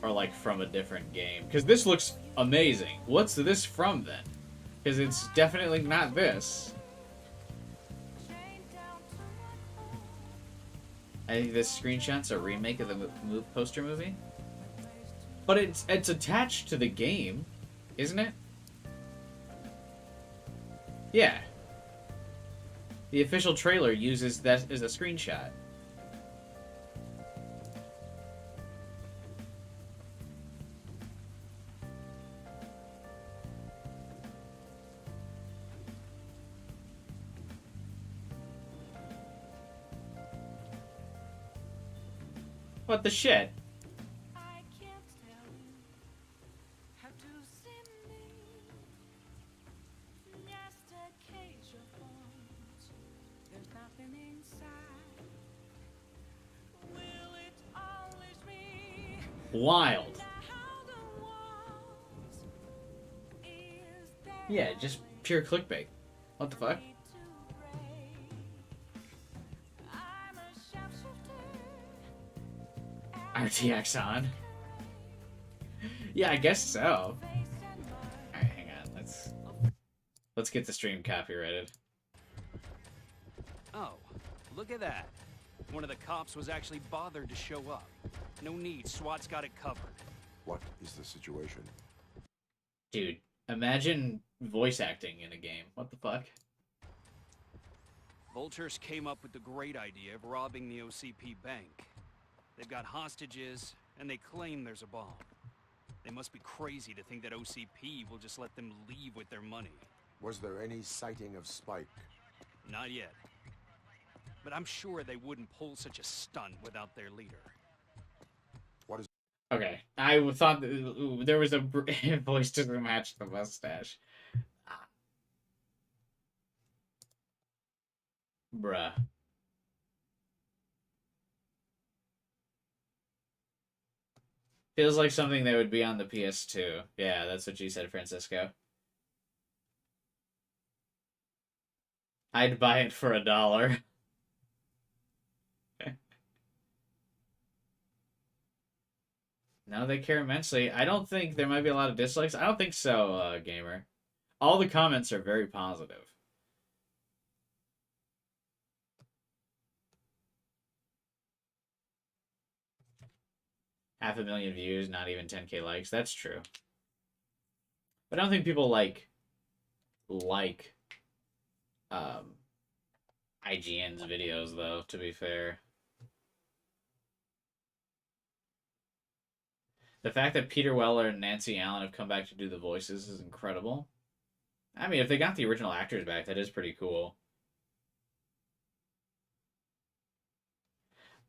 [SPEAKER 1] Or, like, from a different game. Because this looks amazing. What's this from, then? Because it's definitely not this. I think this screenshot's a remake of the poster movie. But it's attached to the game, isn't it? Yeah. The official trailer uses that as a screenshot. What the shit? Wild. Yeah, just pure clickbait. What the fuck? RTX on? Yeah, I guess so. Alright, hang on. Let's get the stream copyrighted.
[SPEAKER 5] Oh, look at that. One of the cops was actually bothered to show up. No need, SWAT's got it covered.
[SPEAKER 6] What is the situation?
[SPEAKER 1] Dude, imagine voice acting in a game. What the fuck?
[SPEAKER 5] Vultures came up with the great idea of robbing the OCP bank. They've got hostages, and they claim there's a bomb. They must be crazy to think that OCP will just let them leave with their money.
[SPEAKER 6] Was there any sighting of Spike?
[SPEAKER 5] Not yet. But I'm sure they wouldn't pull such a stunt without their leader.
[SPEAKER 1] Okay, I thought there was a voice to match the mustache. Bruh. Feels like something that would be on the PS2. Yeah, that's what you said, Francisco. I'd buy it for $1. No, they care immensely. I don't think there might be a lot of dislikes. I don't think so, Gamer. All the comments are very positive. 500,000 views, not even 10K likes. That's true. But I don't think people like IGN's videos, though, to be fair. The fact that Peter Weller and Nancy Allen have come back to do the voices is incredible. I mean, if they got the original actors back, that is pretty cool.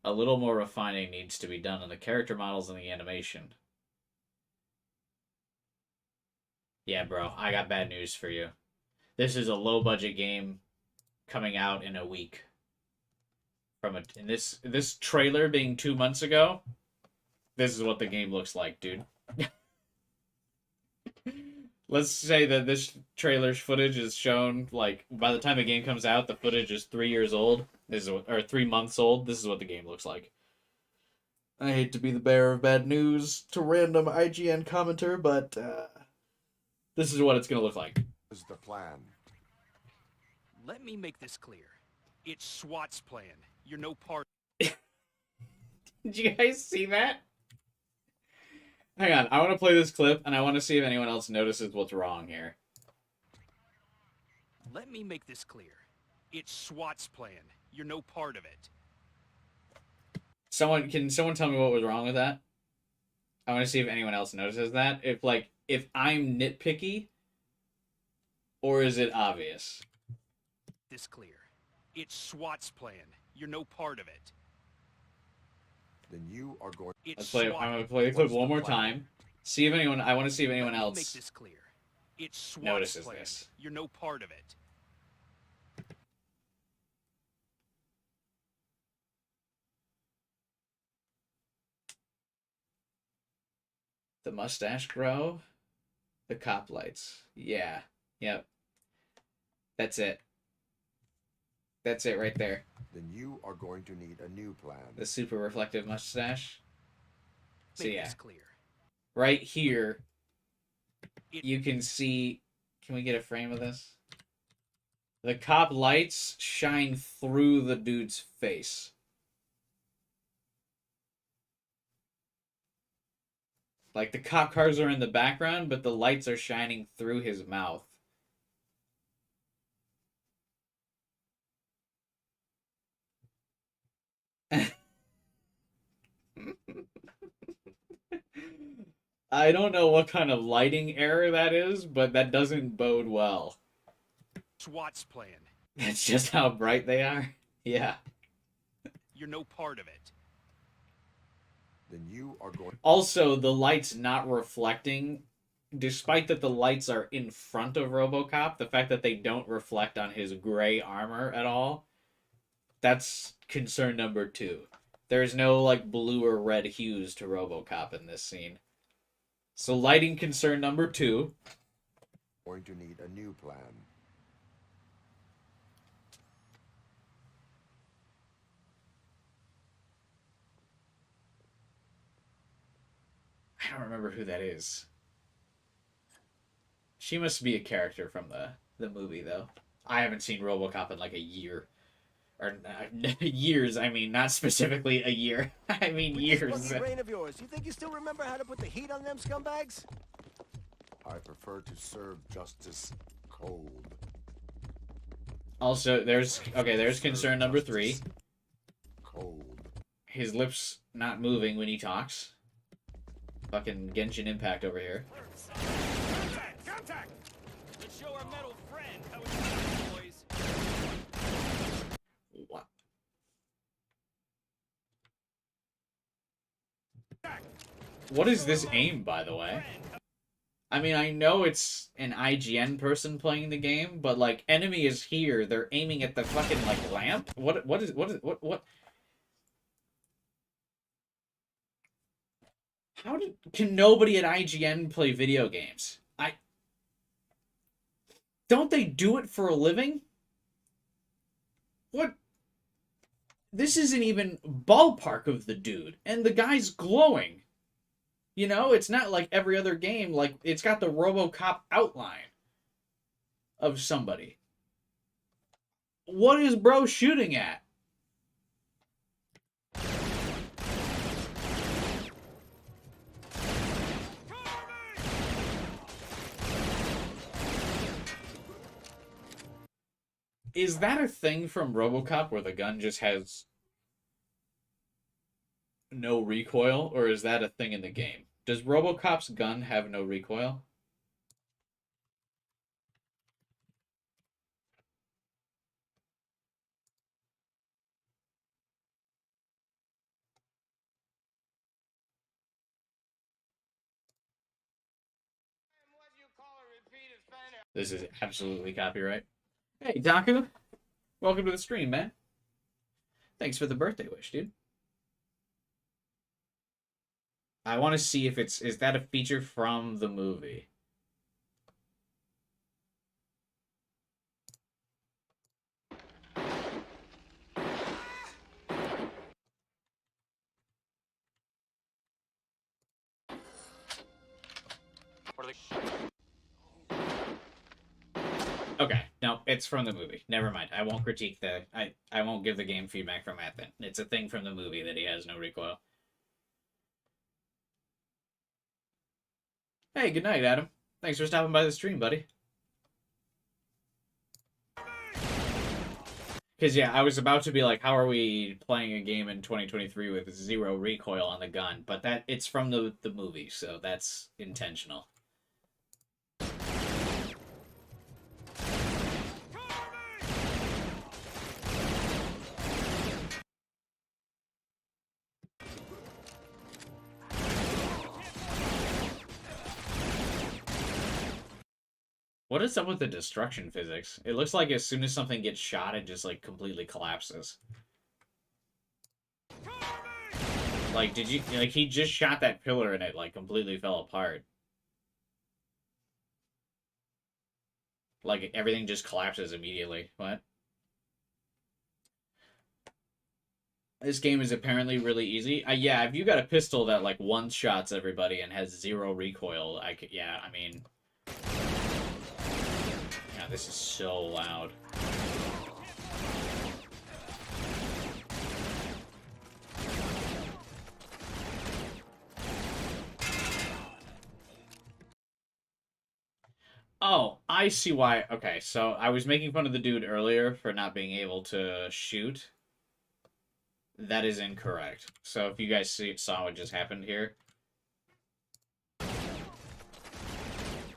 [SPEAKER 1] A little more refining needs to be done on the character models and the animation. Yeah, bro, I got bad news for you. This is a low-budget game coming out in a week. And this trailer being 2 months ago, this is what the game looks like, dude. Let's say that this trailer's footage is shown, like, by the time the game comes out, the footage is 3 years old. Or 3 months old. This is what the game looks like. I hate to be the bearer of bad news to random IGN commenter, but this is what it's going to look like.
[SPEAKER 6] What is the plan?
[SPEAKER 5] Let me make this clear. It's SWAT's plan. You're no part.
[SPEAKER 1] Did you guys see that? Hang on, I want to play this clip, and I want to see if anyone else notices what's wrong here.
[SPEAKER 5] Let me make this clear. It's SWAT's plan. You're no part of it.
[SPEAKER 1] Can someone tell me what was wrong with that? I want to see if anyone else notices that. If I'm nitpicky, or is it obvious?
[SPEAKER 5] This clear. It's SWAT's plan. You're no part of it.
[SPEAKER 6] Then you are going.
[SPEAKER 1] I'm going to play the clip one more time. See if anyone. I want to see if anyone
[SPEAKER 5] Let me
[SPEAKER 1] else
[SPEAKER 5] make this clear. It's SWAT's
[SPEAKER 1] notices
[SPEAKER 5] plan.
[SPEAKER 1] this.
[SPEAKER 5] You're no part of it.
[SPEAKER 1] The mustache grow. The cop lights. Yeah. Yep. That's it. That's it right there.
[SPEAKER 6] Then you are going to need a new plan.
[SPEAKER 1] The super reflective mustache. So
[SPEAKER 5] Make
[SPEAKER 1] yeah.
[SPEAKER 5] this clear.
[SPEAKER 1] Right here, you can see... Can we get a frame of this? The cop lights shine through the dude's face. Like, the cop cars are in the background, but the lights are shining through his mouth. I don't know what kind of lighting error that is, but that doesn't bode well.
[SPEAKER 5] SWAT's plan.
[SPEAKER 1] That's just how bright they are. Yeah.
[SPEAKER 5] You're no part of it.
[SPEAKER 6] Then you are going.
[SPEAKER 1] Also, the light's not reflecting, despite that the lights are in front of RoboCop, the fact that they don't reflect on his gray armor at all, that's concern number 2. There's no, like, blue or red hues to RoboCop in this scene. So lighting concern number 2.
[SPEAKER 6] Going to need a new plan.
[SPEAKER 1] I don't remember who that is. She must be a character from the movie, though. I haven't seen RoboCop in like a year. Or years, I mean, not specifically a year. I mean
[SPEAKER 7] With
[SPEAKER 1] years.
[SPEAKER 7] this lucky brain of yours, you think you still remember how to put the heat on them scumbags?
[SPEAKER 6] I prefer to serve justice cold.
[SPEAKER 1] Also, there's concern number 3.
[SPEAKER 6] Cold.
[SPEAKER 1] His lips not moving when he talks. Fucking Genshin Impact over here.
[SPEAKER 5] Contact! Contact! Let's show our metal friend how it's done, boys.
[SPEAKER 1] What? What is this aim, by the way? I mean, I know it's an IGN person playing the game, but like, enemy is here. They're aiming at the fucking like lamp. What? Can nobody at IGN play video games? Don't they do it for a living? What? This isn't even ballpark of the dude, and the guy's glowing. You know, it's not like every other game. Like, it's got the RoboCop outline of somebody. What is bro shooting at? Is that a thing from RoboCop where the gun just has no recoil, or is that a thing in the game? Does RoboCop's gun have no recoil? This is absolutely copyright. Hey, Daku. Welcome to the stream, man. Thanks for the birthday wish, dude. I want to see if is that a feature from the movie? Okay, no, it's from the movie. Never mind. I won't critique I won't give the game feedback from that then. It's a thing from the movie that he has no recoil. Hey, good night, Adam. Thanks for stopping by the stream, buddy. Because, yeah, I was about to be like, how are we playing a game in 2023 with zero recoil on the gun? But it's from the movie, so that's intentional. What is up with the destruction physics? It looks like as soon as something gets shot, it just, like, completely collapses. Like, he just shot that pillar and it, like, completely fell apart. Like, everything just collapses immediately. What? This game is apparently really easy. Yeah, if you got a pistol that, like, one-shots everybody and has zero recoil, yeah, I mean... Yeah, this is so loud. Oh, I see why. Okay, so I was making fun of the dude earlier for not being able to shoot. That is incorrect. So if you guys saw what just happened here.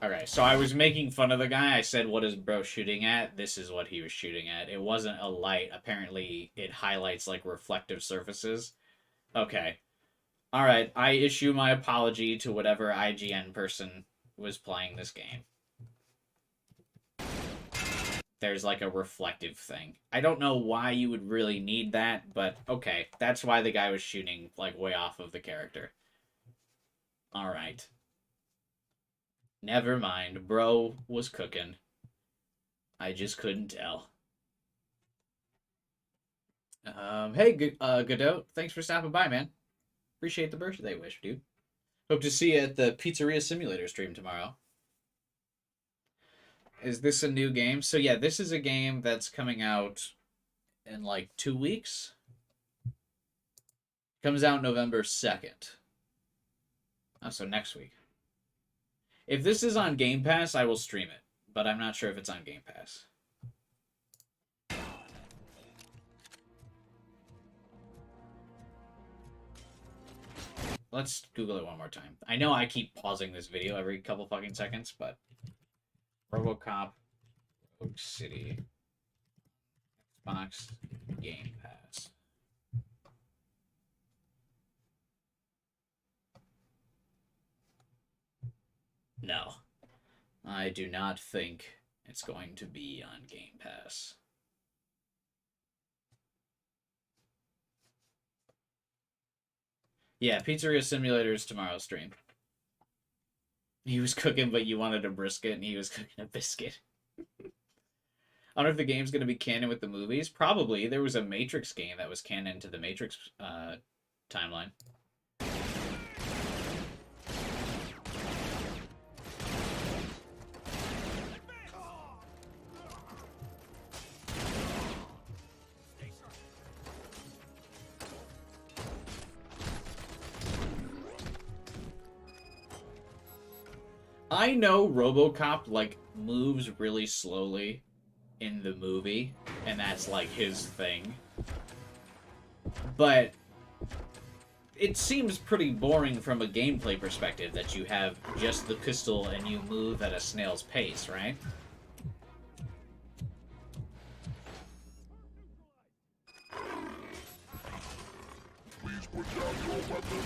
[SPEAKER 1] Okay, so I was making fun of the guy. I said, what is bro shooting at? This is what he was shooting at. It wasn't a light. Apparently, it highlights, like, reflective surfaces. Okay. Alright, I issue my apology to whatever IGN person was playing this game. There's, like, a reflective thing. I don't know why you would really need that, but okay. That's why the guy was shooting, like, way off of the character. Alright. Never mind. Bro was cooking. I just couldn't tell. Hey, Godot. Thanks for stopping by, man. Appreciate the birthday wish, dude. Hope to see you at the Pizzeria Simulator stream tomorrow. Is this a new game? So yeah, this is a game that's coming out in like 2 weeks. Comes out November 2nd. Oh, so next week. If this is on Game Pass, I will stream it. But I'm not sure if it's on Game Pass. Let's Google it one more time. I know I keep pausing this video every couple fucking seconds, but... RoboCop Rogue City Xbox Game Pass. No. I do not think it's going to be on Game Pass. Yeah, Pizzeria Simulator is tomorrow's stream. He was cooking, but you wanted a brisket, and he was cooking a biscuit. I don't know if the game's going to be canon with the movies. Probably. There was a Matrix game that was canon to the Matrix timeline. I know RoboCop, like, moves really slowly in the movie, and that's like his thing. But it seems pretty boring from a gameplay perspective that you have just the pistol and you move at a snail's pace, right?
[SPEAKER 6] Please put down your weapon.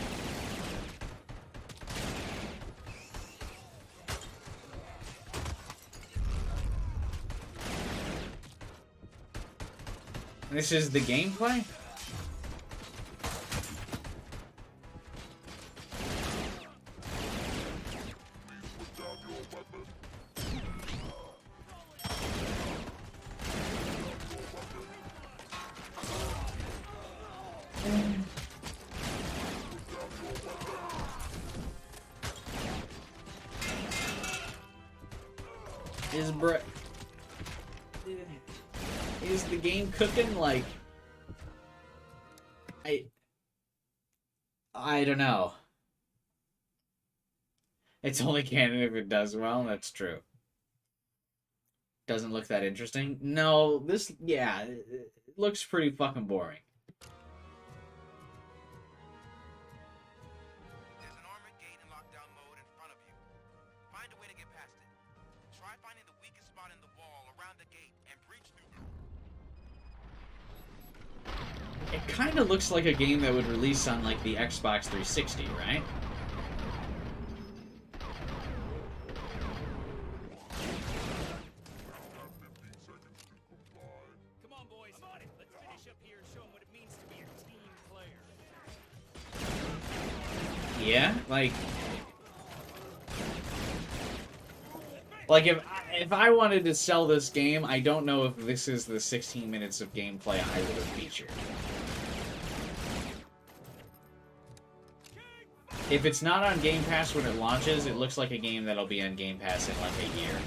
[SPEAKER 1] This is the gameplay? Is the game cooking? Like, I don't know. It's only canon if it does well, that's true. Doesn't look that interesting? No, yeah, it looks pretty fucking boring.
[SPEAKER 8] There's an armored gate in lockdown mode in front of you. Find a way to get past it. Try finding the weakest spot in the wall around the gate and breach through.
[SPEAKER 1] It kind of looks like a game that would release on, like, the Xbox 360, right?
[SPEAKER 5] Come on, boys. I'm on it. Let's finish up here and show them what it means to be a team player.
[SPEAKER 1] Yeah, like if I wanted to sell this game, I don't know if this is the 16 minutes of gameplay I would have featured. If it's not on Game Pass when it launches, it looks like a game that'll be on Game Pass in like a year.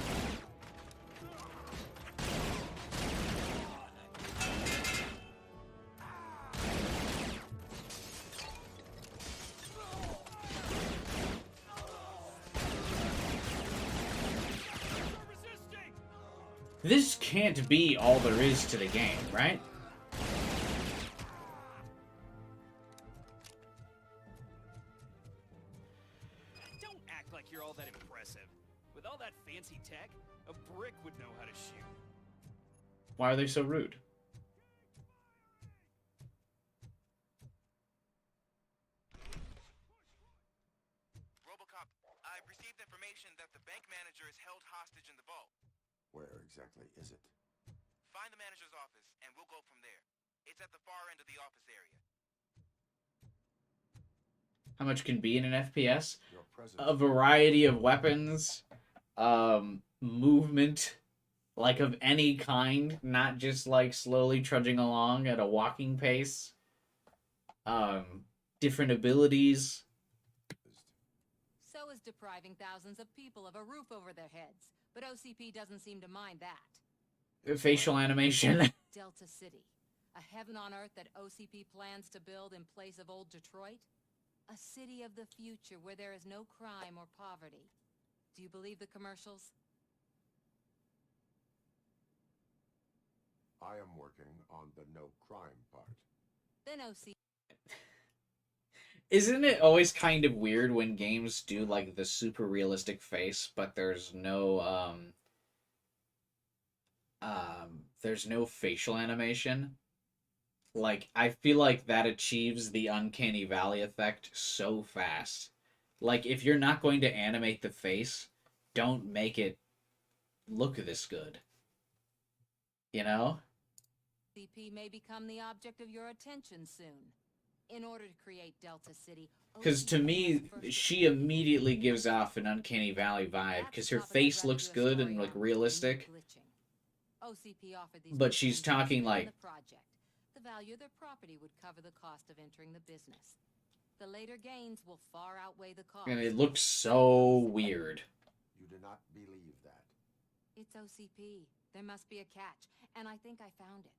[SPEAKER 1] This can't be all there is to the game, right?
[SPEAKER 5] Don't act like you're all that impressive. With all that fancy tech, a brick would know how to shoot.
[SPEAKER 1] Why are they so rude?
[SPEAKER 8] Robocop, I've received information that the bank manager is held hostage in the vault.
[SPEAKER 6] Where exactly is it?
[SPEAKER 8] Find the manager's office, and we'll go from there. It's at the far end of the office area.
[SPEAKER 1] How much can be in an FPS?
[SPEAKER 6] Your presence.
[SPEAKER 1] A variety of weapons, movement, like of any kind, not just like slowly trudging along at a walking pace. Different abilities.
[SPEAKER 9] So is depriving thousands of people of a roof over their heads. But OCP doesn't seem to mind that.
[SPEAKER 1] Facial animation.
[SPEAKER 9] Delta City. A heaven on earth that OCP plans to build in place of old Detroit? A city of the future where there is no crime or poverty. Do you believe the commercials?
[SPEAKER 6] I am working on the no crime part.
[SPEAKER 9] Then OCP...
[SPEAKER 1] Isn't it always kind of weird when games do like the super realistic face, but there's no facial animation? Like, I feel like that achieves the uncanny valley effect so fast. Like, if you're not going to animate the face, don't make it look this good. You know?
[SPEAKER 9] OCP may become the object of your attention soon. In order to create Delta City...
[SPEAKER 1] Because to me, she immediately gives off an uncanny valley vibe, because her face looks good and, like, realistic. But she's talking, like...
[SPEAKER 9] The value of their property would cover the cost of entering the business. The later gains will far outweigh the cost.
[SPEAKER 1] And it looks so weird.
[SPEAKER 6] You do not believe that.
[SPEAKER 9] It's OCP. There must be a catch, and I think I found it.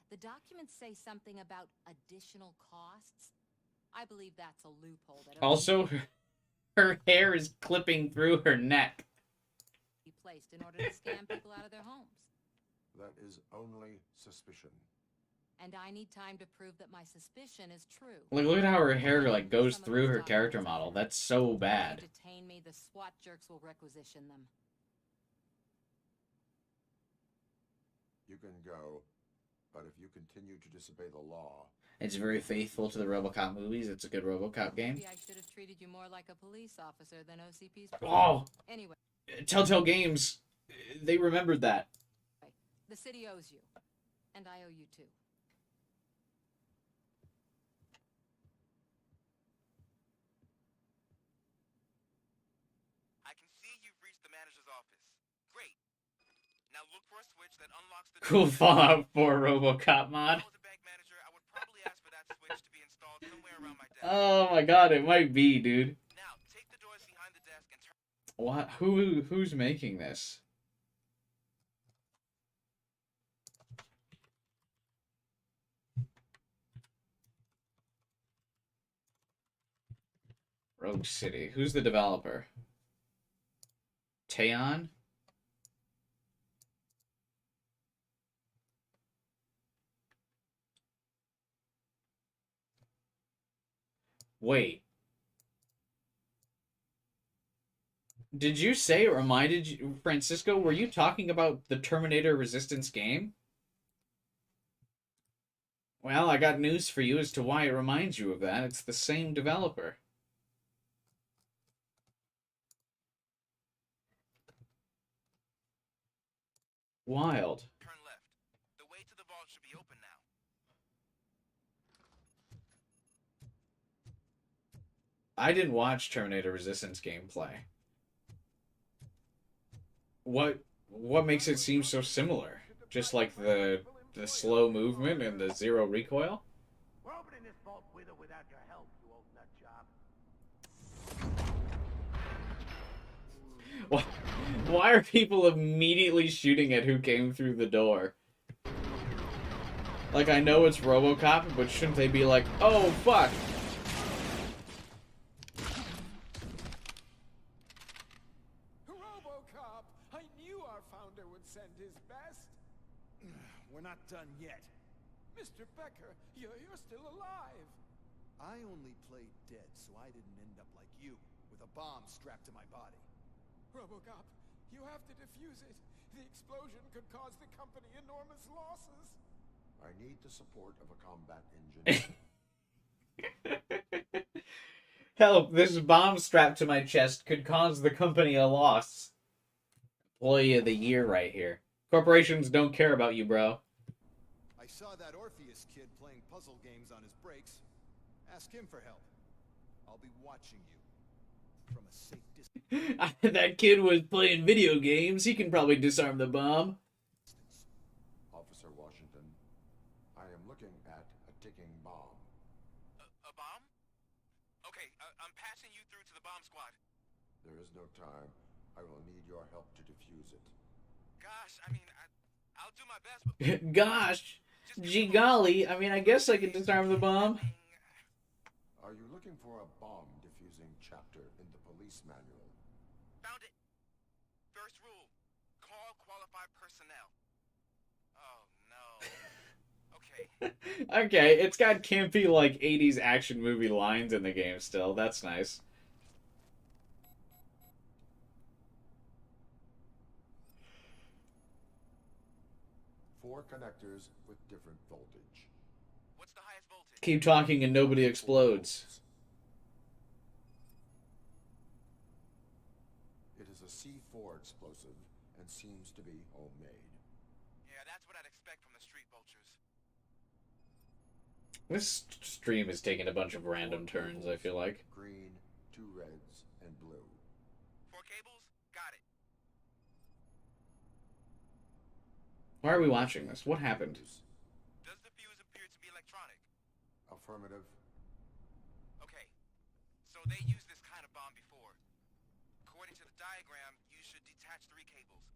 [SPEAKER 9] The documents say something about additional costs. I believe that's a loophole that
[SPEAKER 1] Also, her hair is clipping through her neck.
[SPEAKER 9] be placed in order to scam people out of their homes.
[SPEAKER 6] That is only suspicion.
[SPEAKER 9] And I need time to prove that my suspicion is true.
[SPEAKER 1] Like, look at how her hair, like, goes
[SPEAKER 9] Some of
[SPEAKER 1] through
[SPEAKER 9] those
[SPEAKER 1] her character
[SPEAKER 9] documents I
[SPEAKER 1] model.
[SPEAKER 9] have.
[SPEAKER 1] That's so
[SPEAKER 9] If
[SPEAKER 1] bad.
[SPEAKER 9] you detain me, the SWAT jerks will requisition them.
[SPEAKER 6] You can go, but if you continue to disobey the law...
[SPEAKER 1] It's very faithful to the RoboCop movies. It's a good RoboCop game.
[SPEAKER 9] Maybe I should have treated you more like a police officer than OCP's.
[SPEAKER 1] Oh!
[SPEAKER 9] Anyway,
[SPEAKER 1] Telltale Games, they remembered that.
[SPEAKER 9] the city owes you. And I owe you too.
[SPEAKER 8] I can see you've reached the manager's office. Great. Now look for a switch that unlocks the
[SPEAKER 1] Cool
[SPEAKER 8] door.
[SPEAKER 1] Fallout 4 RoboCop mod.
[SPEAKER 8] If I was a bank manager, I would probably ask for that switch to be installed somewhere around my desk.
[SPEAKER 1] Oh my god, it might be, dude.
[SPEAKER 8] Now, take the doors behind the desk and turn...
[SPEAKER 1] What? Who's making this? Rogue City. Who's the developer? Teon? Wait. Did you say it reminded you, Francisco, were you talking about the Terminator Resistance game? Well, I got news for you as to why it reminds you of that. It's the same developer. Wild.
[SPEAKER 8] Turn left. The way to the vault should be open now.
[SPEAKER 1] I didn't watch Terminator Resistance gameplay. What makes it seem so similar? Just like the slow movement and the zero recoil?
[SPEAKER 7] We're opening this vault with or without your help, you old nut job.
[SPEAKER 1] Why are people immediately shooting at who came through the door? Like, I know it's RoboCop, but shouldn't they be like, oh, fuck!
[SPEAKER 7] RoboCop! I knew our founder would send his best. We're not done yet. Mr. Becker, you're still alive. I only played dead, so I didn't end up like you, with a bomb strapped to my body. RoboCop, you have to defuse it. The explosion could cause the company enormous losses.
[SPEAKER 6] I need the support of a combat engine.
[SPEAKER 1] Help, this bomb strapped to my chest could cause the company a loss. Employee of the year right here. Corporations don't care about you, bro.
[SPEAKER 7] I saw that Orpheus kid playing puzzle games on his breaks. Ask him for help. I'll be watching you from a safe distance.
[SPEAKER 1] That kid was playing video games. He can probably disarm the bomb.
[SPEAKER 6] Officer Washington, I am looking at a ticking bomb.
[SPEAKER 8] A bomb? Okay, I'm passing you through to the bomb squad.
[SPEAKER 6] There is no time. I will need your help to defuse it.
[SPEAKER 8] Gosh, I mean, I'll do my best, but...
[SPEAKER 1] Gosh, gee golly, I mean, I guess I could disarm the bomb.
[SPEAKER 6] Are you looking for a bomb defusing chapter in the police manual?
[SPEAKER 8] Found it. First rule, call qualified personnel. Oh, no. Okay.
[SPEAKER 1] Okay, it's got campy, like, 80s action movie lines in the game still. That's nice.
[SPEAKER 6] Four connectors with different voltage.
[SPEAKER 8] What's the highest voltage?
[SPEAKER 1] Keep talking and nobody explodes.
[SPEAKER 6] It is a C4 explosive and seems to be homemade.
[SPEAKER 8] Yeah, that's what I'd expect from the street vultures.
[SPEAKER 1] This stream is taking a bunch of random turns, I feel like.
[SPEAKER 6] Green, 2 reds, and blue.
[SPEAKER 8] 4 cables? Got it.
[SPEAKER 1] Why are we watching this? What happened?
[SPEAKER 8] Does the fuse appear to be electronic?
[SPEAKER 6] Affirmative.
[SPEAKER 8] Okay. So they used this kind of bomb before. According to the diagram, you should detach 3 cables.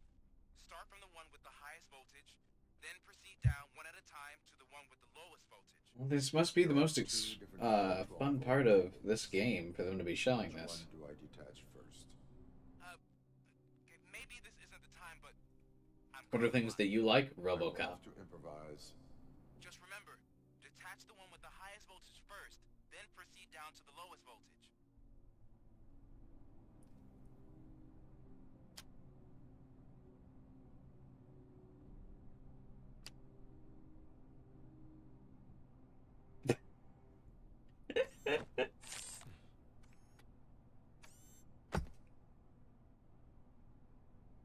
[SPEAKER 8] Start from the one with the highest voltage, then proceed down one at a time to the one with the lowest voltage.
[SPEAKER 1] Well, this must be the most fun part of this game for them to be showing this.
[SPEAKER 6] Which one do I detach first?
[SPEAKER 8] Okay, maybe this isn't the time, but I'm
[SPEAKER 1] What are things that you like?
[SPEAKER 6] I will
[SPEAKER 1] RoboCop.
[SPEAKER 6] have to improvise.
[SPEAKER 8] Just remember, detach the one with the highest voltage first, then proceed down to the lowest voltage.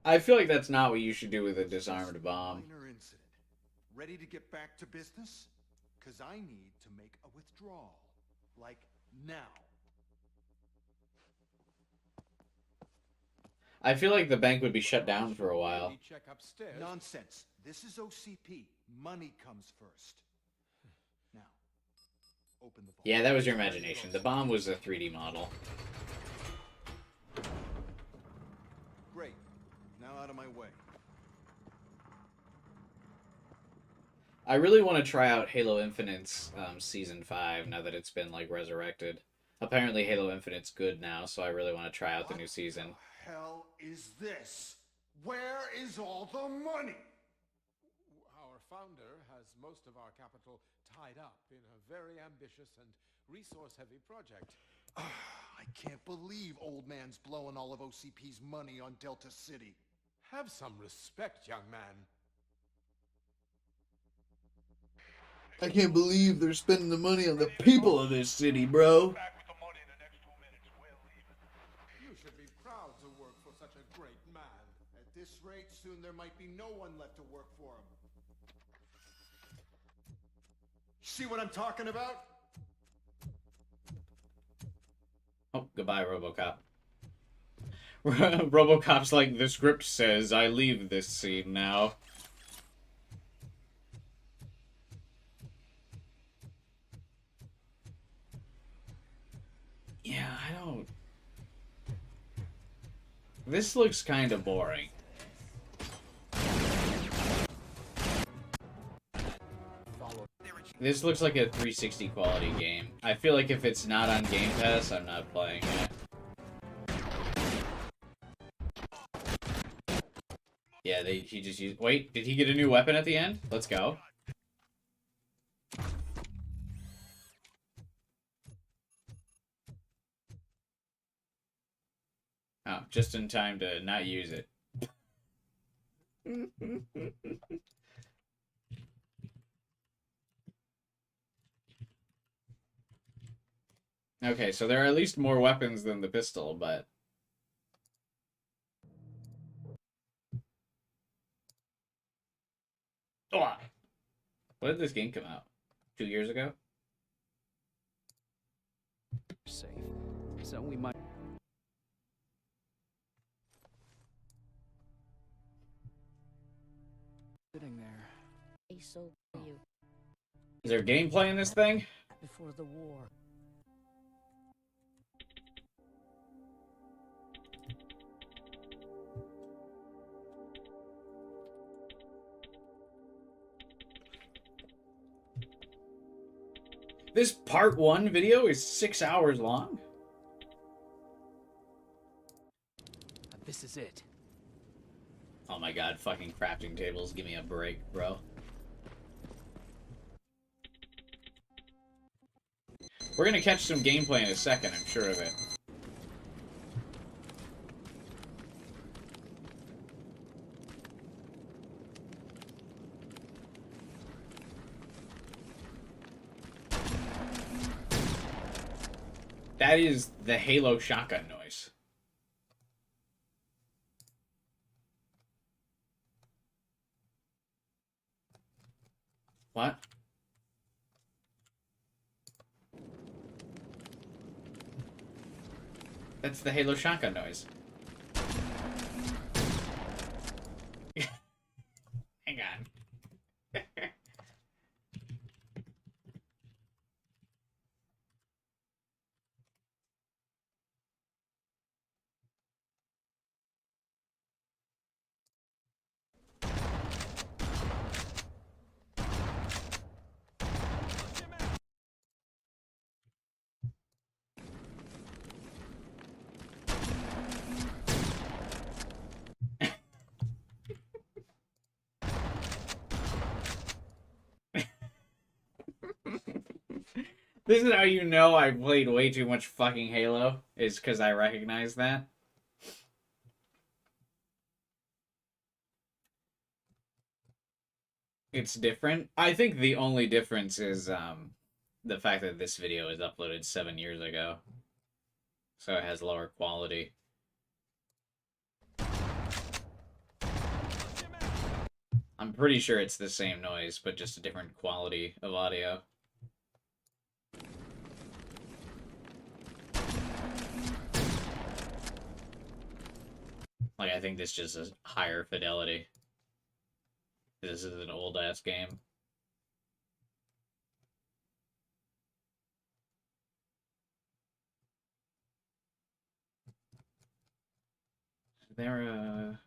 [SPEAKER 1] I feel like that's not what you should do with a disarmed bomb.
[SPEAKER 7] Minor incident. Ready to get back to business? Because I need to make a withdrawal. Like, now.
[SPEAKER 1] I feel like the bank would be shut down for a while.
[SPEAKER 7] Check upstairs. Nonsense. This is OCP. Money comes first. Now, open the vault.
[SPEAKER 1] Yeah, that was your imagination. The bomb was a 3D model.
[SPEAKER 7] Great. Now out of my way.
[SPEAKER 1] I really want to try out Halo Infinite's Season 5 now that it's been, like, resurrected. Apparently Halo Infinite's good now, so I really want to try out the new season.
[SPEAKER 7] What the hell is this? Where is all the money?
[SPEAKER 10] Our founder has most of our capital tied up in a very ambitious and resource-heavy project.
[SPEAKER 7] I can't believe old man's blowing all of OCP's money on Delta City.
[SPEAKER 10] Have some respect, young man.
[SPEAKER 1] I can't believe they're spending the money on the people of this city, bro.
[SPEAKER 10] You should be proud to work for such a great man.
[SPEAKER 7] At this rate, soon there might be no one left to work for him. See what I'm talking about?
[SPEAKER 1] Oh, goodbye, RoboCop. RoboCop's like, the script says I leave this scene now. Yeah, I don't... This looks kind of boring. This looks like a 360 quality game. I feel like if it's not on Game Pass, I'm not playing it. Yeah, he just used... Wait, did he get a new weapon at the end? Let's go. Oh, just in time to not use it. Okay, so there are at least more weapons than the pistol, but... Oh! When did this game come out? 2 years ago?
[SPEAKER 11] Safe. So we might... Sitting there.
[SPEAKER 12] So you
[SPEAKER 1] Is there gameplay in this thing?
[SPEAKER 12] before the war.
[SPEAKER 1] This part 1 video is 6 hours long?
[SPEAKER 11] This is it.
[SPEAKER 1] Oh my god, fucking crafting tables, give me a break, bro. We're gonna catch some gameplay in a second, I'm sure of it. That is the Halo shotgun noise. What? That's the Halo shotgun noise. Hang on. This is how you know I played way too much fucking Halo, is because I recognize that. It's different. I think the only difference is the fact that this video is uploaded 7 years ago. So it has lower quality. I'm pretty sure it's the same noise, but just a different quality of audio. Like, I think this just is higher fidelity. This is an old-ass game. There,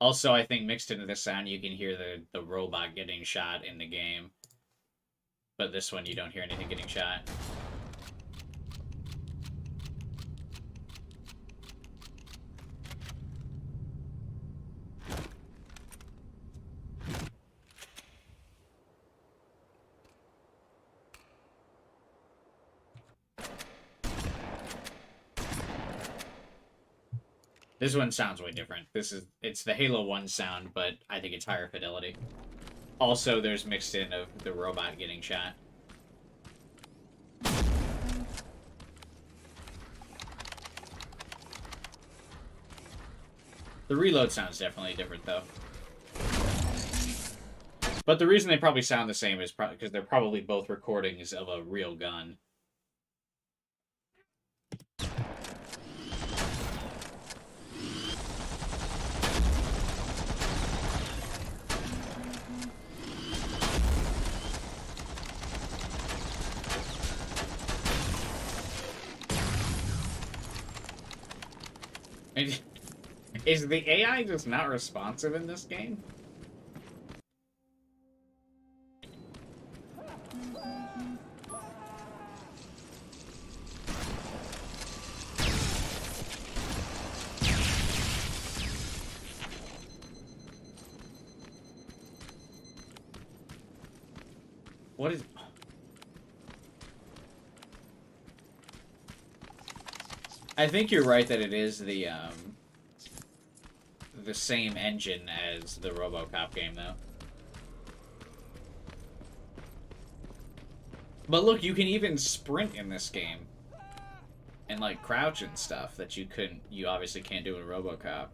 [SPEAKER 1] Also, I think mixed into the sound, you can hear the robot getting shot in the game. But this one, you don't hear anything getting shot. This one sounds way different. It's the Halo 1 sound, but I think it's higher fidelity. Also, there's mixed in of the robot getting shot. The reload sounds definitely different, though. But the reason they probably sound the same is probably because they're probably both recordings of a real gun. Is the AI just not responsive in this game? What is... I think you're right that it is the same engine as the RoboCop game, though. But look, you can even sprint in this game. And, like, crouch and stuff that you obviously can't do in RoboCop.
[SPEAKER 11] I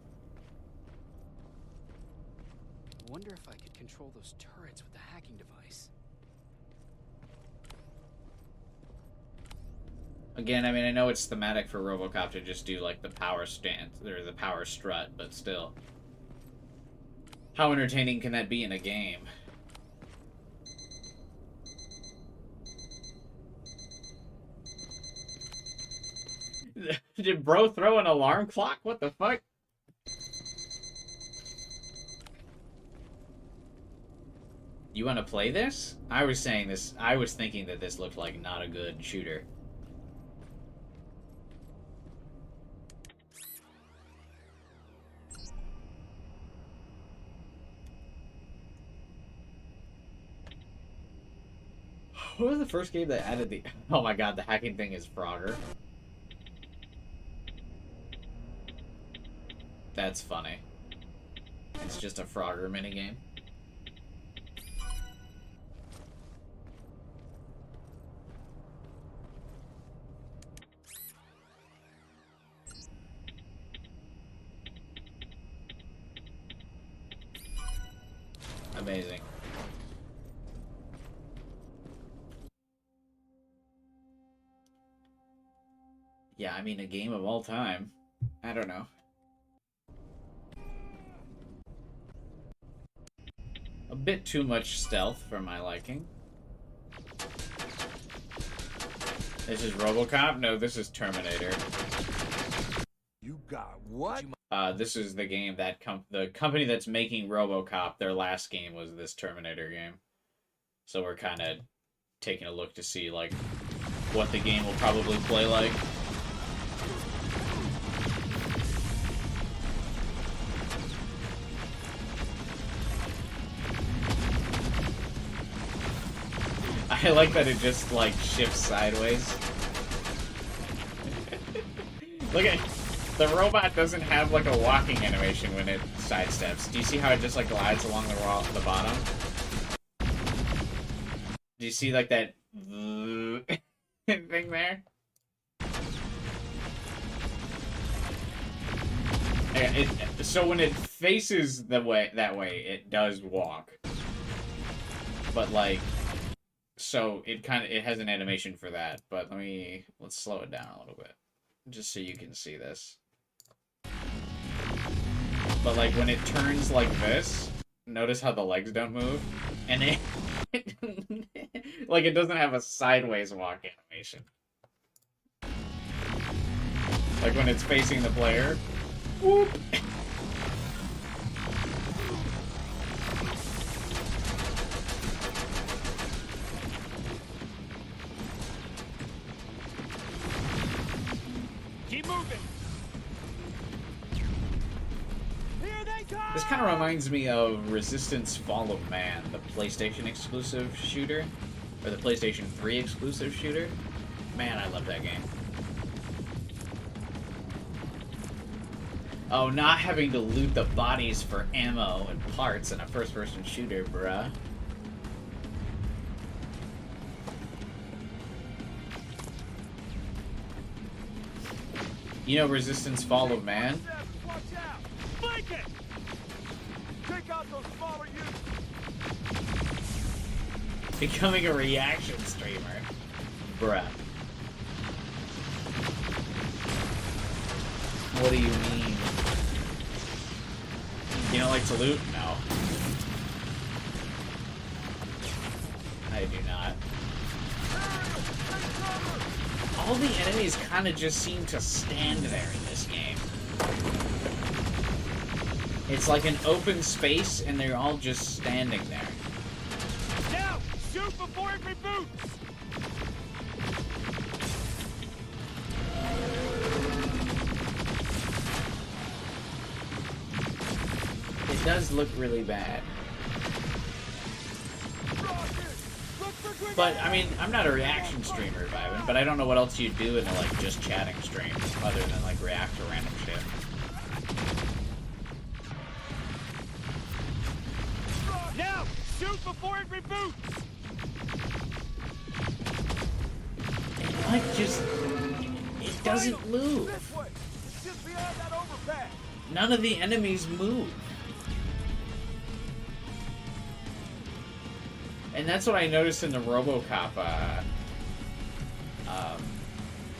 [SPEAKER 11] wonder if I could control those turrets with the hacking device.
[SPEAKER 1] Again, I mean, I know it's thematic for RoboCop to just do, like, the power stance, or the power strut, but still. How entertaining can that be in a game? Did bro throw an alarm clock? What the fuck? You want to play this? I was thinking that this looked like not a good shooter. What was the first game that added the... Oh my god, the hacking thing is Frogger. That's funny. It's just a Frogger minigame. Amazing. Yeah, I mean, a game of all time. I don't know. A bit too much stealth for my liking. This is RoboCop? No, this is Terminator.
[SPEAKER 7] You got what?
[SPEAKER 1] This is the game that the company that's making RoboCop, their last game was this Terminator game. So we're kind of taking a look to see, like, what the game will probably play like. I like that it just, like, shifts sideways. Look at... The robot doesn't have, like, a walking animation when it sidesteps. Do you see how it just, like, glides along the bottom? Do you see, like, that thing there? So when it faces that way, it does walk. But, like... So it has an animation for that, but let's slow it down a little bit, just so you can see this. But like when it turns like this, notice how the legs don't move, and it like it doesn't have a sideways walk animation. Like when it's facing the player, whoop. This kind of reminds me of Resistance Fall of Man, the PlayStation exclusive shooter, or the PlayStation 3 exclusive shooter. Man, I love that game. Oh, not having to loot the bodies for ammo and parts in a first-person shooter, bruh. You know Resistance Fall of Man?
[SPEAKER 7] Watch out! Flank it! Take out those smaller units!
[SPEAKER 1] Becoming a reaction streamer. Bruh. What do you mean? You don't like to loot? No. I do not. All the enemies kind of just seem to stand there in this game. It's like an open space, and they're all just standing there.
[SPEAKER 7] Now, shoot before it reboots!
[SPEAKER 1] It does look really bad. But, I mean, I'm not a reaction streamer, Vibin, but I don't know what else you'd do in a, like, just chatting stream, other than, like, react to random shit.
[SPEAKER 7] Now, shoot before it reboots!
[SPEAKER 1] It, like, just... It doesn't move.
[SPEAKER 7] This way! It's just beyond that overpass!
[SPEAKER 1] None of the enemies move. And that's what I noticed in the RoboCop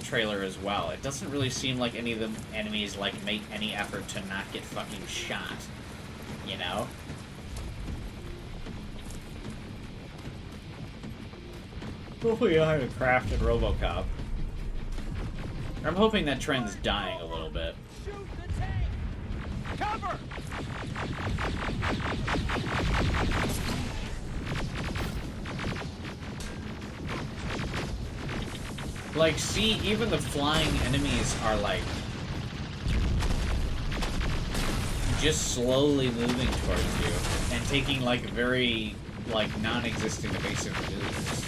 [SPEAKER 1] trailer as well. It doesn't really seem like any of the enemies like make any effort to not get fucking shot. You know? Hopefully I have a crafted RoboCop. I'm hoping that trend's dying a little bit.
[SPEAKER 7] Shoot the tank! Cover!
[SPEAKER 1] Like, see, even the flying enemies are, like, just slowly moving towards you and taking, like, very, like, non-existent evasive maneuvers.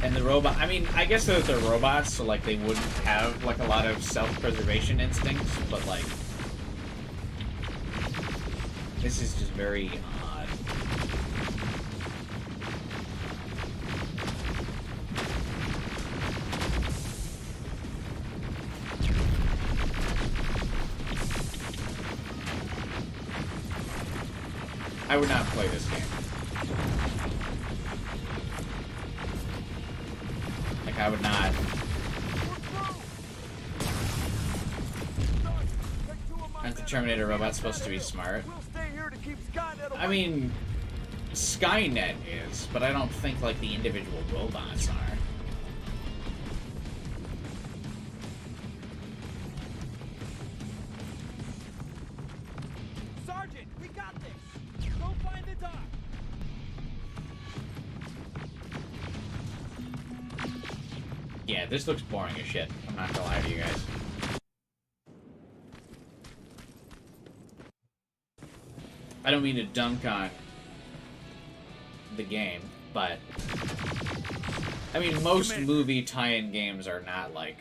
[SPEAKER 1] And the robot, I mean, I guess that they're robots, so, like, they wouldn't have, like, a lot of self-preservation instincts, but, like, this is just very odd. I would not play this game. Like, I would not. Aren't the Terminator robots supposed to be smart? I mean, Skynet is, but I don't think, like, the individual robots are.
[SPEAKER 7] We got this. Go find the dock.
[SPEAKER 1] Yeah, this looks boring as shit. I'm not gonna lie to you guys. I don't mean to dunk on the game, but I mean, most movie tie-in games are not like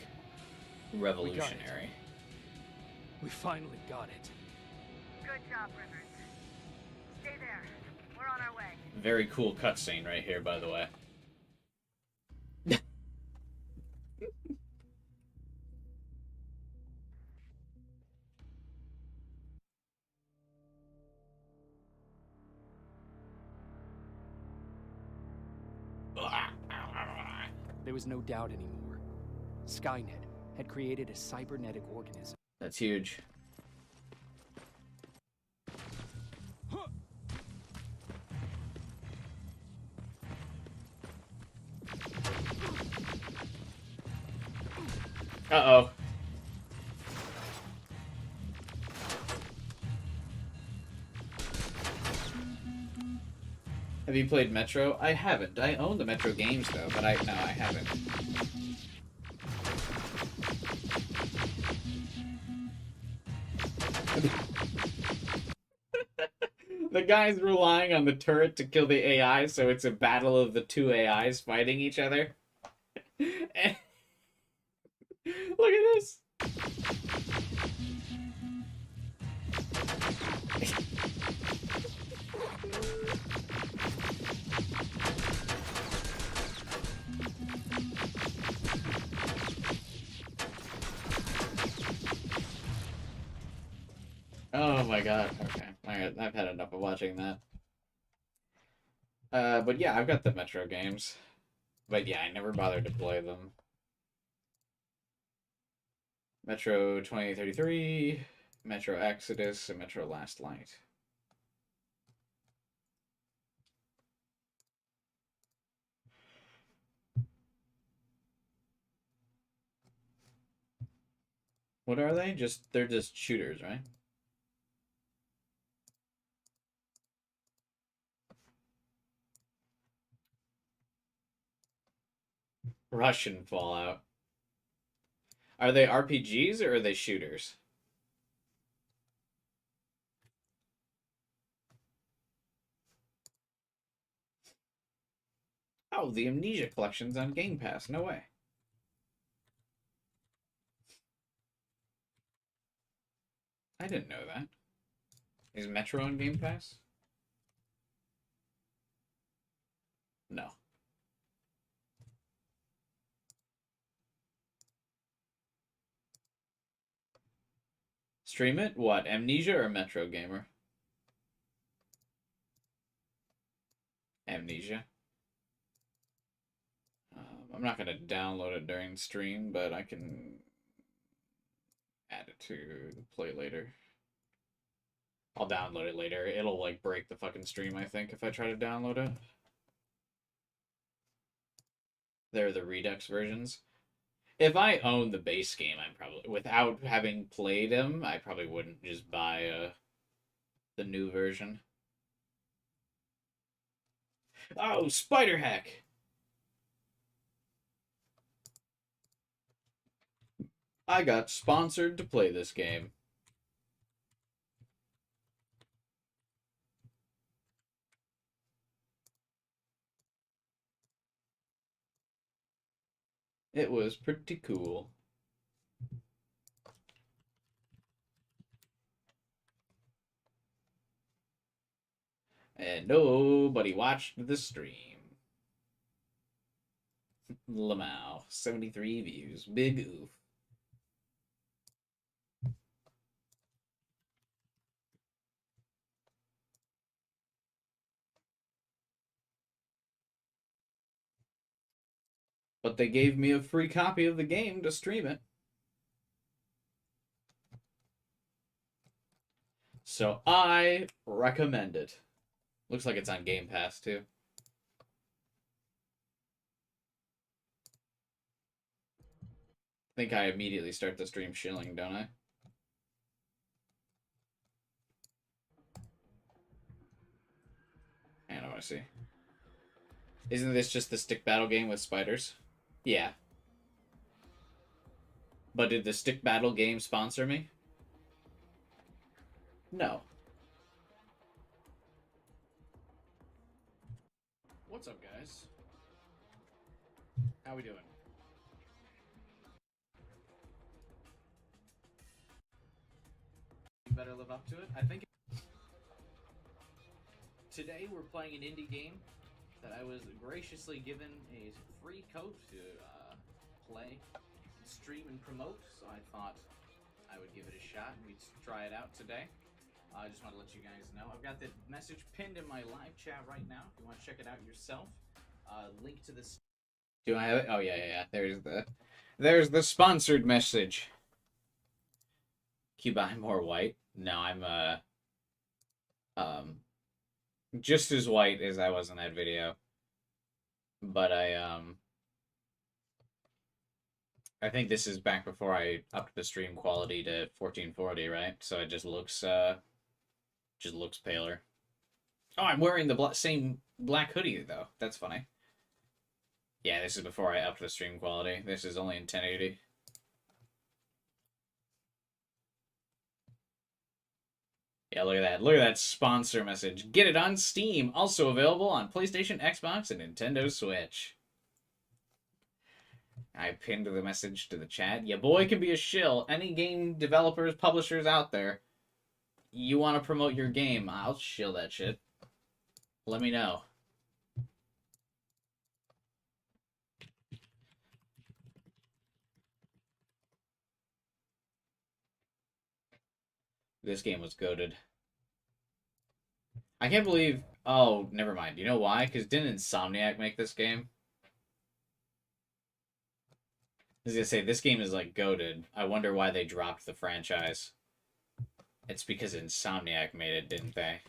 [SPEAKER 1] revolutionary.
[SPEAKER 11] We finally got it.
[SPEAKER 12] Good job, Rivers. Stay there. We're on our way.
[SPEAKER 1] Very cool cutscene right here, by the way.
[SPEAKER 11] There was no doubt anymore. Skynet had created a cybernetic organism.
[SPEAKER 1] That's huge. Uh-oh. Have you played Metro? I haven't. I own the Metro games though, but I haven't. The guy's relying on the turret to kill the AI, so it's a battle of the two AIs fighting each other. And look at this. Oh my god. Okay. Alright, I've had enough of watching that. But yeah, I've got the Metro games. But yeah, I never bothered to play them. Metro 2033, Metro Exodus, and Metro Last Light. What are they? They're just shooters, right? Russian Fallout. Are they RPGs or are they shooters? Oh, the Amnesia Collection's on Game Pass. No way. I didn't know that. Is Metro on Game Pass? No. Stream it? What? Amnesia or Metro Gamer? Amnesia. I'm not going to download it during stream, but I can add it to play later. I'll download it later. It'll, like, break the fucking stream, I think, if I try to download it. They're the Redux versions. If I own the base game, I'm probably, without having played them, I probably wouldn't just buy the new version. Oh, Spider Hack! I got sponsored to play this game. It was pretty cool. And nobody watched the stream. Lamau, 73 views. Big oof. But they gave me a free copy of the game to stream it. So I recommend it. Looks like it's on Game Pass too. I think I immediately start the stream shilling, don't I? see. Isn't this just the stick battle game with spiders? Yeah. But did the stick battle game sponsor me? No. What's up, guys? How we doing? You better live up to it. I think today we're playing an indie game that I was graciously given a free code to play, stream, and promote. So I thought I would give it a shot and we'd try it out today. I just want to let you guys know. I've got the message pinned in my live chat right now. If you want to check it out yourself, link to this. Do I have it? Oh yeah. There's the sponsored message. Can you buy more white? No, I'm just as white as I was in that video. But I think this is back before I upped the stream quality to 1440, right? So it just looks paler. Oh, I'm wearing the same black hoodie though. That's funny. Yeah, this is before I upped the stream quality. This is only in 1080. Yeah, look at that. Look at that sponsor message. Get it on Steam. Also available on PlayStation, Xbox, and Nintendo Switch. I pinned the message to the chat. Your boy can be a shill. Any game developers, publishers out there, you want to promote your game, I'll shill that shit. Let me know. This game was goated. I can't believe... Oh, never mind. You know why? Because didn't Insomniac make this game? I was gonna say, this game is, like, goated. I wonder why they dropped the franchise. It's because Insomniac made it, didn't they?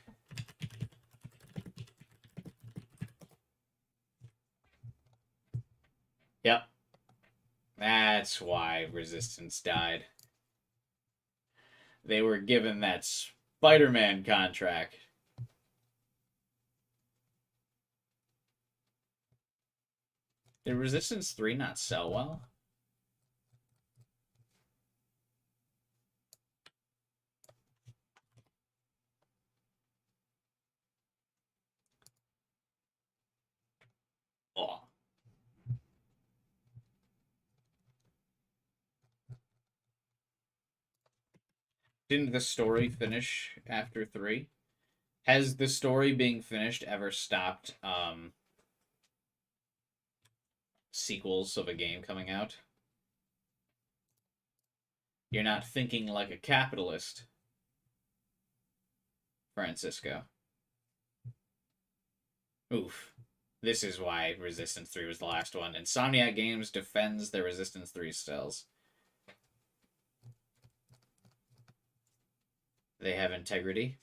[SPEAKER 1] Yep. That's why Resistance died. They were given that Spider-Man contract. Did Resistance 3 not sell well? Oh. Didn't the story finish after 3? Has the story being finished ever stopped sequels of a game coming out? You're not thinking like a capitalist, Francisco. Oof. This is why Resistance 3 was the last one. Insomniac Games defends their Resistance 3 stills. They have integrity.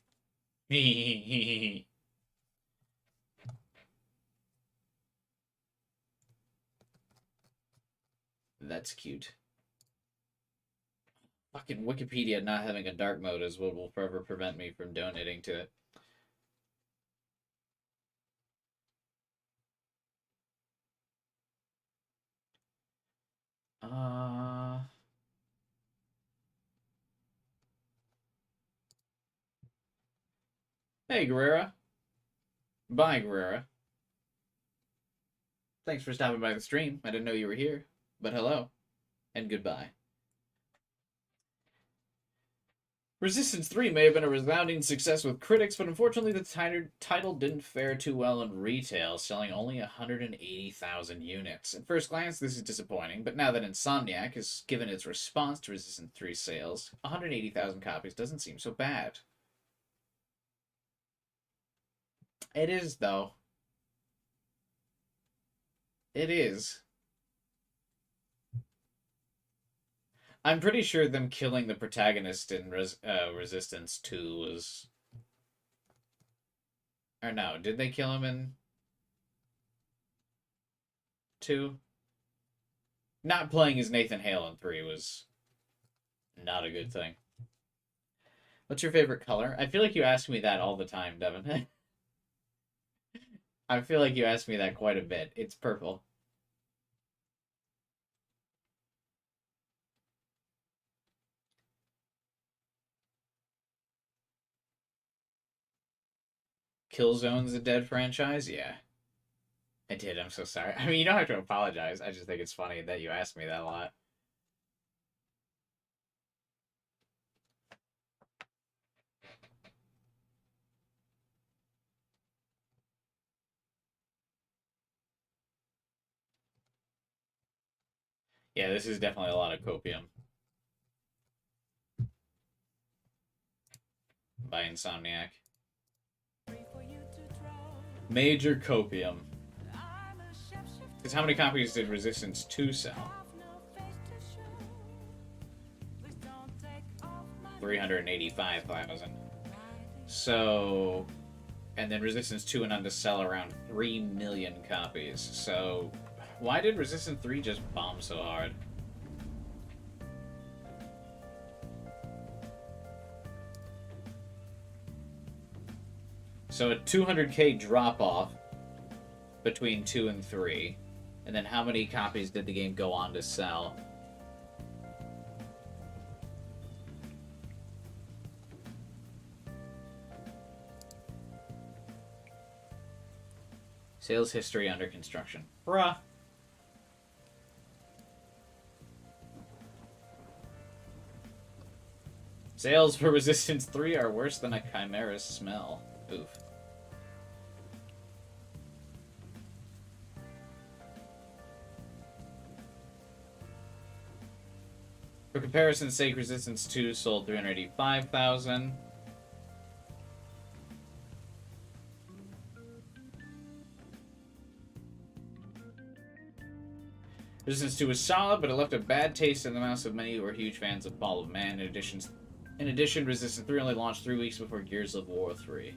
[SPEAKER 1] That's cute. Fucking Wikipedia not having a dark mode is what will forever prevent me from donating to it. Hey, Guerrera. Bye, Guerrera. Thanks for stopping by the stream. I didn't know you were here, but hello, and goodbye. Resistance 3 may have been a resounding success with critics, but unfortunately the title didn't fare too well in retail, selling only 180,000 units. At first glance, this is disappointing, but now that Insomniac has given its response to Resistance 3 sales, 180,000 copies doesn't seem so bad. It is, though. It is. I'm pretty sure them killing the protagonist in Resistance 2 was... Or no, did they kill him in 2? Not playing as Nathan Hale in 3 was not a good thing. What's your favorite color? I feel like you ask me that all the time, Devin. I feel like you asked me that quite a bit. It's purple. Killzone's a dead franchise? Yeah. I did, I'm so sorry. I mean, you don't have to apologize. I just think it's funny that you asked me that a lot. Yeah, this is definitely a lot of copium. By Insomniac. Major copium. Because how many copies did Resistance 2 sell? 385,000. So, and then Resistance 2 went on to sell around 3 million copies. So, why did Resistance 3 just bomb so hard? So a 200k drop off between 2 and 3. And then how many copies did the game go on to sell? Sales history under construction. Bruh. Sales for Resistance 3 are worse than a Chimera's smell. Oof. For comparison's sake, Resistance 2 sold 385,000. Resistance 2 was solid, but it left a bad taste in the mouths of many who were huge fans of Ball of Man. In addition, Resistance 3 only launched 3 weeks before Gears of War 3.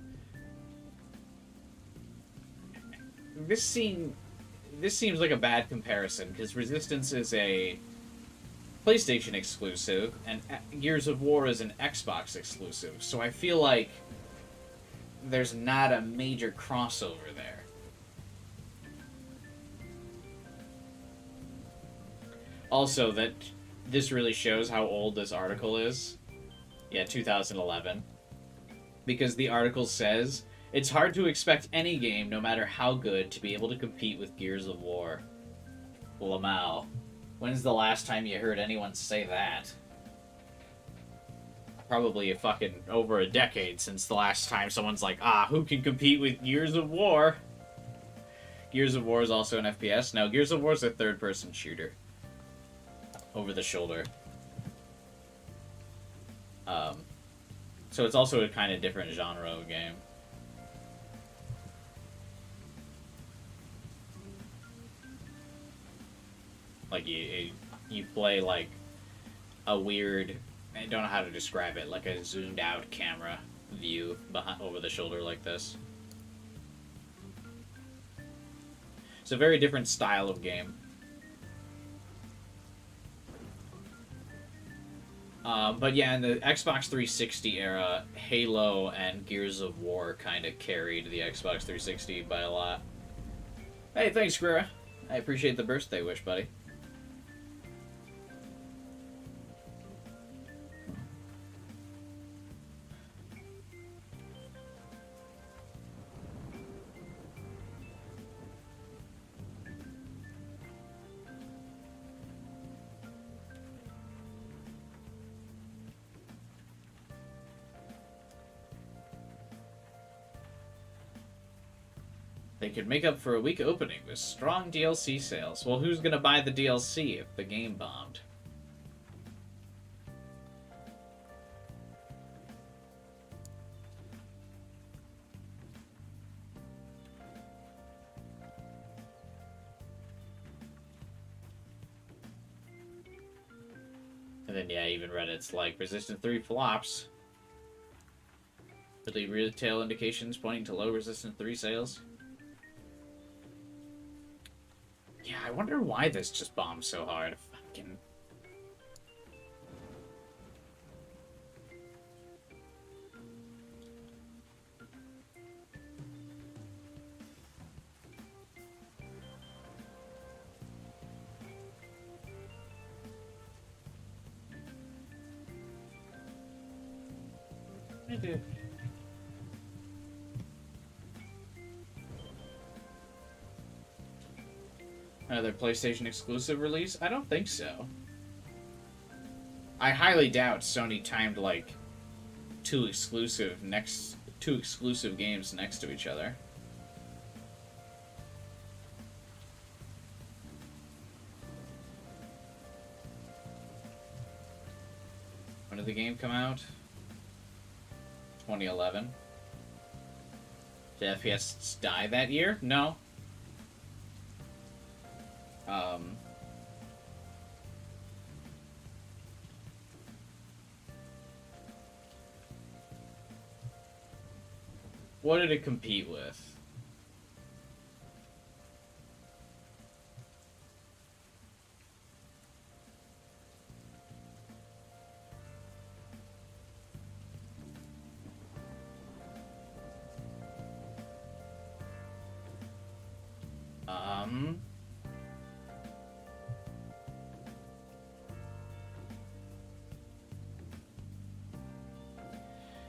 [SPEAKER 1] This seems like a bad comparison, because Resistance is a PlayStation exclusive, and Gears of War is an Xbox exclusive, so I feel like there's not a major crossover there. Also, that this really shows how old this article is. Yeah, 2011. Because the article says, it's hard to expect any game, no matter how good, to be able to compete with Gears of War. Lamau. When's the last time you heard anyone say that? Probably a fucking over a decade since the last time someone's like, who can compete with Gears of War? Gears of War is also an FPS. No, Gears of War is a third-person shooter. Over the shoulder. So it's also a kind of different genre of game. Like, you play, like, a weird... I don't know how to describe it. Like a zoomed-out camera view over the shoulder like this. It's a very different style of game. But yeah, in the Xbox 360 era, Halo and Gears of War kind of carried the Xbox 360 by a lot. Hey, thanks, Guerra. I appreciate the birthday wish, buddy. They could make up for a weak opening with strong DLC sales. Well, who's gonna buy the DLC if the game bombed? And then, yeah, even Reddit's like, Resistance 3 flops. Early retail indications pointing to low Resistance 3 sales. Yeah, I wonder why this just bombed so hard. Fucking... I do. Another PlayStation exclusive release? I don't think so. I highly doubt Sony timed like two exclusive games next to each other. When did the game come out? 2011. Did FPS die that year? No. What did it compete with?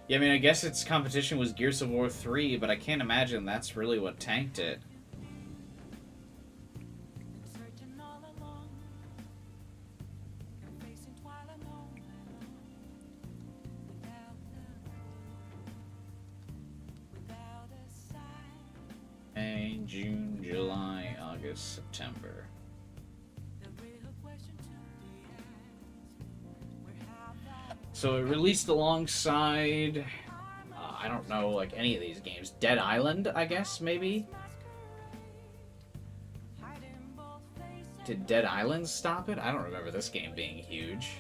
[SPEAKER 1] Yeah, I mean, I guess its competition was Gears of War 3, but I can't imagine that's really what tanked it. May, June, July, August, September. So it released alongside, I don't know, like any of these games. Dead Island, I guess, maybe? Did Dead Island stop it? I don't remember this game being huge.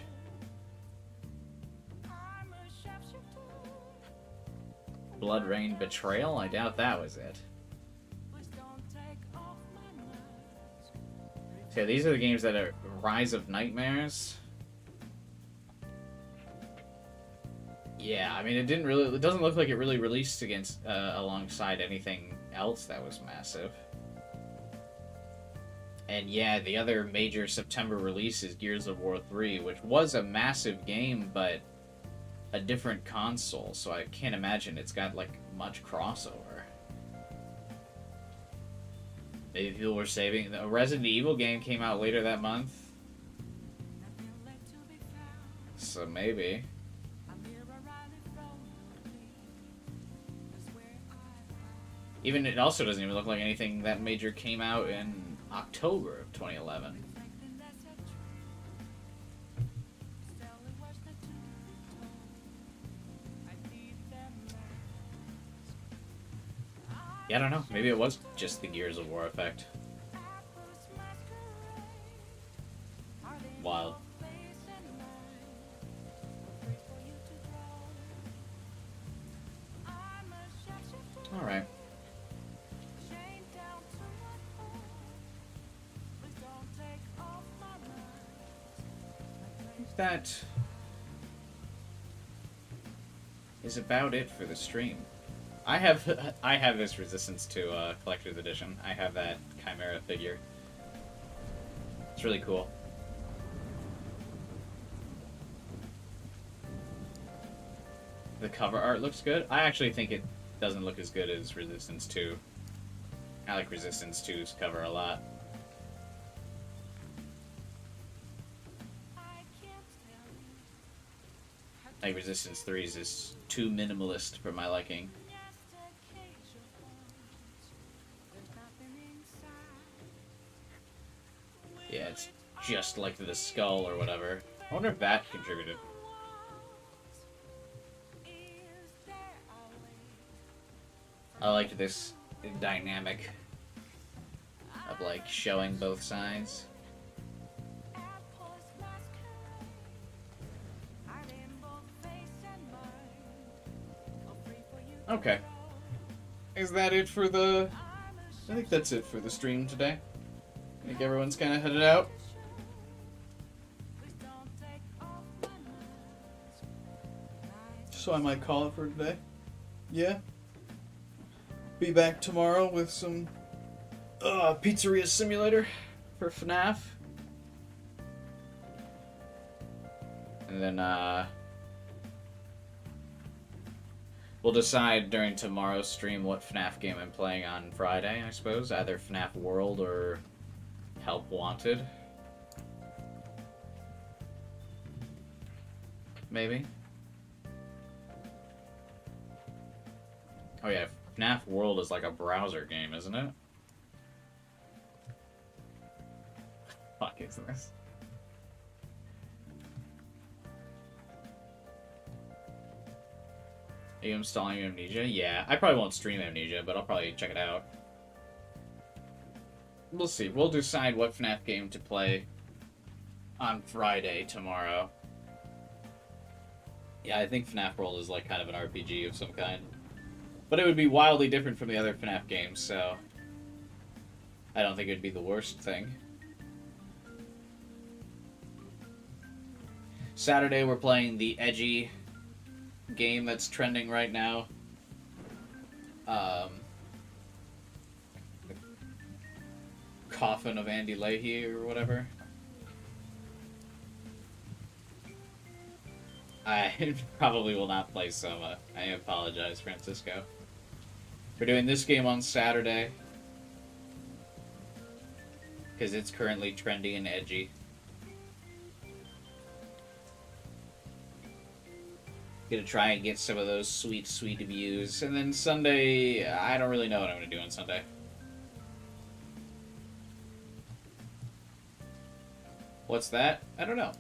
[SPEAKER 1] Blood Rain Betrayal? I doubt that was it. So these are the games that are Rise of Nightmares. Yeah, I mean, it doesn't look like it really released alongside anything else that was massive. And yeah, the other major September release is Gears of War 3, which was a massive game, but a different console, so I can't imagine it's got, like, much crossover. Maybe people were saving... A Resident Evil game came out later that month. So maybe... Even it also doesn't even look like anything that major came out in October of 2011. Yeah, I don't know. Maybe it was just the Gears of War effect. Wild. Alright. That is about it for the stream. I have this Resistance 2 collector's edition. I have that Chimera figure. It's really cool. The cover art looks good. I actually think it doesn't look as good as Resistance 2. I like Resistance 2's cover a lot. Like Resistance 3's is too minimalist for my liking. Yeah, it's just like the skull or whatever. I wonder if that contributed. I liked this dynamic of like showing both sides. Okay. Is that it for the... I think that's it for the stream today. I think everyone's kind of headed out. So I might call it for today. Yeah. Be back tomorrow with some Pizzeria Simulator for FNAF. And then We'll decide during tomorrow's stream what FNAF game I'm playing on Friday, I suppose. Either FNAF World or Help Wanted. Maybe. Oh yeah, FNAF World is like a browser game, isn't it? Fuck is this? Are you installing Amnesia? Yeah, I probably won't stream Amnesia, but I'll probably check it out. We'll see. We'll decide what FNAF game to play on Friday tomorrow. Yeah, I think FNAF World is like kind of an RPG of some kind. But it would be wildly different from the other FNAF games, so I don't think it'd be the worst thing. Saturday we're playing the edgy game that's trending right now. The Coffin of Andy Leahy or whatever. I probably will not play Soma. I apologize, Francisco. We're doing this game on Saturday because it's currently trendy and edgy. Gonna try and get some of those sweet, sweet views. And then Sunday, I don't really know what I'm gonna do on Sunday. What's that? I don't know.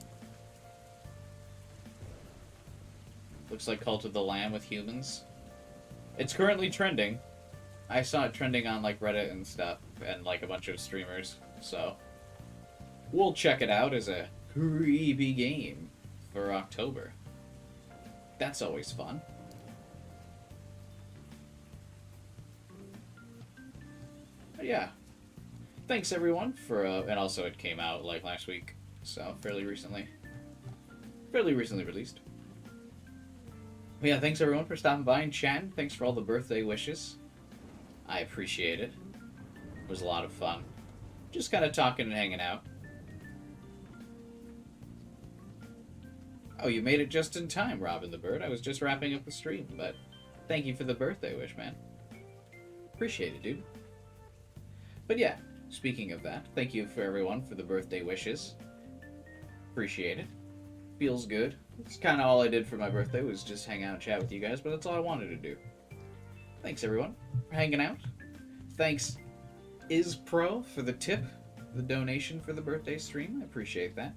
[SPEAKER 1] Looks like Cult of the Lamb with humans. It's currently trending. I saw it trending on like Reddit and stuff, and like a bunch of streamers. So we'll check it out as a creepy game for October. That's always fun. But yeah. Thanks everyone for, and also it came out like last week, so fairly recently released. But yeah, thanks everyone for stopping by and chatting. Thanks for all the birthday wishes. I appreciate it. It was a lot of fun. Just kind of talking and hanging out. Oh, you made it just in time, Robin the Bird. I was just wrapping up the stream, but thank you for the birthday wish, man. Appreciate it, dude. But yeah, speaking of that, thank you for everyone for the birthday wishes. Appreciate it. Feels good. It's kind of all I did for my birthday was just hang out and chat with you guys, but that's all I wanted to do. Thanks, everyone, for hanging out. Thanks, IsPro, for the tip, the donation for the birthday stream. I appreciate that.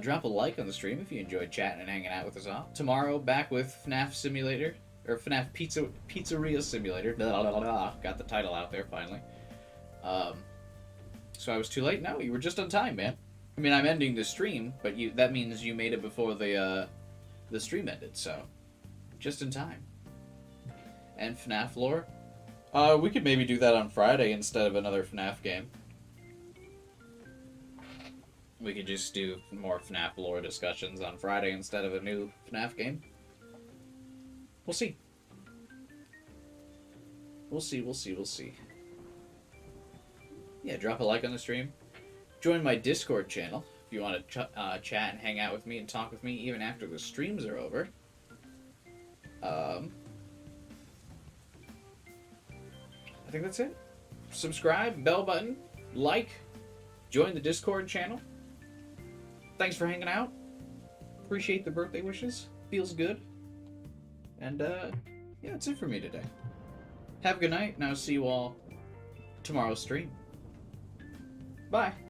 [SPEAKER 1] Drop a like on the stream if you enjoyed chatting and hanging out with us all. Tomorrow, back with FNAF Simulator, or FNAF Pizzeria Simulator. Blah, blah, blah, blah. Got the title out there, finally. So I was too late? No, you were just on time, man. I mean, I'm ending the stream, but that means you made it before the stream ended, so just in time. And FNAF lore? We could maybe do that on Friday instead of another FNAF game. We could just do more FNAF lore discussions on Friday instead of a new FNAF game. We'll see. We'll see. Yeah, drop a like on the stream. Join my Discord channel if you want to chat and hang out with me and talk with me even after the streams are over. I think that's it. Subscribe, bell button, like, join the Discord channel. Thanks for hanging out. Appreciate the birthday wishes. Feels good. And, yeah, that's it for me today. Have a good night, and I'll see you all tomorrow's stream. Bye.